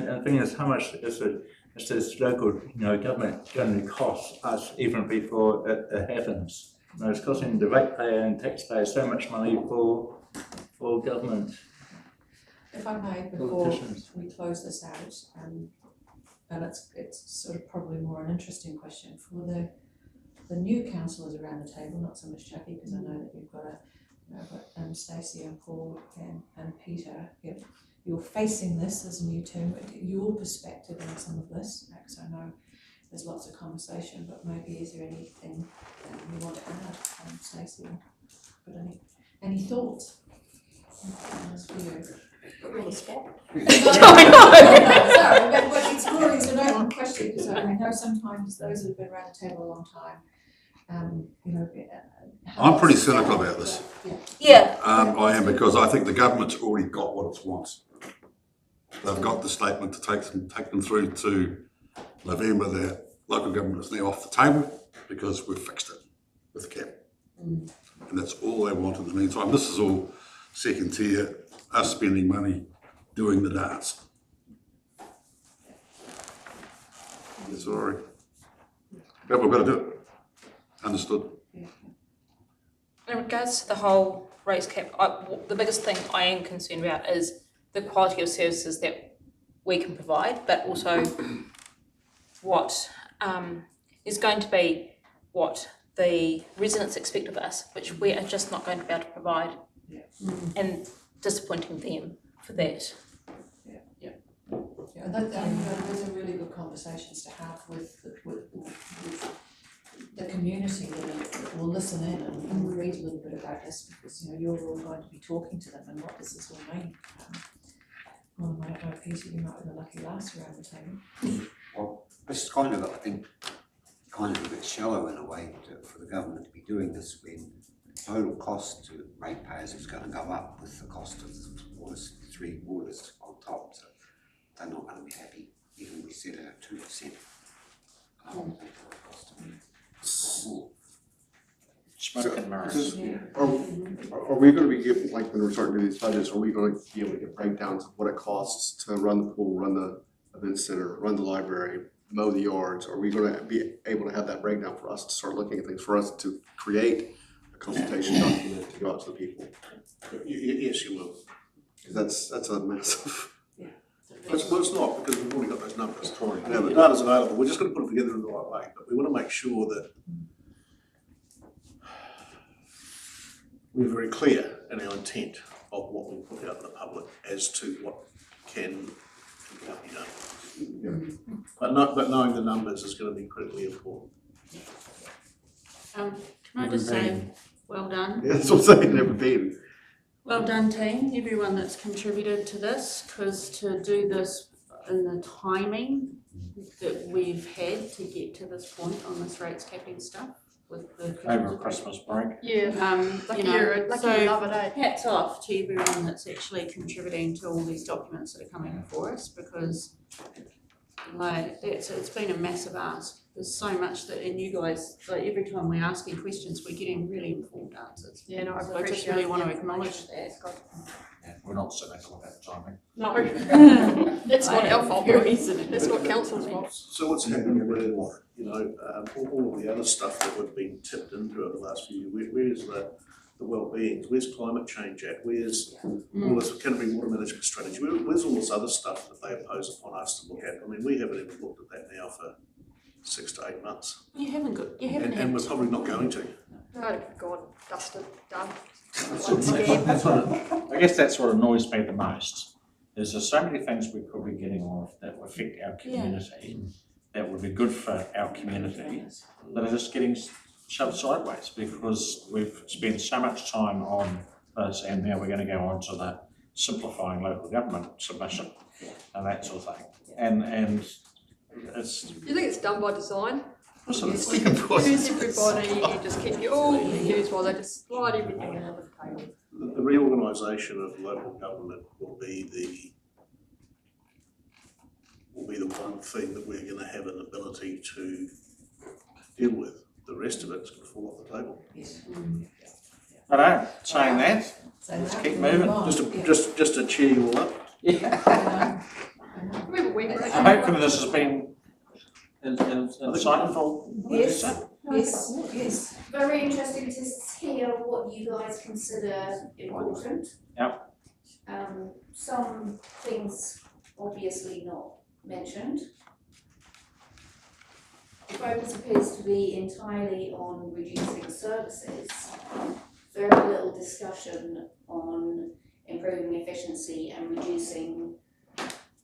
S14: the thing is, how much is this local, you know, government going to cost us even before it happens? You know, it's costing the ratepayer and taxpayer so much money for government.
S13: If I may, before we close this out, and it's sort of probably more an interesting question for the new councillors around the table, not so much Chappie, because I know that you've got Stacey and Paul and Peter. You're facing this as a new term, but your perspective on some of this, because I know there's lots of conversation, but maybe is there anything that you want to add, Stacey? Any thoughts? For you.
S4: On the spot.
S13: Sorry, but it's more it's an open question, because I know sometimes those that have been around the table a long time, you know.
S6: I'm pretty cynical about this.
S10: Yeah.
S6: I am, because I think the government's already got what it wants. They've got the statement to take them through to November. Their local government is now off the table because we've fixed it with the cap. And that's all they want in the meantime. This is all second tier, us spending money doing the dance. Sorry. But we've got to do it. Understood.
S10: In regards to the whole rates cap, the biggest thing I am concerned about is the quality of services that we can provide, but also what is going to be what the residents expect of us, which we are just not going to be able to provide, and disappointing them for that.
S13: Yeah, those are really good conversations to have with the community that will listen in and read a little bit about this, because you know you're all going to be talking to them, and what does this all mean? Well, I don't know, Peter, you might be the lucky last around the table.
S11: Well, this is kind of, I think, kind of a bit shallow in a way for the government to be doing this when the total cost to ratepayers is going to go up with the cost of the 3 waters on top. So they're not going to be happy, even if we set it at 2%.
S2: Smoke and mirrors.
S9: Are we going to be given, like when we're starting to do these budgets, are we going to be able to get breakdowns of what it costs to run the pool, run the event center, run the library, mow the yards? Are we going to be able to have that breakdown for us to start looking at things, for us to create a consultation document to go out to the people?
S5: Yes, you will.
S9: Because that's a massive.
S5: Well, it's not, because we've already got those numbers. Yeah, the data's available. We're just going to put it together in the right way, but we want to make sure that we're very clear in our intent of what we put out to the public as to what can and can't be done. But knowing the numbers is going to be critically important.
S3: Can I just say, well done.
S9: Yeah, that's what I'm saying, never been.
S3: Well done, team, everyone that's contributed to this, because to do this in the timing that we've had to get to this point on this rates capping stuff with the
S2: Over Christmas break.
S4: Yeah,
S3: you
S4: lucky
S3: know,
S4: you love it, eh?
S3: hats off to everyone that's actually contributing to all these documents that are coming before us, because like it's been a massive ask. There's so much that, and you guys, like every time we're asking questions, we're getting really informed answers.
S4: Yeah, no, I
S3: So I just
S4: appreciate
S3: really
S4: the
S3: want to
S4: information.
S3: acknowledge that.
S2: Yeah, we're not cynical about timing.
S4: No, that's not
S3: I
S4: our
S3: am
S4: fault,
S3: very cynical.
S4: that's not council's fault.
S5: So what's happening with, you know, all of the other stuff that we've been tipped into over the last few years? Where's the well-being? Where's climate change at? Where's all this Canterbury water management strategy? Where's all this other stuff that they impose upon us to look at? I mean, we haven't even looked at that now for 6 to 8 months.
S3: You haven't
S5: And we're probably not going to.
S4: Oh, God, dusted, done.
S2: I guess that's what annoys me the most, is there's so many things we could be getting on that will affect our community, that would be good for our community, that are just getting shoved sideways because we've spent so much time on this, and now we're going to go on to the simplifying local government submission and that sort of thing. And it's...
S4: Do you think it's done by design?
S2: Use
S4: everybody, you just keep you all confused while they just slide everything in over the table.
S5: The reorganisation of local government will be the one thing that we're going to have an ability to deal with. The rest of it's going to fall off the table.
S2: Righto, saying that, let's keep moving.
S5: Just to cheer you all up.
S2: Yeah. Hopefully this has been insightful.
S16: Yes. Very interesting to hear what you guys consider important.
S2: Yep.
S16: Some things obviously not mentioned. The focus appears to be entirely on reducing services. Very little discussion on improving efficiency and reducing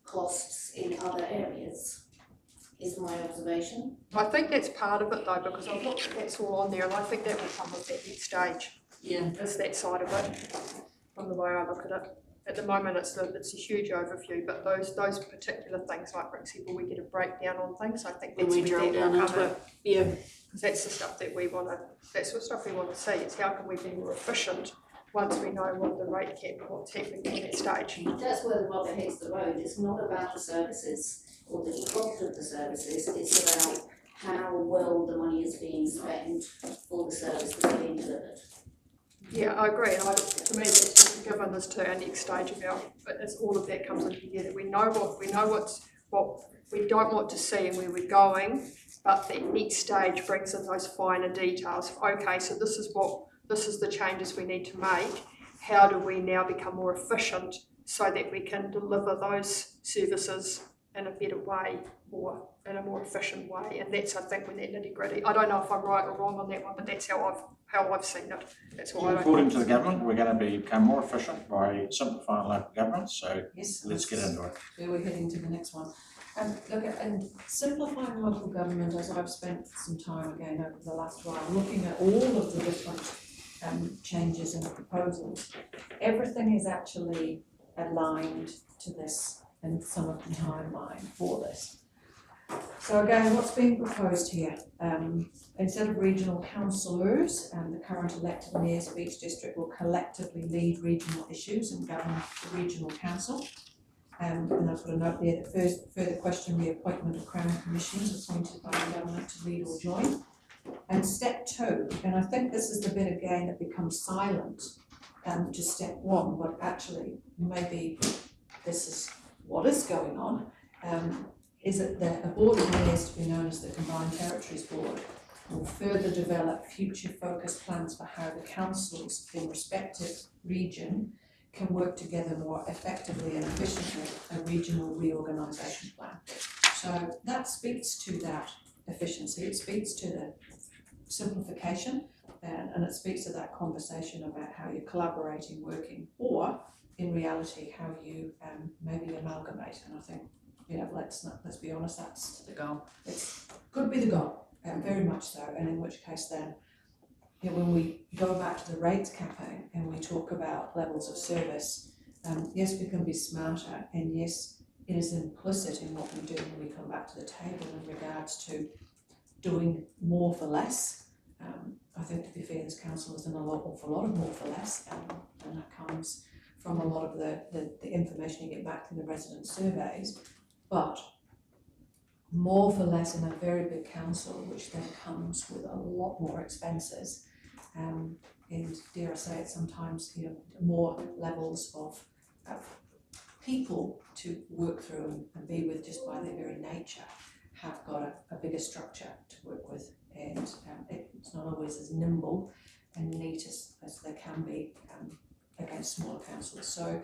S16: costs in other areas, is my observation.
S4: I think that's part of it though, because I've looked at that's all on there, and I think that will come with that next stage.
S3: Yeah.
S4: Is that side of it, from the way I look at it. At the moment, it's a huge overview, but those particular things, like for example, we get a breakdown on things. I think that's
S3: we drill down into it. Yeah.
S4: Because that's the stuff that we want to. That's the stuff we want to see. Is how can we be more efficient once we know what the rate cap and what's happening at that stage.
S16: That's where the rubber hits the road. It's not about the services or the cost of the services. It's about how well the money is being spent for the service that's being delivered.
S4: Yeah, I agree. And to me, that's just given this to our next stage about. But it's all of that comes in together. We know what we don't want to see and where we're going, but the next stage brings in those finer details. Okay, so this is the changes we need to make. How do we now become more efficient so that we can deliver those services in a better way or in a more efficient way? And that's, I think, when that nitty-gritty. I don't know if I'm right or wrong on that one, but that's how I've seen it. That's why.
S2: According to the government, we're going to become more efficient by simplifying local government. So let's get into it.
S13: Yeah, we're heading to the next one. And simplifying local government, as I've spent some time again over the last while, looking at all of the different changes and proposals, everything is actually aligned to this and some of the timeline for this. So again, what's being proposed here? Instead of regional councillors, the current elected mayors of each district will collectively lead regional issues and govern the regional council. And I've got a note there that further question the appointment of Crown commissions appointed by the government to lead or join. And step 2, and I think this is the bit again that becomes silent to step 1, but actually maybe this is what is going on, is that a board of mayors to be known as the Combined Territories Board will further develop future focused plans for how the councils in respective region can work together more effectively and efficiently, a regional reorganisation plan. So that speaks to that efficiency, it speaks to the simplification, and it speaks to that conversation about how you're collaborating, working, or in reality how you maybe amalgamate. And I think, let's be honest, that's
S3: the goal.
S13: It could be the goal, very much so. And in which case then, when we go back to the rates capping and we talk about levels of service, yes, we can be smarter, and yes, it is implicit in what we do when we come back to the table in regards to doing more for less. I think, to be fair, this council has done awful lot of more for less, and that comes from a lot of the information you get back from the resident surveys. But more for less in a very big council, which then comes with a lot more expenses, and dare I say it, sometimes, you know, more levels of people to work through and be with, just by their very nature, have got a bigger structure to work with, and it's not always as nimble and neat as they can be against smaller councils. So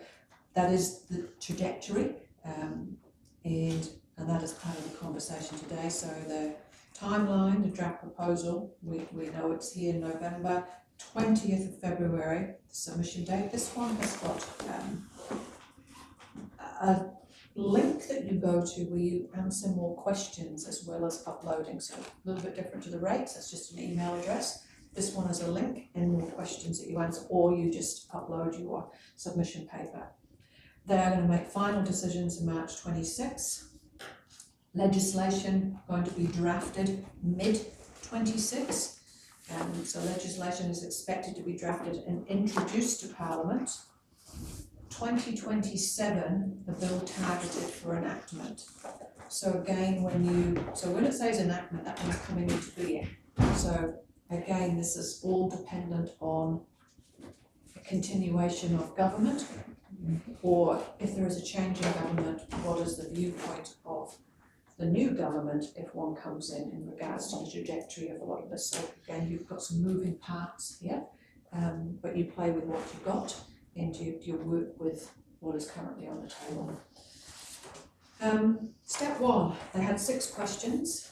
S13: that is the trajectory, and that is part of the conversation today. So the timeline, the draft proposal, we know it's here in November, 20th of February, the submission date. This one has got a link that you go to where you answer more questions as well as uploading. So a little bit different to the rates, that's just an email address. This one is a link and more questions that you answer, or you just upload your submission paper. They are going to make final decisions in March 26. Legislation going to be drafted mid-26. So legislation is expected to be drafted and introduced to Parliament. 2027, the bill targeted for enactment. So again, when it says enactment, that means coming into being. So again, this is all dependent on a continuation of government, or if there is a change in government, what is the viewpoint of the new government if one comes in regards to the trajectory of a lot of this. So again, you've got some moving parts here, but you play with what you've got, and you work with what is currently on the table. Step one, they had 6 questions,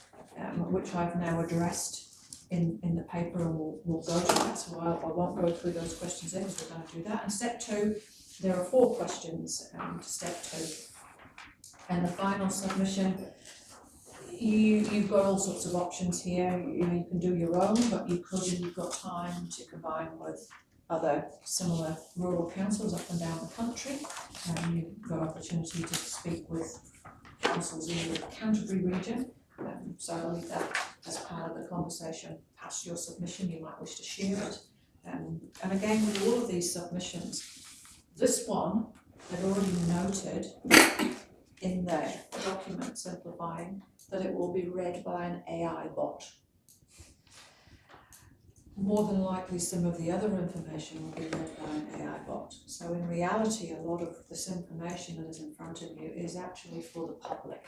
S13: which I've now addressed in the paper, and we'll go to that, so I won't go through those questions in, because we're going to do that. And step 2, there are 4 questions to step 2. And the final submission, you've got all sorts of options here. You know, you can do your own, but you could, if you've got time, to combine with other similar rural councils up and down the country. You've got opportunity to speak with councils in the Canterbury region. So I'll leave that as part of the conversation. Past your submission, you might wish to share it. And again, with all of these submissions, this one, they've already noted in their document simplifying that it will be read by an AI bot. More than likely, some of the other information will be read by an AI bot. So in reality, a lot of this information that is in front of you is actually for the public,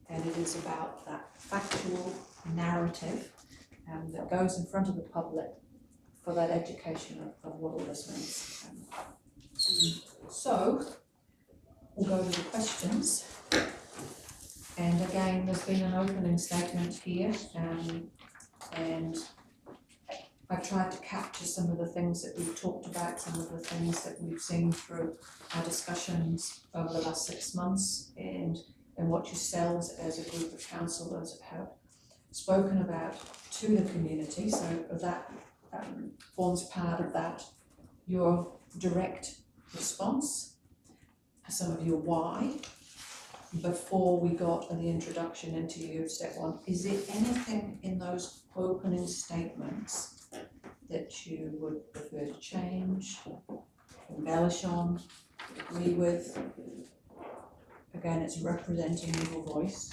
S13: and it is about that factual narrative that goes in front of the public for that education of what all this means. So we'll go to the questions. And again, there's been an opening statement here, and I've tried to capture some of the things that we've talked about, some of the things that we've seen through our discussions over the last 6 months, and what yourselves as a group of councillors have spoken about to the community. So that forms part of that, your direct response, some of your why. Before we got the introduction into your step 1, is there anything in those opening statements that you would prefer to change, embellish on, agree with? Again, it's representing your voice.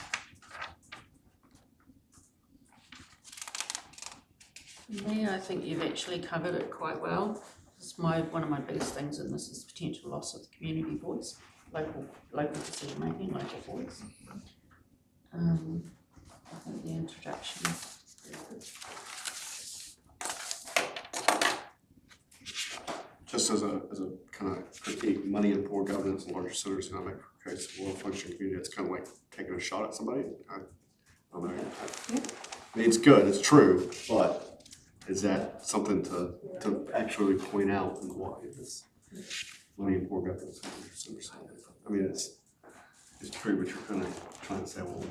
S3: Me, I think you've actually covered it quite well. It's one of my biggest things in this is potential loss of the community voice, local decision making, local voice. I think the introduction is very good.
S9: Just as a kind of critique, money and poor governance in larger centers economic creates a well-functioning community. It's kind of like taking a shot at somebody. I don't know. I mean, it's good, it's true, but is that something to actually point out and why this money and poor governance in larger centers? I mean, it's true, but you're kind of trying to say, well,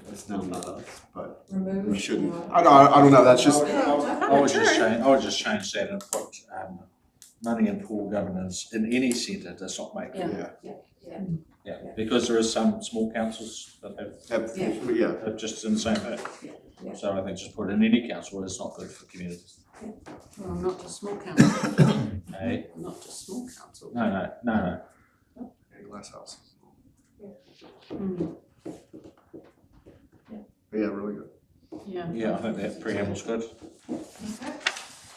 S9: it's now not us, but we shouldn't. I don't know. That's just.
S2: I would just change that and put money and poor governance in any centre does not make Yeah, because there is some small councils that have just in the same boat.
S13: Yeah.
S2: So I think just put in any council, it's not good for communities.
S3: Well, not just small council.
S2: Hey?
S3: Not just small council.
S2: No.
S9: Glass houses.
S3: Mm,
S9: Yeah, really good.
S3: yeah.
S2: Yeah, I think that preamble's good.
S13: Okay,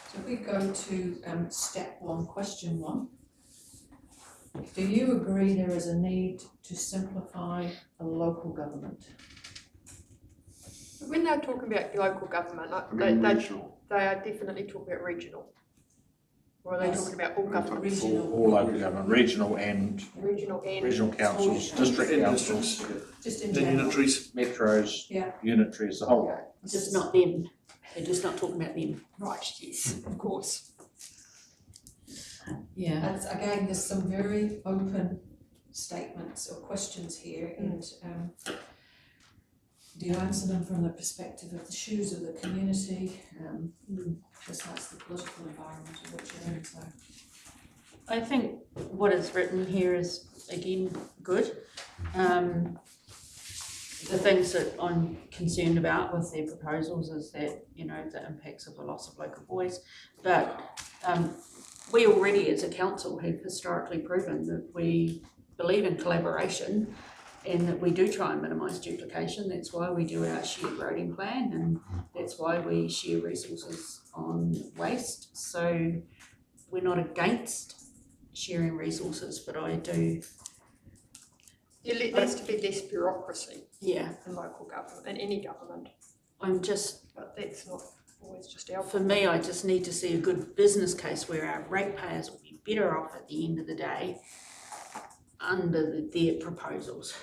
S13: so if we go to step one, question one. Do you agree there is a need to simplify a local government?
S4: When they're talking about local government, they are definitely talking about regional. Or are they talking about all government?
S2: All local government, regional and regional councils, district councils,
S13: Just in general.
S5: Unitaries.
S2: metros,
S13: Yeah.
S2: unitaries, the whole lot.
S3: Just not them. They're just not talking about them.
S4: Right, yes, of course.
S3: Yeah.
S13: And again, there's some very open statements or questions here, and do you answer them from the perspective of the shoes of the community? Because that's the political environment in which you're in, so.
S3: I think what is written here is, again, good. The things that I'm concerned about with their proposals is that, you know, the impacts of the loss of local voice. But we already as a council have historically proven that we believe in collaboration and that we do try and minimise duplication. That's why we do our shared roading plan, and that's why we share resources on waste. So we're not against sharing resources, but I do.
S4: There needs to be less bureaucracy.
S3: Yeah.
S4: In local government, in any government.
S3: But
S4: that's not always just our.
S3: For me, I just need to see a good business case where our ratepayers will be better off at the end of the day under their proposals.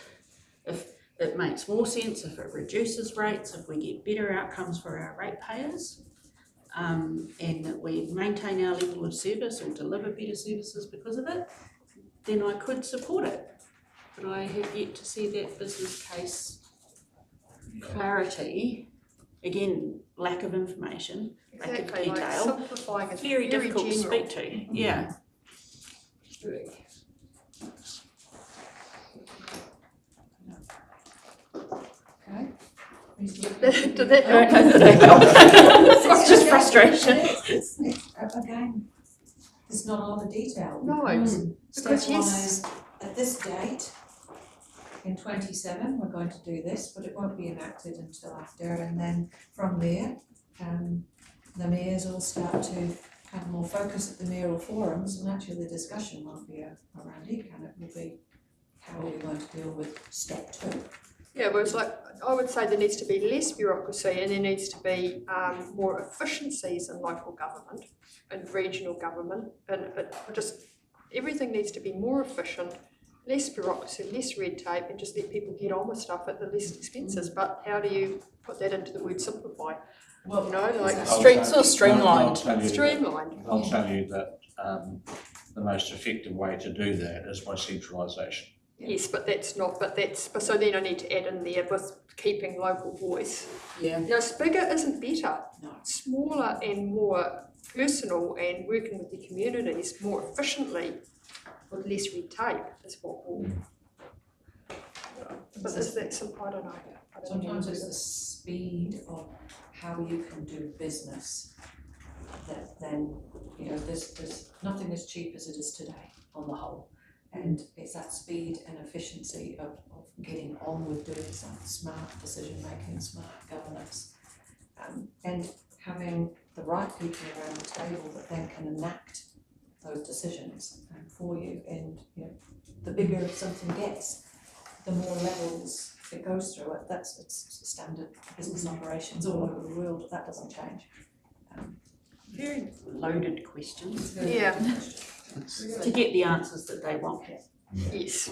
S3: If it makes more sense, if it reduces rates, if we get better outcomes for our ratepayers, and that we maintain our level of service or deliver better services because of it, then I could support it. But I have yet to see that business case clarity. Again, lack of information, lack of detail.
S4: Like simplifying is
S3: very difficult
S4: general.
S3: to speak to. Yeah.
S13: Okay.
S4: Did that
S3: It's just frustration.
S13: Again, there's not all the detail.
S4: No,
S13: Step
S4: because
S13: one
S4: yes.
S13: is, at this date, in 27, we're going to do this, but it won't be enacted until after, and then from there, the mayors will start to have more focus at the mayoral forums, and actually the discussion won't be around ECAN, it will be how are we going to deal with step two.
S4: Yeah, well, it's like, I would say there needs to be less bureaucracy and there needs to be more efficiencies in local government and regional government, and just everything needs to be more efficient, less bureaucracy, less red tape, and just let people get on with stuff at the least expenses. But how do you put that into the word simplify?
S13: Well,
S4: you know, like
S10: streamlined.
S4: Streamlined.
S2: I'll tell you that the most effective way to do that is by centralisation.
S4: Yes, but that's not, so then I need to add in there with keeping local voice.
S3: Yeah.
S4: You know, bigger isn't better.
S13: No.
S4: Smaller and more personal and working with the communities more efficiently with less red tape is what will. But is that simple? I don't know.
S13: Sometimes it's the speed of how you can do business that then, you know, there's nothing as cheap as it is today on the whole. And it's that speed and efficiency of getting on with doing some smart decision making, smart governance, and having the right people around the table that then can enact those decisions for you. And you know, the bigger something gets, the more levels it goes through. It's standard business operations all over the world. That doesn't change.
S3: Very loaded questions.
S4: Yeah.
S3: To get the answers that they want.
S4: Yes.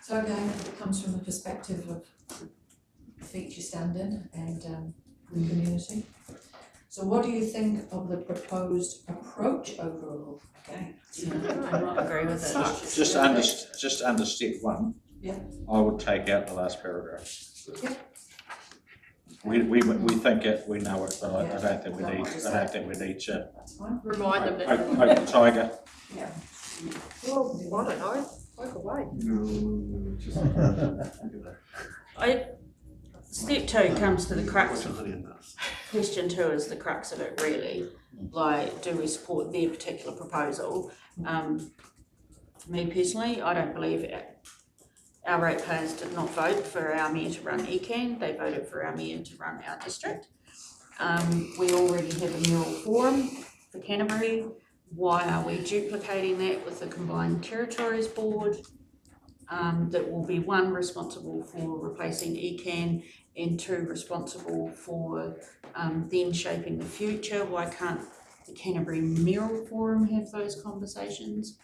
S13: So again, it comes from the perspective of the feature standard and the community. So what do you think of the proposed approach overall? Okay.
S3: I don't agree with it.
S2: Just under step one,
S13: yeah.
S2: I would take out the last paragraph.
S13: Yeah.
S2: We think it, we know it, but I don't think we need. I don't think we need to
S4: remind them that.
S2: Open tiger.
S13: Yeah.
S4: Well, I don't know. Local way.
S9: No, just.
S3: Step two comes to the crux of question two is the crux of it really. Like, do we support their particular proposal? For me personally, I don't believe it. Our ratepayers did not vote for our mayor to run ECAN, they voted for our mayor to run our district. We already have a mural forum for Canterbury. Why are we duplicating that with the Combined Territories Board? That will be one responsible for replacing ECAN and two responsible for then shaping the future. Why can't the Canterbury Mural Forum have those conversations?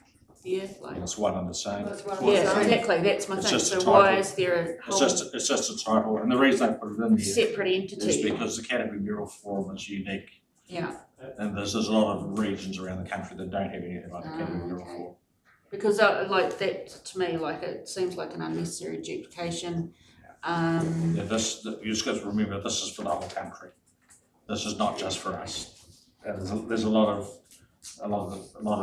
S3: Yeah, like
S2: It's one and the same.
S3: yeah, exactly. That's my thing. So why is there a whole
S2: It's just a title, and the reason I put it in there
S3: separate entity?
S2: is because the Canterbury Mural Forum is unique.
S3: Yeah.
S2: And there's a lot of regions around the country that don't have anything like the Canterbury Mural Forum.
S3: Because like that to me, like it seems like an unnecessary duplication.
S2: Yeah, you just got to remember this is for the whole country. This is not just for us. There's a lot of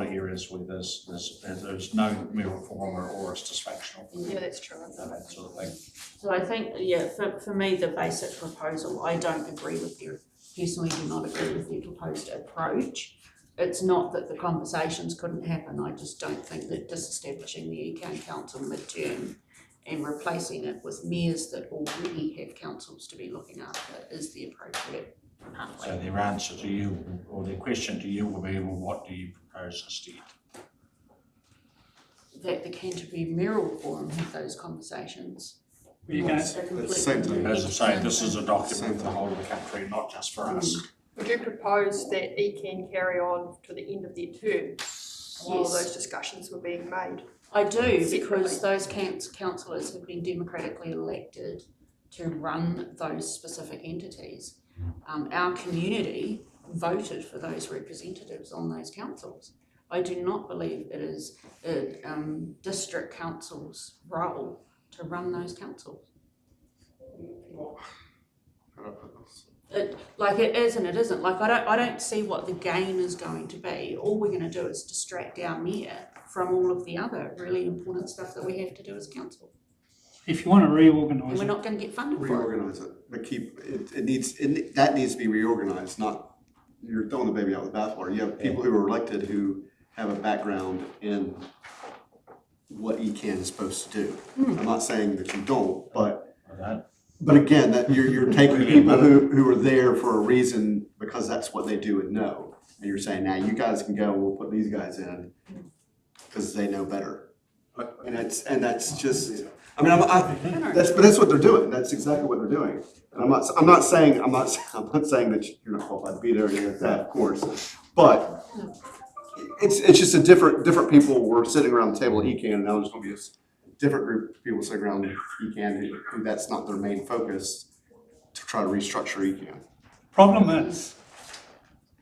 S2: areas where there's no mural forum or it's dysfunctional.
S4: Yeah, that's true.
S2: That sort of thing.
S3: So I think, yeah, for me, the basic proposal, I don't agree with personally do not agree with their proposed approach. It's not that the conversations couldn't happen, I just don't think that disestablishing the ECAN Council mid-term and replacing it with mayors that already have councils to be looking after is the appropriate pathway.
S2: So their answer to you, or their question to you will be, well, what do you propose instead?
S3: That the Canterbury Mural Forum have those conversations.
S8: You can,
S2: As I say, this is a document for the whole of the country, not just for us.
S4: Would you propose that ECAN carry on to the end of their term while those discussions were being made?
S3: I do, because those councillors have been democratically elected to run those specific entities. Our community voted for those representatives on those councils. I do not believe it is a district council's role to run those councils. Like it is and it isn't. Like I don't see what the gain is going to be. All we're going to do is distract our mayor from all of the other really important stuff that we have to do as council.
S8: if you want to reorganise
S3: And we're not going to get funded for it.
S9: Reorganise it, but that needs to be reorganized, not, you're throwing the baby out with the bathwater. You have people who are elected who have a background in what ECAN is supposed to do. I'm not saying that you don't, but again, that you're taking people who are there for a reason because that's what they do and know. And you're saying, now you guys can go, we'll put these guys in because they know better. And that's just, I mean, that's what they're doing. That's exactly what they're doing. And I'm not saying that you're not qualified to be there or anything like that, of course. But it's just a different people were sitting around the table at ECAN, and now there's going to be a different group of people sitting around ECAN who that's not their main focus to try to restructure ECAN.
S8: Problem is,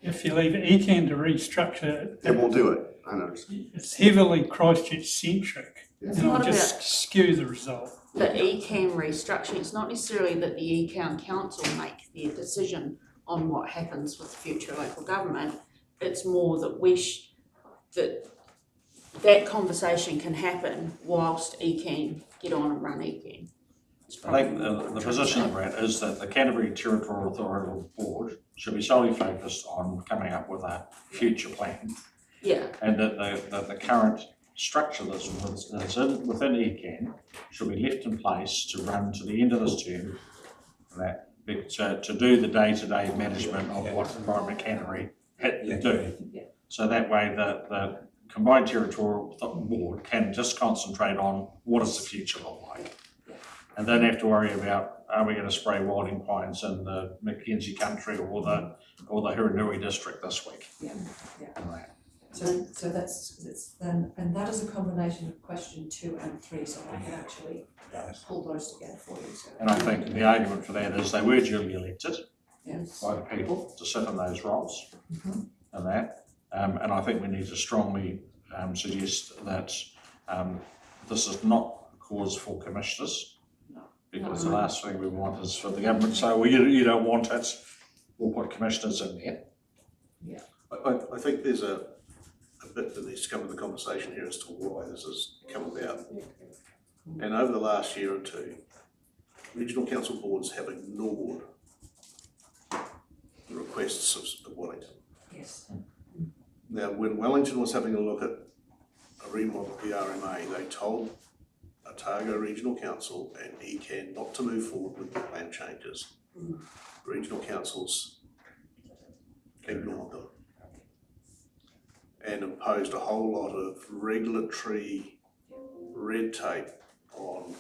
S8: if you leave ECAN to restructure,
S9: it won't do it. I know.
S8: It's heavily Christchurch centric, and it'll just skew the result.
S3: The ECAN restructuring, it's not necessarily that the ECAN Council make their decision on what happens with future local government. It's more that that conversation can happen whilst ECAN get on and run ECAN.
S2: I think the position we're at is that the Canterbury Territorial Authority Board should be solely focused on coming up with a future plan.
S3: Yeah.
S2: And that the current structure that's within ECAN should be left in place to run to the end of this term, to do the day-to-day management of what Environment Canterbury had to do. So that way the Combined Territorial Board can just concentrate on what does the future look like. And don't have to worry about, are we going to spray wilding pines in the Mackenzie country or the Hiranui district this week?
S13: So that's then, and that is a combination of question 2 and 3, so I can actually pull those together for you. So.
S2: And I think the argument for that is they were duly elected
S13: Yes.
S2: by the people to sit in those roles and that. And I think we need to strongly suggest that this is not cause for commissioners, because the last thing we want is for the government to say, well, you don't want it, we'll put commissioners in there.
S5: I think there's a a bit that needs to come to the conversation here as to why this has come about. And over the last year or two, regional council boards have ignored the requests of Wellington.
S13: Yes.
S5: Now, when Wellington was having a look at a remodel of the RMA, they told Otago Regional Council and ECAN not to move forward with the plan changes. Regional councils ignored them and imposed a whole lot of regulatory red tape on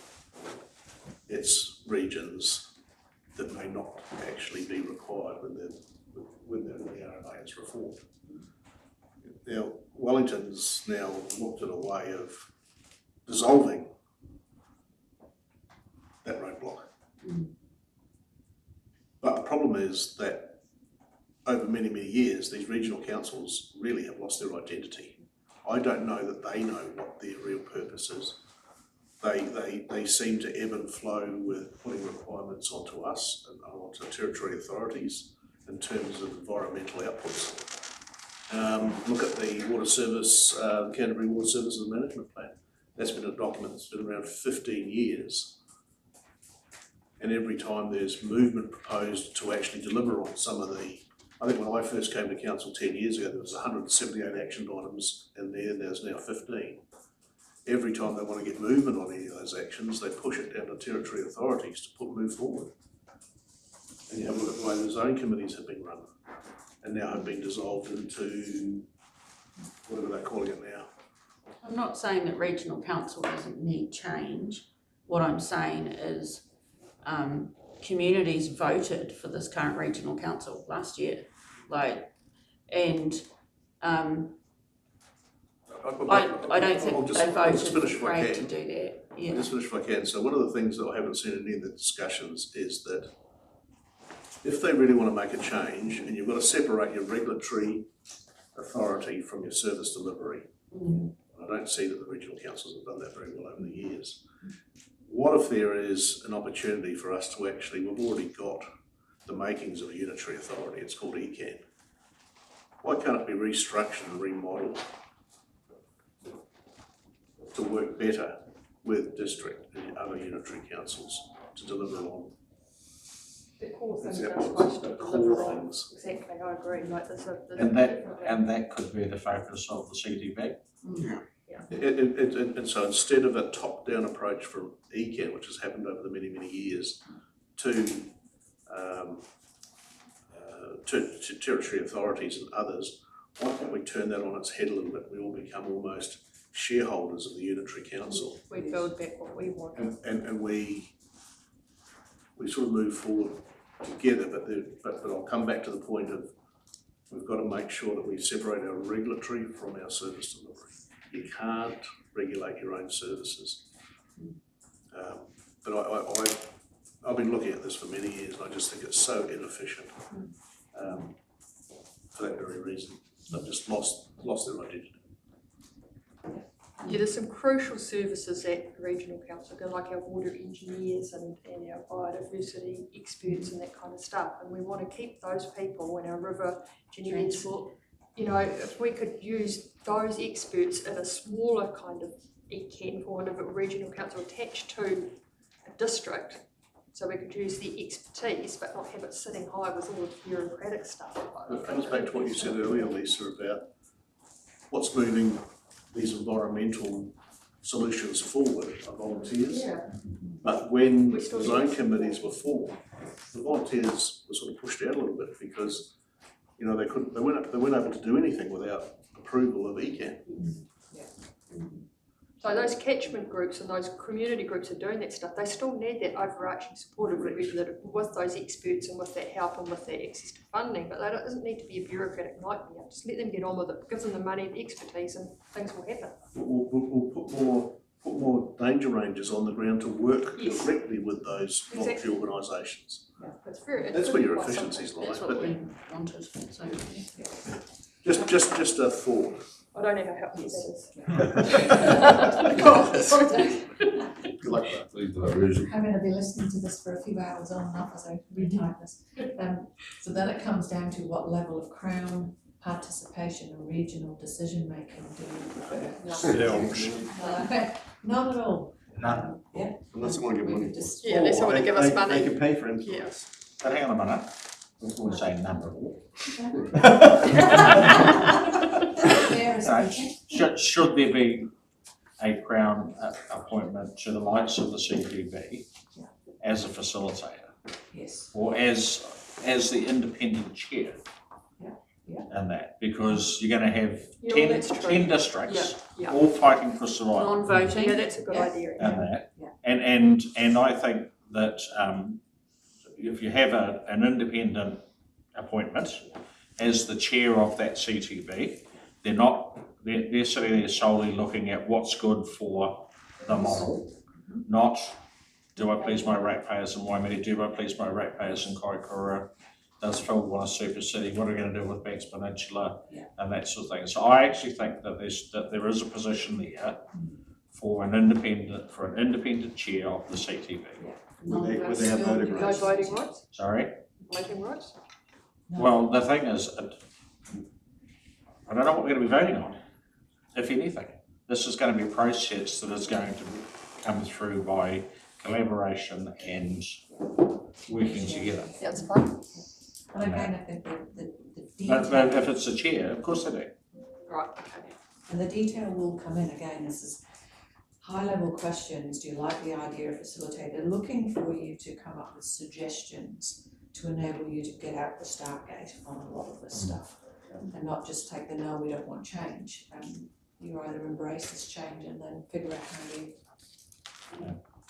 S5: its regions that may not actually be required when the RMA is reformed. Now, Wellington's now looked at a way of dissolving that roadblock. But the problem is that over many, many years, these regional councils really have lost their identity. I don't know that they know what their real purpose is. They seem to ebb and flow with putting requirements onto us and onto territory authorities in terms of environmental outputs. Look at the water service, the Canterbury Water Services Management Plan. That's been a document that's been around 15 years. And every time there's movement proposed to actually deliver on some of the, I think when I first came to council 10 years ago, there was 178 action items in there, and there's now 15. Every time they want to get movement on any of those actions, they push it down to territory authorities to move forward. And you have a look at the way the zone committees have been run and now have been dissolved into whatever they're calling it now.
S3: I'm not saying that regional council doesn't need change. What I'm saying is communities voted for this current regional council last year, I don't think they voted great to do that. Yeah.
S5: I'll just finish if I can. So one of the things that I haven't seen in any of the discussions is that if they really want to make a change, and you've got to separate your regulatory authority from your service delivery, I don't see that the regional councils have done that very well over the years. What if there is an opportunity for us to actually, we've already got the makings of a unitary authority, it's called ECAN. Why can't it be restructured and remodeled to work better with district and other unitary councils to deliver on
S4: the core things
S5: the
S4: are supposed to deliver
S5: core
S4: on?
S5: things?
S4: Exactly, I agree, like there's a.
S2: And that could be the focus of the CDB.
S5: Yeah. And so instead of a top-down approach from ECAN, which has happened over the many, many years, to territory authorities and others, why can't we turn that on its head a little bit? We all become almost shareholders of the unitary council.
S4: We build back what we want.
S5: And we sort of move forward together, but I'll come back to the point of we've got to make sure that we separate our regulatory from our service delivery. You can't regulate your own services. But I've been looking at this for many years, and I just think it's so inefficient for that very reason. They've just lost their identity.
S4: Yeah, there's some crucial services at regional council, like our water engineers and our biodiversity experts and that kind of stuff. And we want to keep those people and our river engineers.
S3: Transport.
S4: You know, if we could use those experts in a smaller kind of ECAN or a regional council attached to a district, so we could use the expertise but not have it sitting high with all the bureaucratic stuff.
S5: It comes back to what you said earlier, Lisa, about what's moving these environmental solutions forward are volunteers.
S4: Yeah.
S5: But when the zone committees were formed, the volunteers were sort of pushed out a little bit because they weren't able to do anything without approval of ECAN.
S4: So those catchment groups and those community groups are doing that stuff. They still need that overarching support of with those experts and with that help and with that access to funding. But it doesn't need to be a bureaucratic nightmare. Just let them get on with it. Give them the money, the expertise, and things will happen.
S5: We'll put more danger rangers on the ground to work directly with those voluntary organisations.
S4: Yeah,
S5: that's where your efficiencies lie.
S3: That's what we wanted. So.
S5: Just a thought.
S4: I don't know how helpful that is.
S5: Good luck with that.
S13: I'm going to be listening to this for a few hours on and off as I retype this. So then it comes down to what level of Crown participation and regional decision making do you prefer?
S2: Zilch.
S13: Not at all.
S2: None.
S13: Yeah.
S9: Unless they want to give
S13: We
S9: money.
S13: could just-
S4: Yeah, unless they want to give us money.
S9: They can pay for influence.
S4: Yes.
S2: But hang on a minute, we're saying none at all.
S13: Fair as
S2: Right.
S13: we can.
S2: Should there be a Crown appointment to the likes of the CTB as a facilitator?
S13: Yes.
S2: Or as the independent chair?
S13: Yeah.
S2: And that, because you're gonna have
S4: Yeah,
S2: 10
S4: that's true.
S2: 10 districts,
S4: Yeah.
S2: all fighting for survival.
S3: Non-voting.
S4: Yeah, that's a good idea.
S2: And that,
S13: Yeah.
S2: and I think that, if you have an independent appointment as the chair of that CTB, they're sitting there solely looking at what's good for the model, not do I please my ratepayers in Waimate, do I please my ratepayers in Kaikoura, does Phil want a super city, what are we going to do with Banks Peninsula, and that sort of thing. So I actually think that there is a position there for an independent chair of the CTB.
S9: Would they have voting
S4: No
S9: rights?
S4: voting rights?
S2: Sorry?
S4: Voting rights?
S2: Well, the thing is, I don't know what we're going to be voting on, if anything. This is going to be a process that is going to come through by collaboration and working together.
S4: That's fine.
S13: And again, I think the
S2: But
S13: detail,
S2: if it's a chair, of course they do.
S4: Right, okay.
S13: and the detail will come in again, this is high level questions, do you like the idea of facilitator? Looking for you to come up with suggestions to enable you to get out the start gate on a lot of this stuff. And not just take the no, we don't want change. You either embrace this change and then figure out how you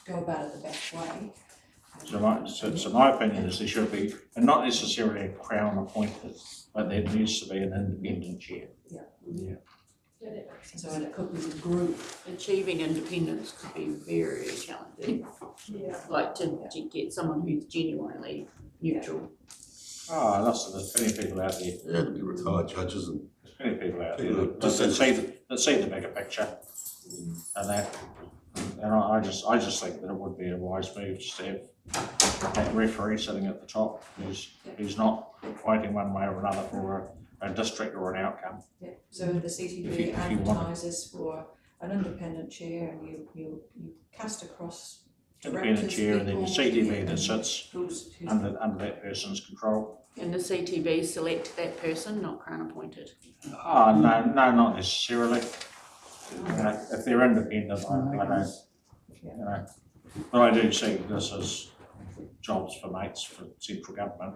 S13: go about it the best way.
S2: So my opinion is there should be, and not necessarily a Crown appointed, but there needs to be an independent chair.
S13: Yeah. So and it could be the group.
S3: Achieving independence could be very challenging.
S4: Yeah.
S3: Like to get someone who's genuinely neutral.
S2: Oh, listen, there's plenty of people out there.
S6: Yeah, to be retired judges and.
S2: There's plenty of people out there
S6: People
S2: that
S6: just
S2: see the bigger picture and that. And I just think that it would be a wise move just to have that referee sitting at the top who's not fighting one way or another for a district or an outcome.
S13: Yeah, so the CTB
S2: If you
S13: advertises for an independent chair and you cast across
S2: Independent
S13: directors,
S2: chair and then the
S13: people,
S2: CTB that sits
S13: who's
S2: under that person's control.
S3: And the CTB select that person, not Crown appointed.
S2: Oh, no, not necessarily. If they're independent, I don't, but I do see this as jobs for mates for central government.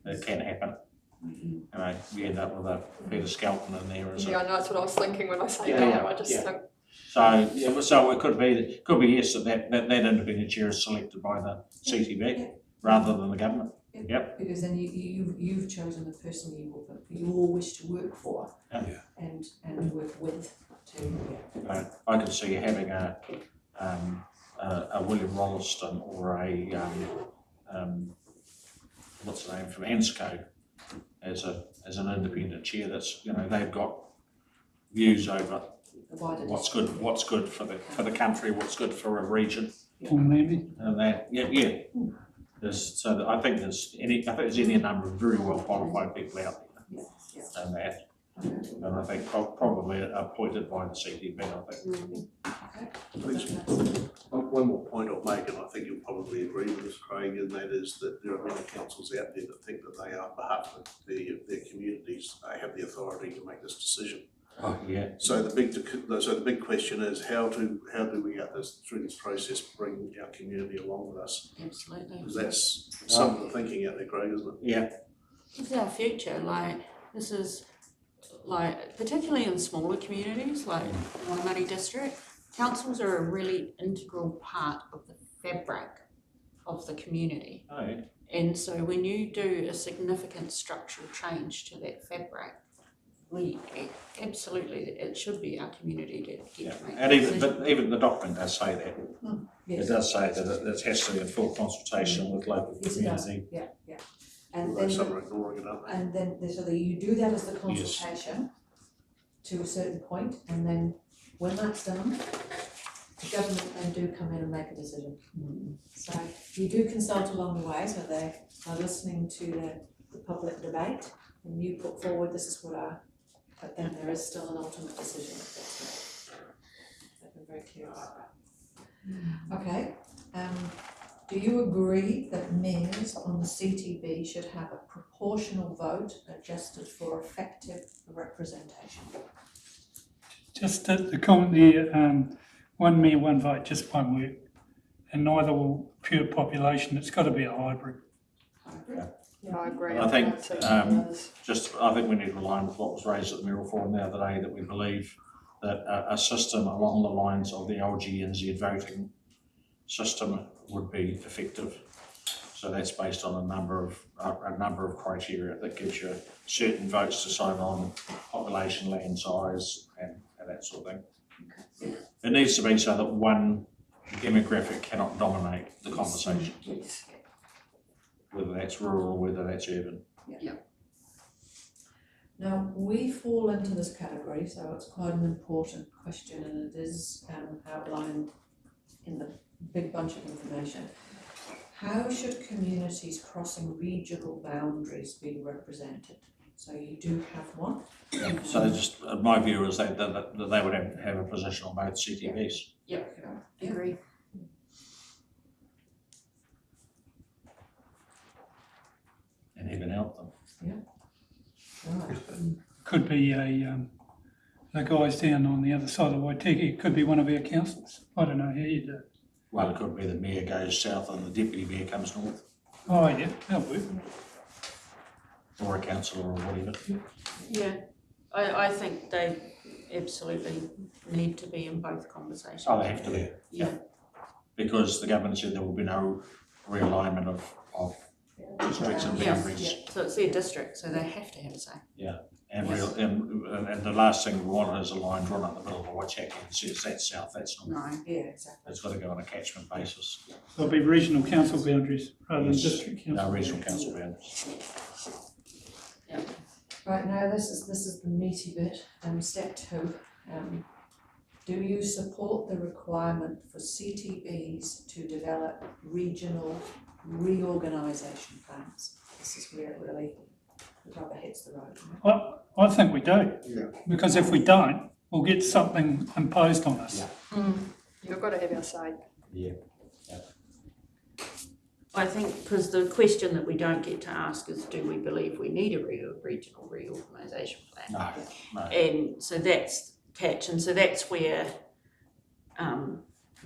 S2: It can happen. You end up with a Peter Skelton in there as
S4: Yeah, I know, that's what I was thinking when I say
S2: Yeah,
S4: that,
S2: yeah,
S4: I just
S2: yeah.
S4: think,
S2: So it could be yes, that independent chair is selected by the CTB rather than the government. Yep.
S13: Because then you've chosen the person you all wish to work for and work with too.
S2: I could see having a William Rolleston or a what's the name from ANSCO as an independent chair. That's they've got views over what's good for the country, what's good for a region, and that So I think there's any number of very well qualified people out there, and that. And I think probably appointed by the CTB, I think.
S5: One more point I'll make, and I think you'll probably agree with this, Craig, and that is that there are many councils out there that think that they are, on behalf of their communities, they have the authority to make this decision.
S2: Oh, yeah.
S5: So the big question is how do we get through this process, bring our community along with us?
S3: Absolutely.
S5: Because that's some of the thinking out there, Craig, isn't it?
S2: Yeah.
S3: This is our future, this is particularly in smaller communities like Waimate district, councils are a really integral part of the fabric of the community.
S2: Oh, yeah.
S3: And so when you do a significant structural change to that fabric, it should be our community to get to make
S2: And
S3: decisions.
S2: even the document does say that. It does say that it has to be in full consultation with local community.
S13: Yeah. And
S5: Although
S13: then
S5: some are ignoring it, aren't they?
S13: and then so that you do that as the consultation to a certain point, and then when that's done, the government then do come in and make a decision. So you do consult along the way, so they are listening to the public debate, and you put forward, this is what our but then there is still an ultimate decision if that's made. They've been very clear about that. Okay, do you agree that mayors on the CTB should have a proportional vote adjusted for effective representation?
S8: Just the comment there, one mayor, one vote just won't work. And neither will pure population, it's got to be a hybrid.
S4: Yeah, I agree.
S2: I think,
S4: That's
S2: I think we need to align with what was raised at the Mayoral Forum the other day, that we believe that a system along the lines of the LGNZ voting system would be effective. So that's based on a number of criteria that gives you certain votes to sign on, population, land size, and that sort of thing. Okay. It needs to be so that one demographic cannot dominate the conversation.
S4: yes.
S2: Whether that's rural or whether that's urban.
S13: Yeah. Now, we fall into this category, so it's quite an important question, and it is outlined in the big bunch of information. How should communities crossing regional boundaries be represented? So you do have one.
S2: So just my view is that they would have a position on both CTBs.
S3: Yeah, agree.
S2: And even help them.
S13: Right.
S8: Could be the guys down on the other side of Waitiki, it could be one of our councillors. I don't know how you do it.
S2: Well, it could be the mayor goes south and the deputy mayor comes north,
S8: Oh, yeah, that'll work.
S2: or a councillor or whatever.
S3: Yeah, I think they absolutely need to be in both conversations.
S2: Oh, they have to be.
S3: Yeah.
S2: Because the government said there will be no realignment of districts and boundaries.
S3: Yeah, so it's their district, so they have to have a say.
S2: Yeah, and and the last thing we want is a line drawn up the middle of Waimate and says that's south, that's north.
S3: No.
S13: Yeah, exactly.
S2: It's got to go on a catchment basis.
S8: There'll be regional council boundaries rather than district council.
S2: No regional council boundaries.
S13: Right, now this is the meaty bit, step 2. Do you support the requirement for CTBs to develop regional reorganisation plans? This is where it really, the rubber hits the road.
S8: I think we do.
S9: Yeah.
S8: Because if we don't, we'll get something imposed on us.
S4: You've got to have our say.
S2: Yeah.
S3: I think because the question that we don't get to ask is, do we believe we need a regional reorganisation plan?
S2: No.
S3: And so that's catch, and so that's where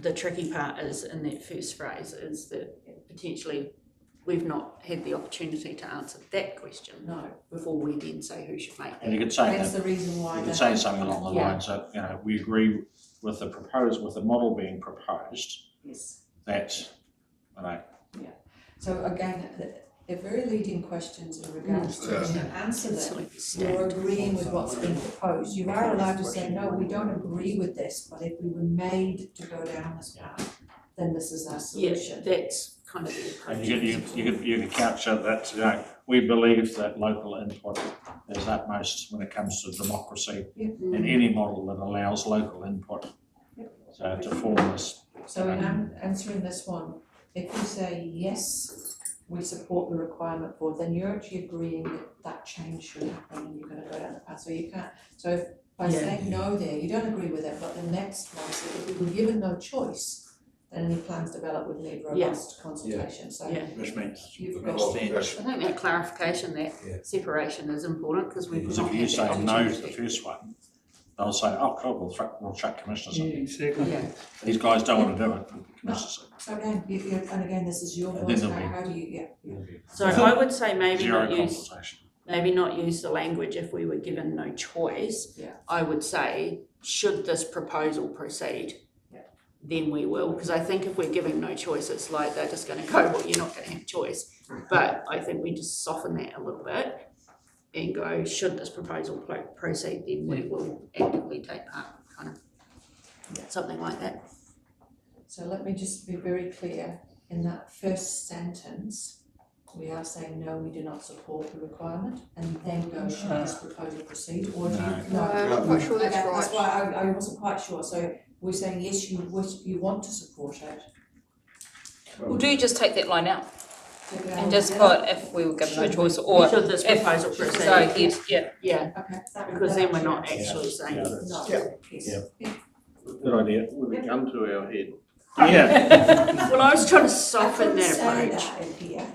S3: the tricky part is in that first phrase, is that potentially we've not had the opportunity to answer that question before we then say who should make that.
S2: And you could say
S13: That's the reason why.
S2: you could say something along the lines that we agree with the model being proposed.
S13: Yes.
S2: That
S13: So again, they're very leading questions in regards to when you answer them, you're agreeing with what's been proposed. You are allowed to say, no, we don't agree with this, but if we were made to go down this path, then this is our solution.
S3: Yeah, that's kind of the approach.
S2: And you can capture that, we believe that local input is utmost when it comes to democracy in any model that allows local input. So to form this.
S13: So in answering this one, if you say yes, we support the requirement for, then you're actually agreeing that change should happen and you're going to go down the path. So you can't, so if by saying no there, you don't agree with it, but the next one, so if we were given no choice, then any plans developed would need robust consultation. So
S12: Which means
S13: you've
S12: the
S13: got.
S3: I think that clarification, that separation is important because we've
S2: Because
S3: not
S2: if you
S3: had
S2: say
S3: that
S2: no to the
S3: opportunity.
S2: first one, they'll say, oh, cool, we'll chuck commissioners in.
S8: Yeah, exactly.
S3: Yeah.
S2: These guys don't want to do it. Commissioners.
S13: So again, and again, this is your
S2: And
S13: voice,
S2: then there'll
S13: how do you,
S3: So I would say maybe
S2: Zero
S3: not use,
S2: consultation.
S3: maybe not use the language if we were given no choice.
S13: Yeah.
S3: I would say, should this proposal proceed, then we will, because I think if we're giving no choice, it's like they're just going to go, well, you're not going to have choice. But I think we just soften that a little bit and go, should this proposal proceed, then we will actively take part, kind of something like that.
S13: So let me just be very clear, in that first sentence, we are saying no, we do not support the requirement, and then go, should this proposal proceed, or do you?
S4: No, I'm not quite sure that's
S13: Okay,
S4: right.
S13: That's why I wasn't quite sure, so we're saying yes, you want to support it.
S10: Well, do you just take that line out? And just put if we were given no choice, or
S3: Should this
S10: if,
S3: proposal proceed?
S10: so yes, yeah.
S3: Yeah,
S13: Okay.
S3: because then we're not actually saying.
S13: No.
S2: Yeah. Good idea.
S5: With a gun to our head.
S2: Yeah.
S3: Well, I was trying to
S1: I
S3: soften
S1: couldn't
S3: that
S1: say
S3: approach,
S1: that in here.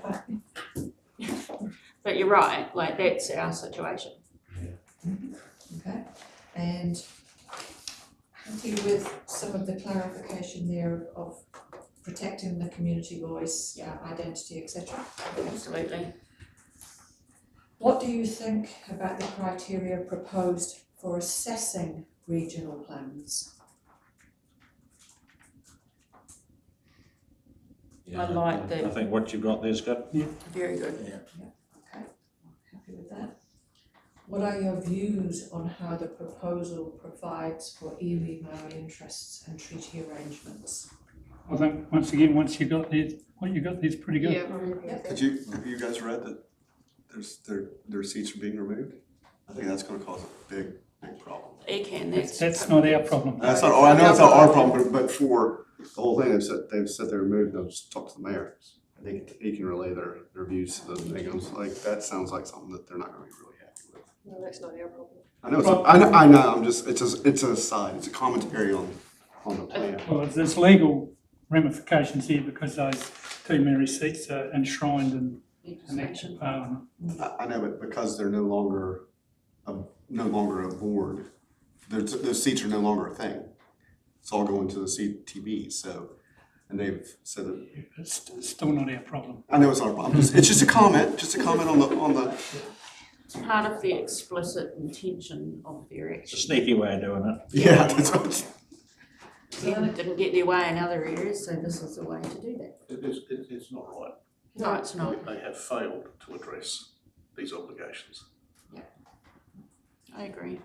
S3: but you're right, like that's our situation.
S13: Okay, and happy with some of the clarification there of protecting the community voice, identity, etc.
S3: Absolutely.
S13: What do you think about the criteria proposed for assessing regional plans?
S3: I like that.
S2: I think what you've got there's good.
S3: Very good.
S13: Okay, happy with that. What are your views on how the proposal provides for iwi Māori interests and treaty arrangements?
S8: I think, once again, once you got there, what you got there's pretty good.
S4: Yeah.
S9: Have you guys read that their seats are being removed? I think that's gonna cause a big problem.
S3: It can,
S8: That's not our problem.
S9: That's not, I know it's not our problem, but for the whole thing, they've said they're removed, they'll just talk to the mayor. I think he can relay their views to the thing. I was like, that sounds like something that they're not gonna be really happy with.
S4: No, that's not our problem.
S9: I know, I know, I'm just, it's an aside, it's a commentary on the plan.
S8: Well, there's legal ramifications here because those two Mary seats are enshrined in an act of parliament.
S9: I know, but because they're no longer a board, those seats are no longer a thing. It's all going to the CTB, so, and they've said that.
S8: It's still not our problem.
S9: I know it's not a problem, it's just a comment on the.
S3: It's part of the explicit intention of their
S2: It's a
S3: action.
S2: sneaky way of doing it.
S9: Yeah, that's what.
S3: Didn't get their way in other areas, so this is the way to do that.
S5: It's not right.
S3: No, it's not.
S5: They have failed to address these obligations.
S3: I agree.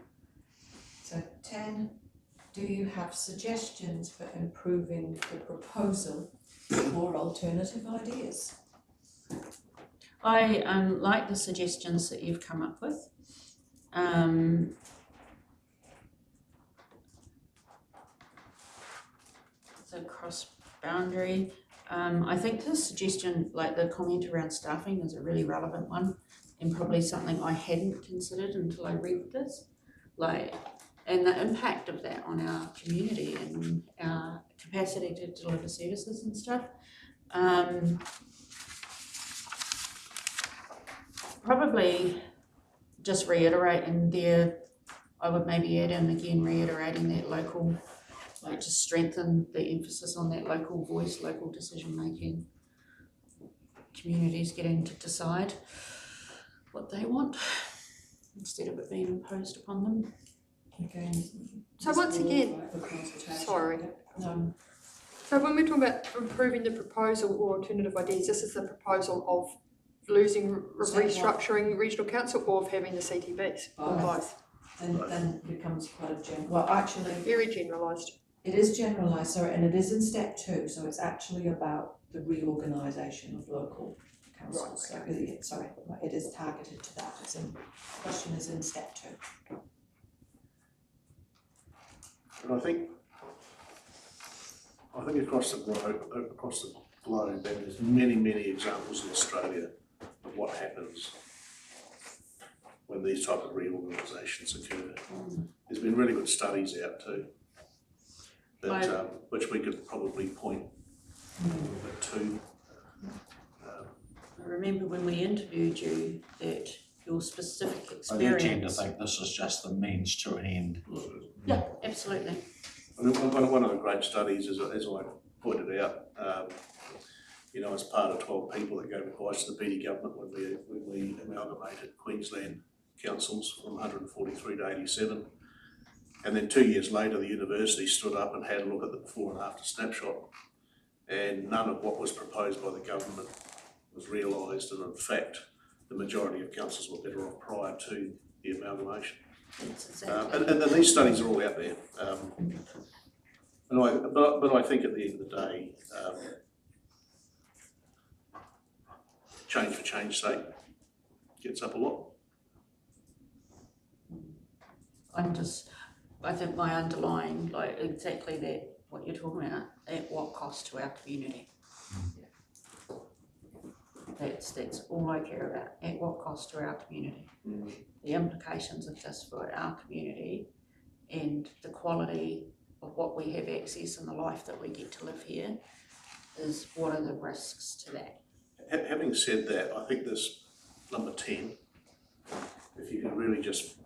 S13: So 10, do you have suggestions for improving the proposal or alternative ideas?
S3: I like the suggestions that you've come up with. The cross-boundary. I think the suggestion, like the comment around staffing, is a really relevant one, and probably something I hadn't considered until I read this. Like, and the impact of that on our community and our capacity to deliver services and stuff. Probably just reiterating there, I would maybe add in again reiterating that local, like just strengthen the emphasis on that local voice, local decision making. Communities getting to decide what they want instead of it being imposed upon them.
S13: Again.
S4: So once again, sorry. So when we're talking about improving the proposal or alternative ideas, this is the proposal of restructuring regional council or of having the CTBs, or both?
S13: Then it becomes quite a well, actually.
S4: Very generalised.
S13: It is generalised, sorry, and it is in step 2, so it's actually about the reorganisation of local councils.
S4: Right,
S13: So, sorry, it is targeted to that. It's in, question is in step 2.
S5: And I think across the globe, there's many examples in Australia of what happens when these type of reorganisations occur. There's been really good studies out too, that, which we could probably point to.
S3: I remember when we interviewed you that your specific experience.
S2: I do tend to think this is just the means to an end.
S3: Yeah, absolutely.
S5: One of the great studies, as I pointed out, as part of 12 people that gave advice to the PD government when we amalgamated Queensland councils from 143 to 87. And then 2 years later, the university stood up and had a look at the before and after snapshot. And none of what was proposed by the government was realised. And in fact, the majority of councils were better off prior to the amalgamation. And these studies are all out there. But I think at the end of the day, change for change's sake gets up a lot.
S3: I think my underlying, like exactly that, what you're talking about, at what cost to our community. That's all I care about, at what cost to our community. The implications of this for our community and the quality of what we have access and the life that we get to live here is what are the risks to that.
S5: Having said that, I think this number 10, if you can really just,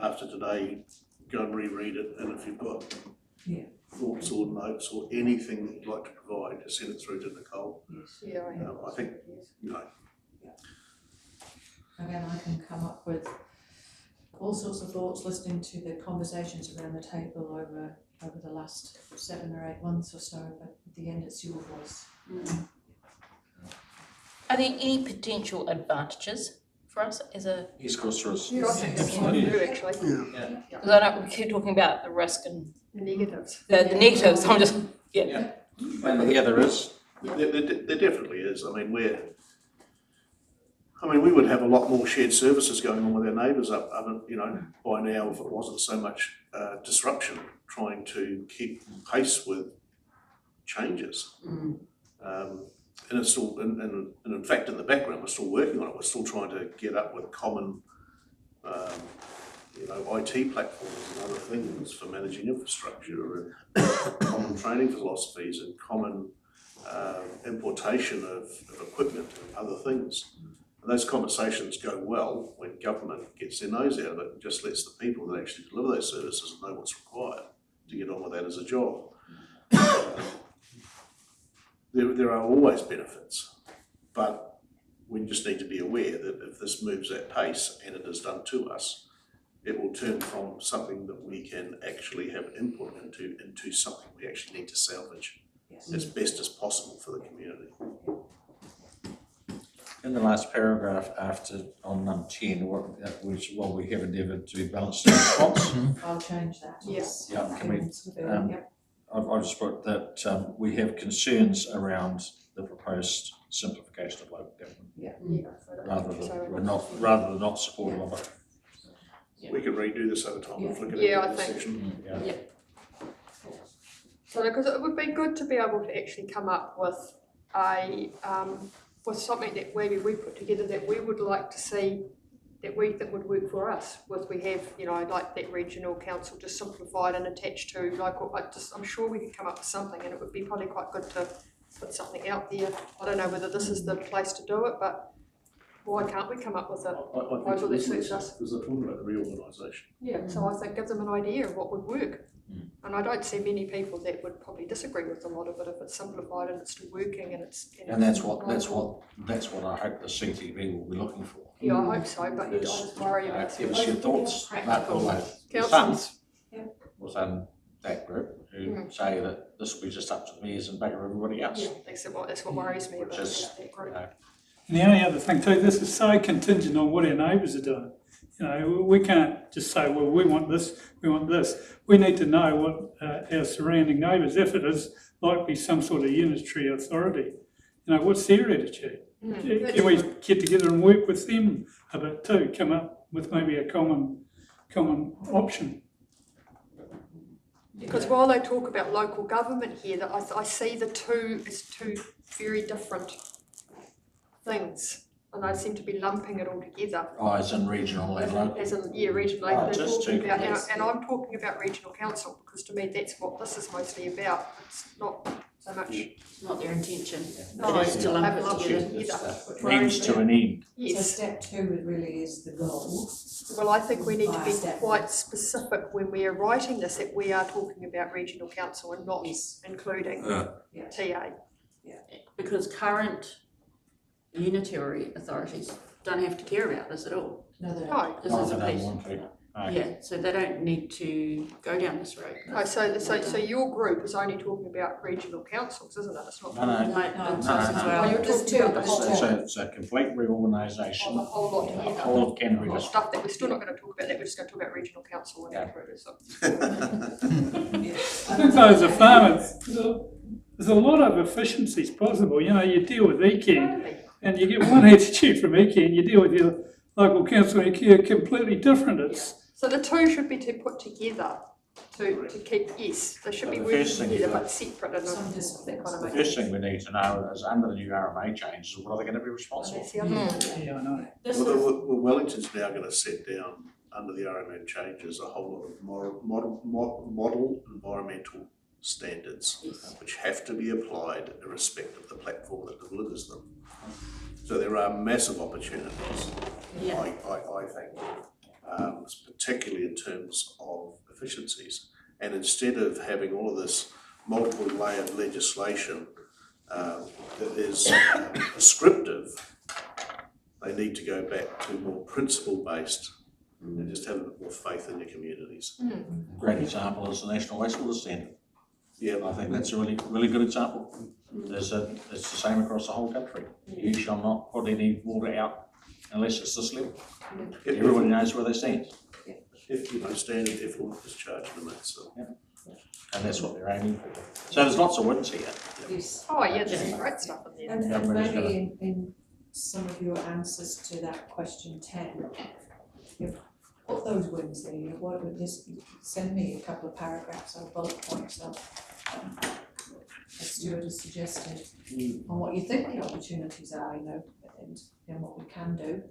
S5: after today, go and reread it, and if you've got thoughts or notes or anything that you'd like to provide, just send it through to Nicole.
S4: Yeah,
S5: I think, you know.
S13: Again, I can come up with all sorts of thoughts listening to the conversations around the table over the last 7 or 8 months or so, but at the end it's your voice.
S10: Are there any potential advantages for us as a?
S2: Yes, of course there is.
S4: Yeah, I think that's what I do actually.
S10: Because I know we keep talking about the risk and
S4: The negatives.
S10: the negatives. I'm just
S2: And yeah, there is.
S5: There definitely is. I mean, we would have a lot more shared services going on with our neighbours up, you know, by now if it wasn't so much disruption trying to keep pace with changes. And it's still, and in fact, in the background, we're still working on it. We're still trying to get up with common, you know, IT platforms and other things for managing infrastructure and common training philosophies and common importation of equipment and other things. And those conversations go well when government gets their nose out of it and just lets the people that actually deliver those services know what's required to get on with that as a job. There are always benefits, but we just need to be aware that if this moves at pace, and it is done to us, it will turn from something that we can actually have input into something we actually need to salvage as best as possible for the community.
S2: In the last paragraph after, on number 10, which we have endeavoured to balance the response.
S13: I'll change that.
S4: Yes.
S2: Yeah, can we, I've just put that we have concerns around the proposed simplification of local government. Rather than not supportive of it.
S5: We could redo this over time and flick it
S4: Yeah,
S5: into
S4: I
S5: the
S4: think.
S5: section.
S4: So, because it would be good to be able to actually come up with a with something that maybe we put together that we would like to see that we think would work for us. With we have, you know, like that regional council just simplified and attached to local. I'm sure we could come up with something, and it would be probably quite good to put something out there. I don't know whether this is the place to do it, but why can't we come up with a proposal that suits us?
S5: Because they're talking about reorganisation.
S4: Yeah, so I think give them an idea of what would work. And I don't see many people that would probably disagree with a lot of it if it's simplified and it's still working and it's.
S2: And that's what I hope the CTV will be looking for.
S4: Yeah, I hope so, but I just worry about.
S2: Give us your thoughts,
S4: Councillors.
S2: Within that group who say that this will be just up to the mayors and bugger everybody else.
S4: Yeah, that's what worries me about that group.
S8: And the only other thing too, this is so contingent on what our neighbours are doing. You know, we can't just say, well, we want this, we want this. We need to know what our surrounding neighbours, if it is likely some sort of unitary authority, you know, what's their attitude? Can we get together and work with them a bit too, come up with maybe a common option?
S4: Because while they talk about local government here, that I see the two as two very different things. And I seem to be lumping it all together.
S2: Oh, as in regional and local?
S4: As in, yeah, regional.
S2: Oh,
S4: They're
S2: just
S4: talking
S2: two.
S4: about, and I'm talking about regional council, because to me that's what this is mostly about. It's not so much.
S3: It's not their intention.
S4: No,
S3: It is to lump it together.
S2: Means to an end.
S13: So
S4: Yes.
S13: step 2 really is the goal.
S4: Well, I think we need to be quite specific when we are writing this, that we are talking about regional council and not including TA.
S3: Because current unitary authorities don't have to care about this at all.
S13: No, they
S4: No.
S3: This is a piece.
S2: No.
S3: Yeah, so they don't need to go down this road.
S4: Oh, so your group is only talking about regional councils, isn't it? It's not.
S2: No.
S4: Oh, you're
S13: There's
S4: talking
S13: two,
S4: about the
S13: there's
S4: whole,
S13: two.
S2: It's a complete reorganisation.
S4: the whole lot
S2: The
S4: together.
S2: whole of Canterbury
S4: Well,
S2: district.
S4: stuff that we're still not going to talk about, that we're just going to talk about regional council and that. So.
S8: I think though, as a farmer, there's a lot of efficiencies possible. You know, you deal with ECAN and you get one attitude from ECAN, you deal with your local council and you're completely different.
S4: So the two should be put together to keep, yes, they should be
S2: The
S4: working
S2: first thing
S4: together
S2: you-
S4: but separate and
S13: Some
S4: that
S13: discipline.
S4: kind of
S2: The
S4: makes
S2: first thing we need to know is under the new RMA changes, what are they going to be responsible
S4: That's
S2: for?
S4: the other thing.
S8: Yeah, I know.
S3: This
S5: Well,
S3: is,
S5: well, Wellington's now going to set down, under the RMA changes, a whole lot of model environmental standards, which have to be applied irrespective of the platform that delivers them. So there are massive opportunities,
S3: Yeah.
S5: I think, particularly in terms of efficiencies. And instead of having all of this multiple layered legislation that is prescriptive, they need to go back to more principle-based and just have a bit more faith in your communities.
S2: A great example is the National Wastewater Standard.
S5: Yeah,
S2: I think that's a really good example. It's the same across the whole country. You shall not put any water out unless it's this level. Everybody knows where they stand,
S5: If you know, standard effluent discharge limits. So.
S2: and that's what they're aiming for. So there's lots of wins here.
S13: Yes.
S4: Oh, yeah, there's some great stuff in there.
S13: And
S2: Everybody's
S13: maybe in some of your answers to that question 10, you've put those wins there, you know, what would just send me a couple of paragraphs or bullet points of, as Stuart has suggested, on what you think the opportunities are, you know, and what we can do,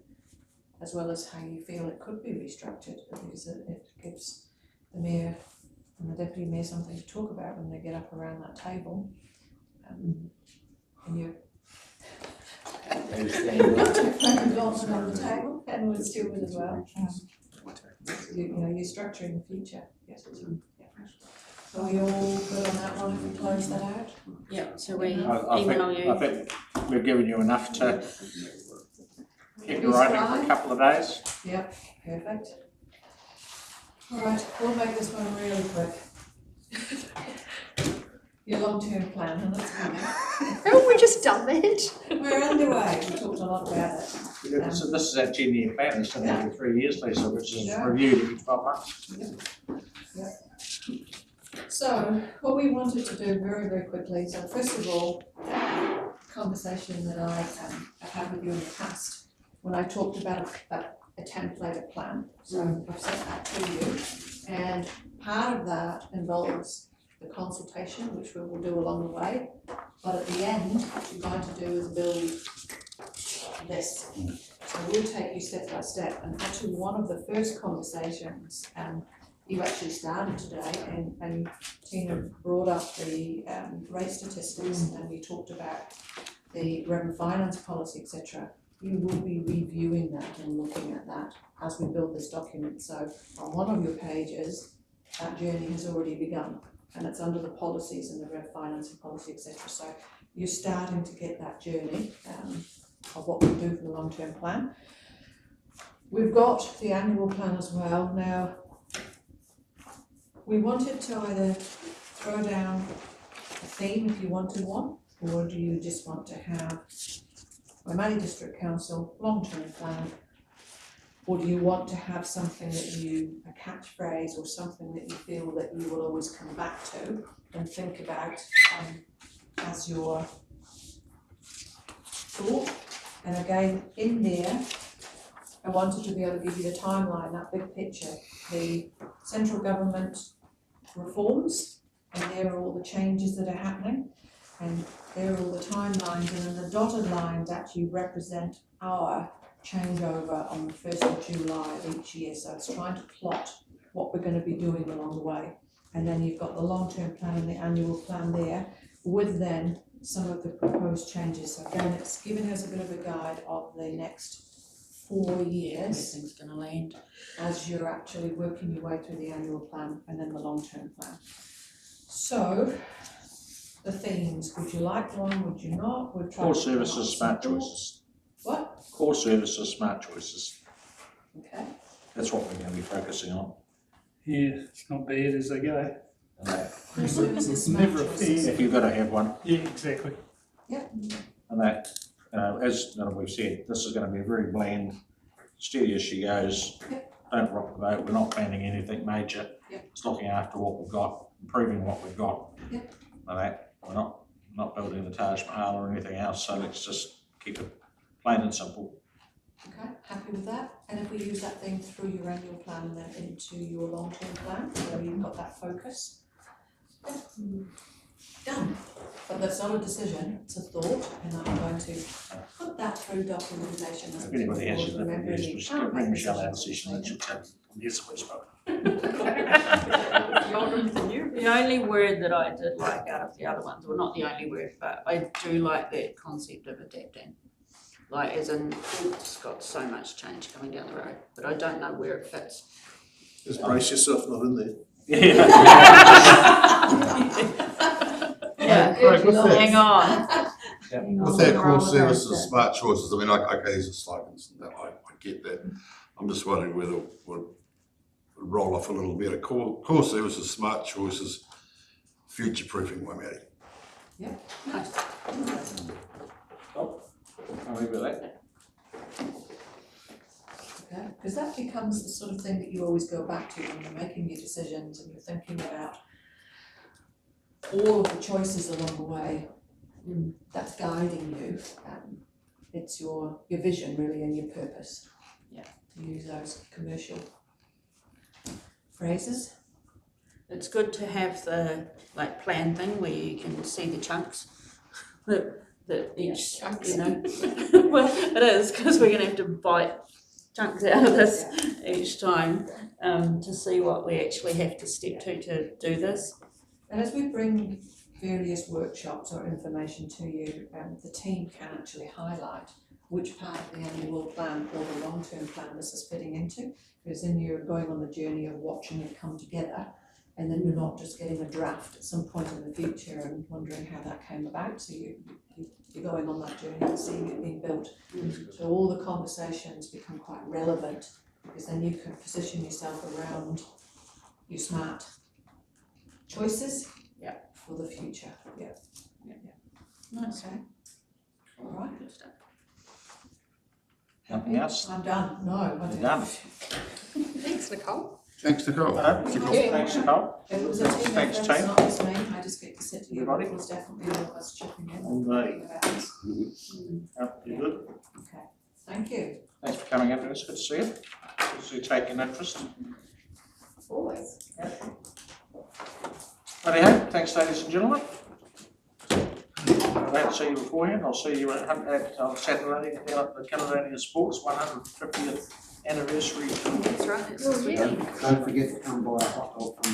S13: as well as how you feel it could be restructured, because it gives the mayor and the deputy mayor something to talk about when they get up around that table. And you not to Frank Lawson on the table, and with Stuart as well. You know, you're structuring the future, yes. Yeah. Are we all good on that one if we close that out?
S3: yeah, so we
S2: I
S3: email you.
S2: think we've given you enough to keep you writing for a couple of days.
S13: Yep, perfect. All right, we'll make this one really quick. Your long-term plan, and that's coming.
S4: Haven't we just done that?
S13: We're underway, we talked a lot about it.
S2: So this is our 10-year plan, it's going to be 3 years, Lisa, which is
S13: Yeah.
S2: reviewed every 12 months.
S13: So, what we wanted to do very, very quickly, so first of all, conversation that I've had with you in the past, when I talked about a templated plan, so I've sent that to you, and part of that involves the consultation, which we will do along the way, but at the end, what you're going to do is build this. So we'll take you step by step, and actually one of the first conversations, you actually started today, and Tina brought up the rate statistics, and we talked about the revenue finance policy, etc. You will be reviewing that and looking at that as we build this document. So on one of your pages, that journey has already begun, and it's under the policies and the rev financing policy, etc. So you're starting to get that journey of what we do for the long-term plan. We've got the annual plan as well. Now, we wanted to either throw down a theme if you wanted one, or do you just want to have Waimate District Council long-term plan, or do you want to have something that a catchphrase or something that you feel that you will always come back to and think about as your thought? And again, in there, I wanted to be able to give you the timeline, that big picture, the central government reforms, and there are all the changes that are happening, and there are all the timelines, and then the dotted lines actually represent our changeover on the 1st of July of each year. So it's trying to plot what we're going to be doing along the way. And then you've got the long-term plan and the annual plan there, with then some of the proposed changes. So again, it's giving us a bit of a guide of the next 4 years.
S3: Everything's going to land.
S13: As you're actually working your way through the annual plan and then the long-term plan. So, the themes, would you like one, would you not? We've tried
S2: Core
S13: to come up with
S2: services,
S13: some
S2: smart
S13: thoughts.
S2: choices.
S13: What?
S2: Core services, smart choices.
S13: Okay.
S2: That's what we're going to be focusing on.
S8: Yeah, it's not bad as they go.
S2: And that,
S13: Core services, smart
S8: Never a
S13: choices.
S2: if you've got to have one,
S8: Yeah, exactly.
S13: Yep.
S2: and that, as we've said, this is going to be a very bland, steady as she goes.
S13: Yep.
S2: Don't rock the boat. We're not planning anything major.
S13: Yep.
S2: It's looking after what we've got, improving what we've got.
S13: Yep.
S2: And that, we're not building the Taj Mahal or anything else. So let's just keep it plain and simple.
S13: Okay, happy with that? And if we use that thing through your annual plan and then into your long-term plan, so you've got that focus? Yeah. Done. But that's not a decision, it's a thought, and I'm going to put that through documentation.
S2: If anybody has a different views, just bring Michelle out of session and she'll tell you. Yes, we spoke.
S3: The only word that I did like out of the other ones, well, not the only word, but I do like that concept of adapting. Like, as in, it's got so much change coming down the road, but I don't know where it fits.
S5: Just brace yourself not in there.
S3: Yeah, hang on.
S6: With that core services, smart choices, I mean, okay, these are slogans, and that, I get that. I'm just wondering whether we'll roll off a little bit. Core services, smart choices, future-proofing Waimate.
S13: Yeah, nice.
S2: I'll leave it at that.
S13: Okay, because that becomes the sort of thing that you always go back to when you're making your decisions and you're thinking about all of the choices along the way. That's guiding you. It's your vision really and your purpose.
S3: Yeah.
S13: To use those commercial phrases.
S3: It's good to have the plan thing where you can see the chunks that each, you know, well, it is, because we're going to have to bite chunks out of this each time to see what we actually have to step to do this.
S13: And as we bring various workshops or information to you, the team can actually highlight which part of the annual plan or the long-term plan this is fitting into, because then you're going on the journey of watching it come together, and then you're not just getting a draft at some point in the future and wondering how that came about. So you're going on that journey and seeing it being built. So all the conversations become quite relevant, because then you can position yourself around your smart choices for the future.
S3: Nice.
S13: Okay. All right.
S3: Good stuff.
S2: Anything else?
S13: I'm done. No, I
S2: You're
S13: don't.
S2: done.
S4: Thanks, Nicole.
S6: Thanks, Nicole.
S2: Thanks, Nicole.
S13: It was a team
S2: Thanks,
S13: effort, it's
S2: team.
S13: not just me, I just get to sit here,
S2: Everybody?
S13: it was definitely all of us chipping in.
S2: All day.
S13: thinking about this.
S2: You good?
S13: Okay, thank you.
S2: Thanks for coming in to us. Good to see you. Good to see you taking interest.
S13: Always.
S2: Anyhow, thanks, ladies and gentlemen. I don't see you beforehand. I'll see you on Saturday at the Caledonia Sports 150th anniversary.
S3: That's right. It's this weekend.
S11: Don't forget to come by a hot dog from